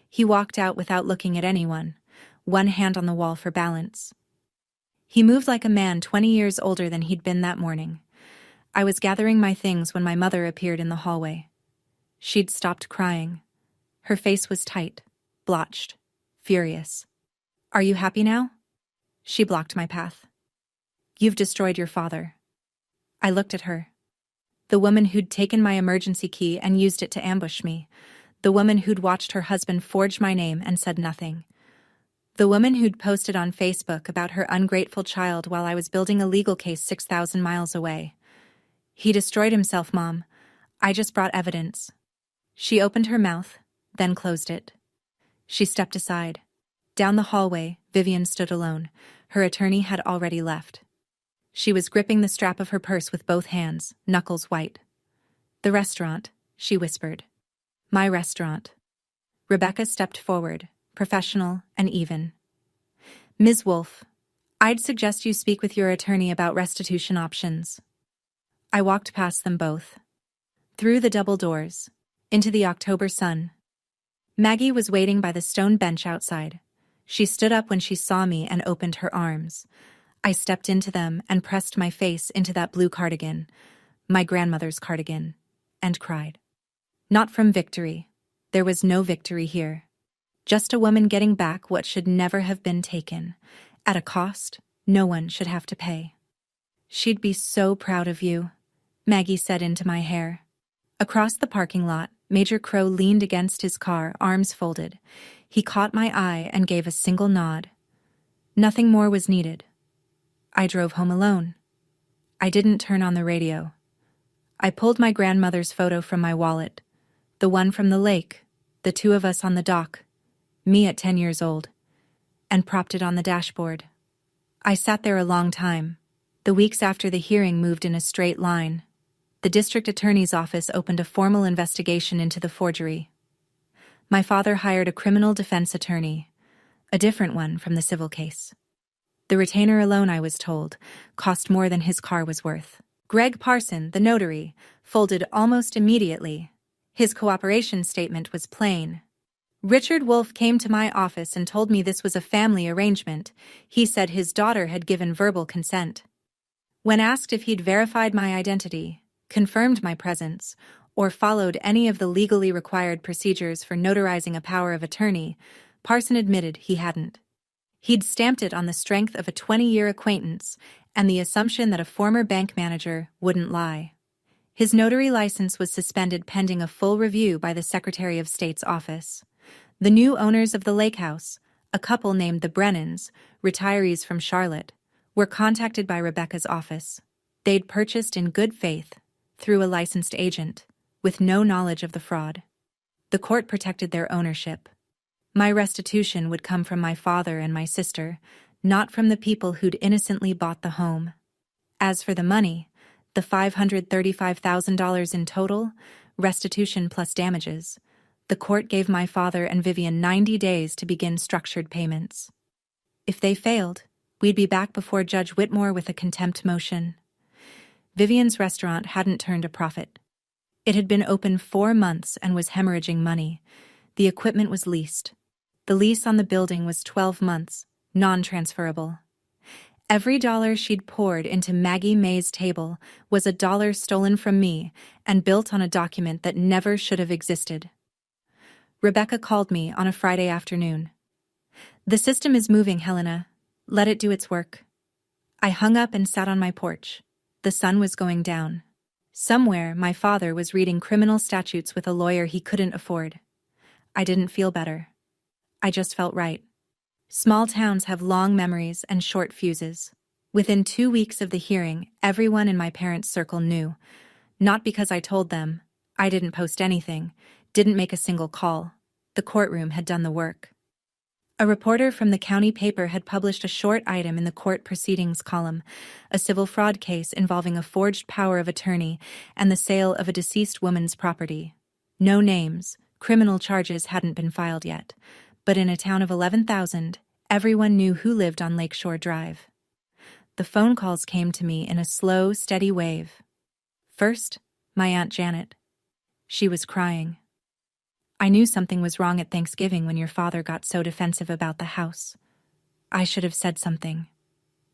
He walked out without looking at anyone, one hand on the wall for balance. He moved like a man 20 years older than he'd been that morning. I was gathering my things when my mother appeared in the hallway. She'd stopped crying. Her face was tight, blotched, furious. "Are you happy now?" She blocked my path. "You've destroyed your father." I looked at her. The woman who'd taken my emergency key and used it to ambush me. The woman who'd watched her husband forge my name and said nothing. The woman who'd posted on Facebook about her ungrateful child while I was building a legal case 6,000 miles away. "He destroyed himself, Mom. I just brought evidence." She opened her mouth, then closed it. She stepped aside. Down the hallway, Vivian stood alone. Her attorney had already left. She was gripping the strap of her purse with both hands, knuckles white. "The restaurant," she whispered. "My restaurant." Rebecca stepped forward, professional and even. "Ms. Wolfe, I'd suggest you speak with your attorney about restitution options." I walked past them both. Through the double doors, into the October sun. Maggie was waiting by the stone bench outside. She stood up when she saw me and opened her arms. I stepped into them and pressed my face into that blue cardigan, my grandmother's cardigan, and cried. Not from victory. There was no victory here. Just a woman getting back what should never have been taken, at a cost no one should have to pay. "She'd be so proud of you," Maggie said into my hair. Across the parking lot, Major Crow leaned against his car, arms folded. He caught my eye and gave a single nod. Nothing more was needed. I drove home alone. I didn't turn on the radio. I pulled my grandmother's photo from my wallet, the one from the lake, the two of us on the dock, me at 10 years old, and propped it on the dashboard. I sat there a long time. The weeks after the hearing moved in a straight line. The district attorney's office opened a formal investigation into the forgery. My father hired a criminal defense attorney, a different one from the civil case. The retainer alone, I was told, cost more than his car was worth. Greg Parson, the notary, folded almost immediately. His cooperation statement was plain. Richard Wolf came to my office and told me this was a family arrangement. He said his daughter had given verbal consent. When asked if he'd verified my identity, confirmed my presence, or followed any of the legally required procedures for notarizing a power of attorney, Parson admitted he hadn't. He'd stamped it on the strength of a 20-year acquaintance and the assumption that a former bank manager wouldn't lie. His notary license was suspended pending a full review by the Secretary of State's office. The new owners of the lake house, a couple named the Brennans, retirees from Charlotte, were contacted by Rebecca's office. They'd purchased in good faith, through a licensed agent, with no knowledge of the fraud. The court protected their ownership. My restitution would come from my father and my sister, not from the people who'd innocently bought the home. As for the money, the $535,000 in total, restitution plus damages, the court gave my father and Vivian 90 days to begin structured payments. If they failed, we'd be back before Judge Whitmore with a contempt motion. Vivian's restaurant hadn't turned a profit. It had been open 4 months and was hemorrhaging money. The equipment was leased. The lease on the building was 12 months, non-transferable. Every dollar she'd poured into Maggie May's table was a dollar stolen from me and built on a document that never should have existed. Rebecca called me on a Friday afternoon. "The system is moving, Helena. Let it do its work." I hung up and sat on my porch. The sun was going down. Somewhere, my father was reading criminal statutes with a lawyer he couldn't afford. I didn't feel better. I just felt right. Small towns have long memories and short fuses. Within 2 weeks of the hearing, everyone in my parents' circle knew. Not because I told them. I didn't post anything, didn't make a single call. The courtroom had done the work. A reporter from the county paper had published a short item in the court proceedings column, a civil fraud case involving a forged power of attorney and the sale of a deceased woman's property. No names, criminal charges hadn't been filed yet, but in a town of 11,000, everyone knew who lived on Lakeshore Drive. The phone calls came to me in a slow, steady wave. First, my Aunt Janet. She was crying. "I knew something was wrong at Thanksgiving when your father got so defensive about the house. I should have said something.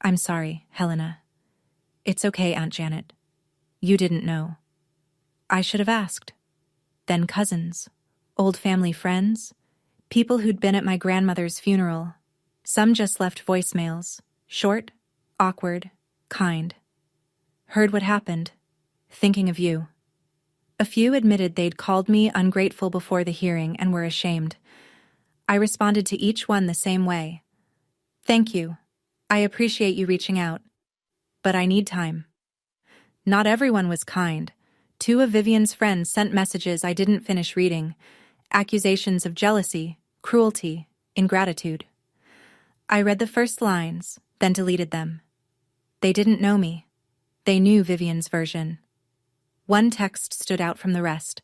I'm sorry, Helena." "It's okay, Aunt Janet. You didn't know." "I should have asked." Then cousins, old family friends, people who'd been at my grandmother's funeral. Some just left voicemails, short, awkward, kind. "Heard what happened. Thinking of you." A few admitted they'd called me ungrateful before the hearing and were ashamed. I responded to each one the same way. "Thank you. I appreciate you reaching out. But I need time." Not everyone was kind. 2 of Vivian's friends sent messages I didn't finish reading, accusations of jealousy, cruelty, ingratitude. I read the first lines, then deleted them. They didn't know me. They knew Vivian's version. One text stood out from the rest.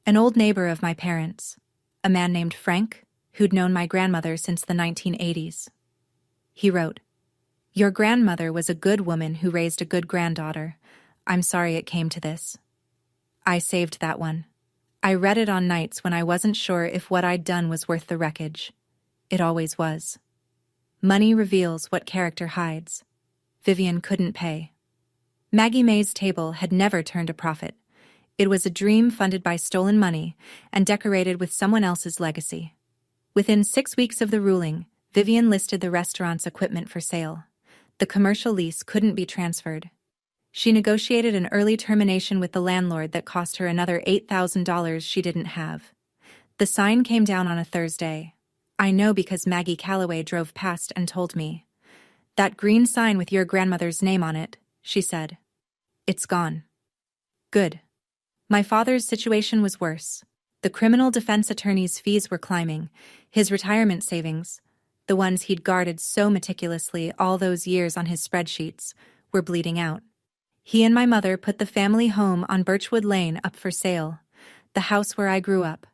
An old neighbor of my parents, a man named Frank, who'd known my grandmother since the 1980s. He wrote, "Your grandmother was a good woman who raised a good granddaughter. I'm sorry it came to this." I saved that one. I read it on nights when I wasn't sure if what I'd done was worth the wreckage. It always was. Money reveals what character hides. Vivian couldn't pay. Maggie May's table had never turned a profit. It was a dream funded by stolen money and decorated with someone else's legacy. Within 6 weeks of the ruling, Vivian listed the restaurant's equipment for sale. The commercial lease couldn't be transferred. She negotiated an early termination with the landlord that cost her another $8,000 she didn't have. The sign came down on a Thursday. I know because Maggie Calloway drove past and told me. "That green sign with your grandmother's name on it," she said. It's gone. Good. My father's situation was worse. The criminal defense attorney's fees were climbing, his retirement savings, the ones he'd guarded so meticulously all those years on his spreadsheets, were bleeding out. He and my mother put the family home on Birchwood Lane up for sale, the house where I grew up,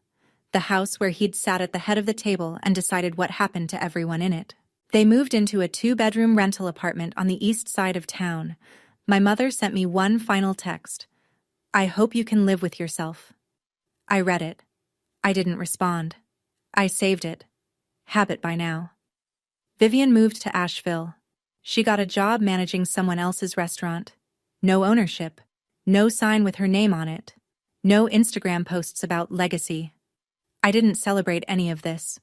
the house where he'd sat at the head of the table and decided what happened to everyone in it. They moved into a 2-bedroom rental apartment on the east side of town. My mother sent me one final text. I hope you can live with yourself. I read it. I didn't respond. I saved it. Habit by now. Vivian moved to Asheville. She got a job managing someone else's restaurant. No ownership. No sign with her name on it. No Instagram posts about legacy. I didn't celebrate any of this.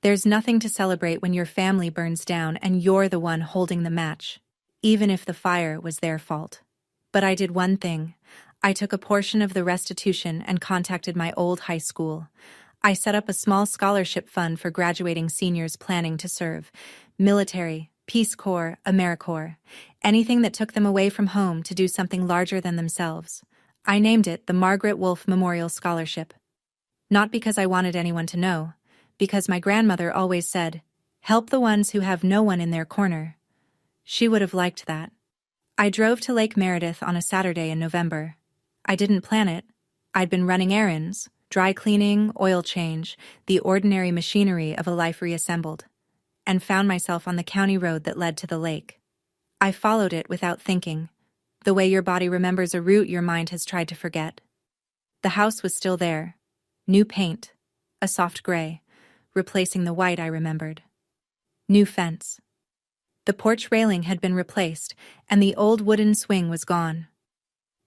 There's nothing to celebrate when your family burns down and you're the one holding the match, even if the fire was their fault. But I did one thing. I took a portion of the restitution and contacted my old high school. I set up a small scholarship fund for graduating seniors planning to serve. Military, Peace Corps, AmeriCorps. Anything that took them away from home to do something larger than themselves. I named it the Margaret Wolfe Memorial Scholarship. Not because I wanted anyone to know, because my grandmother always said, "Help the ones who have no one in their corner." She would have liked that. I drove to Lake Meredith on a Saturday in November. I didn't plan it. I'd been running errands, dry cleaning, oil change, the ordinary machinery of a life reassembled, and found myself on the county road that led to the lake. I followed it without thinking, the way your body remembers a route your mind has tried to forget. The house was still there. New paint, a soft gray, replacing the white I remembered. New fence. The porch railing had been replaced, and the old wooden swing was gone.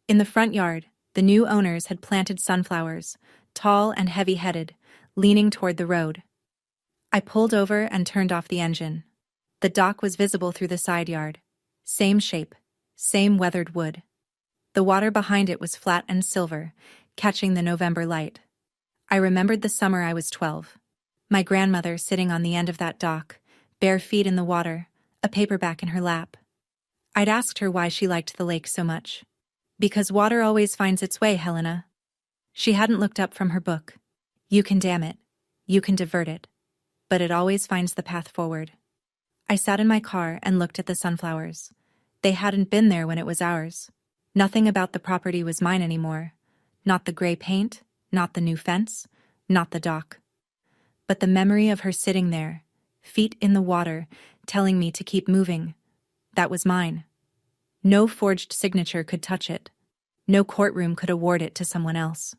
In the front yard, the new owners had planted sunflowers, tall and heavy-headed, leaning toward the road. I pulled over and turned off the engine. The dock was visible through the side yard. Same shape, same weathered wood. The water behind it was flat and silver, catching the November light. I remembered the summer I was 12. My grandmother sitting on the end of that dock, bare feet in the water, a paperback in her lap. I'd asked her why she liked the lake so much. Because water always finds its way, Helena. She hadn't looked up from her book. You can dam it. You can divert it. But it always finds the path forward. I sat in my car and looked at the sunflowers. They hadn't been there when it was ours. Nothing about the property was mine anymore. Not the gray paint, not the new fence, not the dock. But the memory of her sitting there, feet in the water, telling me to keep moving, that was mine. No forged signature could touch it. No courtroom could award it to someone else.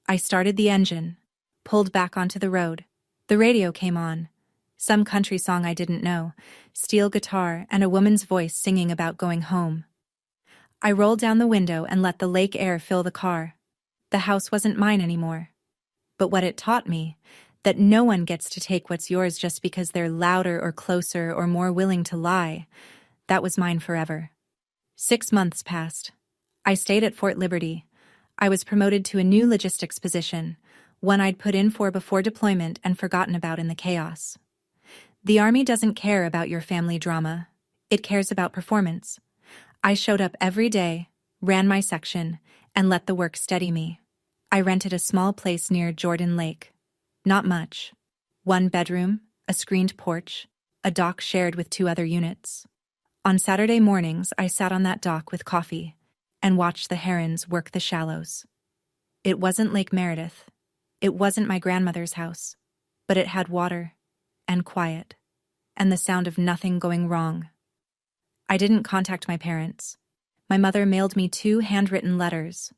I started the engine, pulled back onto the road. The radio came on. Some country song I didn't know, steel guitar and a woman's voice singing about going home. I rolled down the window and let the lake air fill the car. The house wasn't mine anymore. But what it taught me, that no one gets to take what's yours just because they're louder or closer or more willing to lie, that was mine forever. 6 months passed. I stayed at Fort Liberty. I was promoted to a new logistics position, one I'd put in for before deployment and forgotten about in the chaos. The Army doesn't care about your family drama. It cares about performance. I showed up every day, ran my section, and let the work steady me. I rented a small place near Jordan Lake. Not much. 1 bedroom, a screened porch, a dock shared with 2 other units. On Saturday mornings, I sat on that dock with coffee and watched the herons work the shallows. It wasn't Lake Meredith. It wasn't my grandmother's house, but it had water and quiet and the sound of nothing going wrong. I didn't contact my parents. My mother mailed me 2 handwritten letters.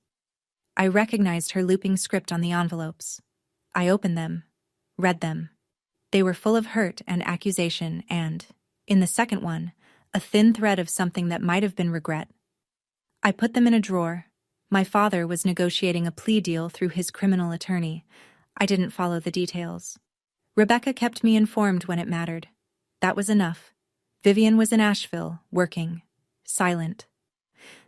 I recognized her looping script on the envelopes. I opened them, read them. They were full of hurt and accusation and, in the second one, a thin thread of something that might have been regret. I put them in a drawer. My father was negotiating a plea deal through his criminal attorney. I didn't follow the details. Rebecca kept me informed when it mattered. That was enough. Vivian was in Asheville, working, silent.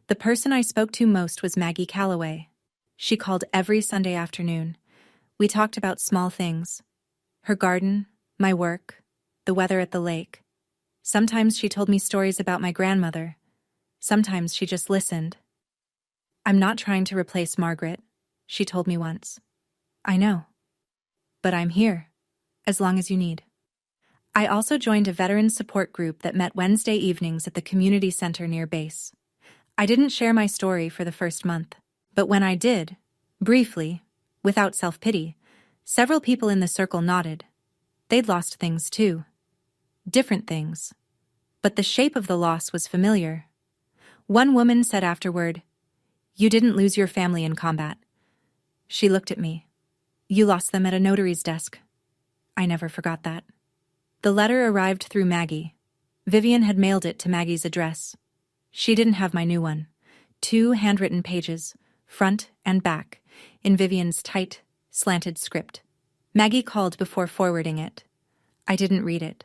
The person I spoke to most was Maggie Calloway. She called every Sunday afternoon. We talked about small things. Her garden, my work, the weather at the lake. Sometimes she told me stories about my grandmother. Sometimes she just listened, "I'm not trying to replace Margaret," she told me once. "I know. But I'm here, as long as you need." I also joined a veterans support group that met Wednesday evenings at the community center near base. I didn't share my story for the first month, but when I did, briefly, without self-pity, several people in the circle nodded. They'd lost things too. Different things. But the shape of the loss was familiar. One woman said afterward, "You didn't lose your family in combat." She looked at me. "You lost them at a notary's desk." I never forgot that. The letter arrived through Maggie. Vivian had mailed it to Maggie's address. She didn't have my new one. 2 handwritten pages, front and back, in Vivian's tight, slanted script. Maggie called before forwarding it. I didn't read it,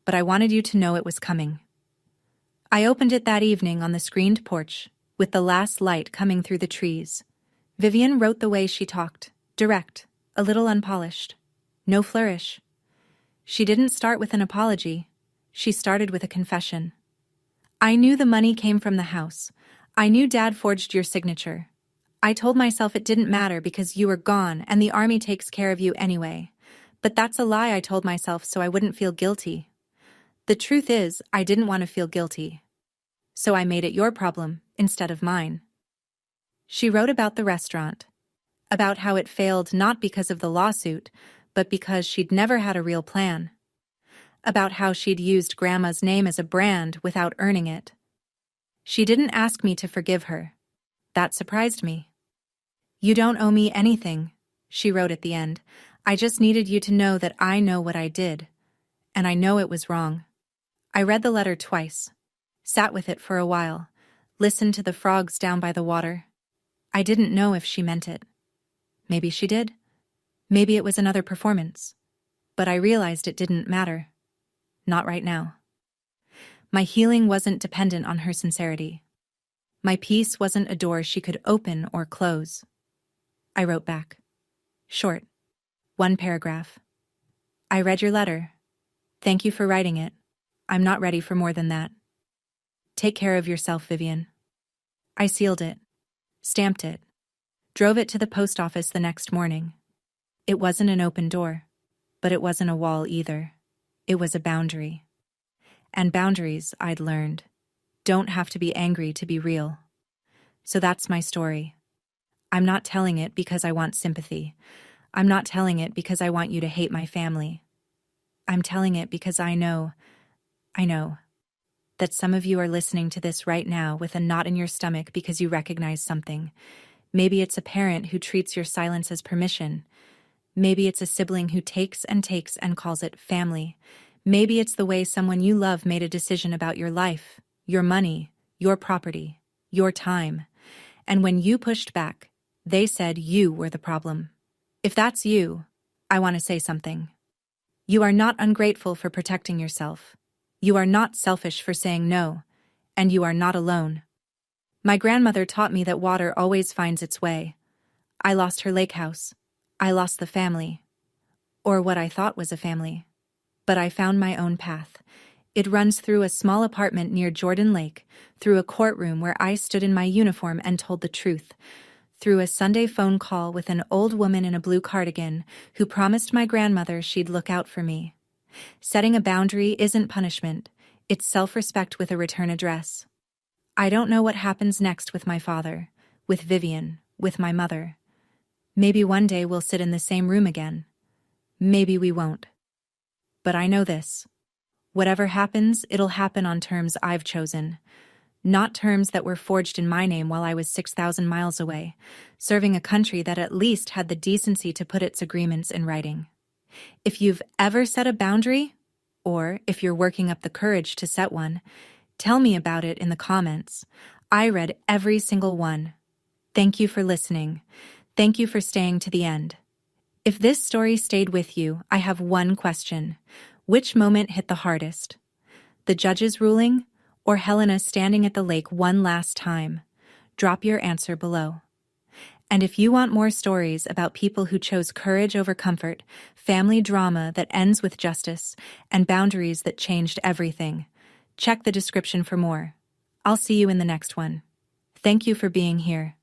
but I wanted you to know it was coming. I opened it that evening on the screened porch, with the last light coming through the trees. Vivian wrote the way she talked, direct, a little unpolished. No flourish. She didn't start with an apology. She started with a confession. "I knew the money came from the house. I knew Dad forged your signature. I told myself it didn't matter because you were gone and the army takes care of you anyway. But that's a lie I told myself so I wouldn't feel guilty. The truth is, I didn't want to feel guilty. So I made it your problem instead of mine." She wrote about the restaurant, about how it failed not because of the lawsuit, but because she'd never had a real plan. About how she'd used Grandma's name as a brand without earning it. She didn't ask me to forgive her. That surprised me. "You don't owe me anything," she wrote at the end. "I just needed you to know that I know what I did. And I know it was wrong." I read the letter twice, sat with it for a while, listened to the frogs down by the water. I didn't know if she meant it. Maybe she did. Maybe it was another performance. But I realized it didn't matter. Not right now. My healing wasn't dependent on her sincerity. My peace wasn't a door she could open or close. I wrote back. Short. 1 paragraph. "I read your letter. Thank you for writing it. I'm not ready for more than that. Take care of yourself, Vivian." I sealed it, stamped it, drove it to the post office the next morning. It wasn't an open door, but it wasn't a wall either. It was a boundary. And boundaries, I'd learned, don't have to be angry to be real. So that's my story. I'm not telling it because I want sympathy. I'm not telling it because I want you to hate my family. I'm telling it because I know, that some of you are listening to this right now with a knot in your stomach because you recognize something. Maybe it's a parent who treats your silence as permission. Maybe it's a sibling who takes and calls it family. Maybe it's the way someone you love made a decision about your life, your money, your property, your time. And when you pushed back, they said you were the problem. If that's you, I want to say something. You are not ungrateful for protecting yourself. You are not selfish for saying no, and you are not alone. My grandmother taught me that water always finds its way. I lost her lake house. I lost the family. Or what I thought was a family. But I found my own path. It runs through a small apartment near Jordan Lake, through a courtroom where I stood in my uniform and told the truth, through a Sunday phone call with an old woman in a blue cardigan who promised my grandmother she'd look out for me. Setting a boundary isn't punishment, it's self-respect with a return address. I don't know what happens next with my father, with Vivian, with my mother. Maybe one day we'll sit in the same room again. Maybe we won't. But I know this. Whatever happens, it'll happen on terms I've chosen. Not terms that were forged in my name while I was 6,000 miles away, serving a country that at least had the decency to put its agreements in writing. If you've ever set a boundary, or if you're working up the courage to set one, tell me about it in the comments. I read every single one. Thank you for listening. Thank you for staying to the end. If this story stayed with you, I have one question. Which moment hit the hardest? The judge's ruling, or Helena standing at the lake one last time? Drop your answer below. And if you want more stories about people who chose courage over comfort, family drama that ends with justice, and boundaries that changed everything, check the description for more. I'll see you in the next one. Thank you for being here.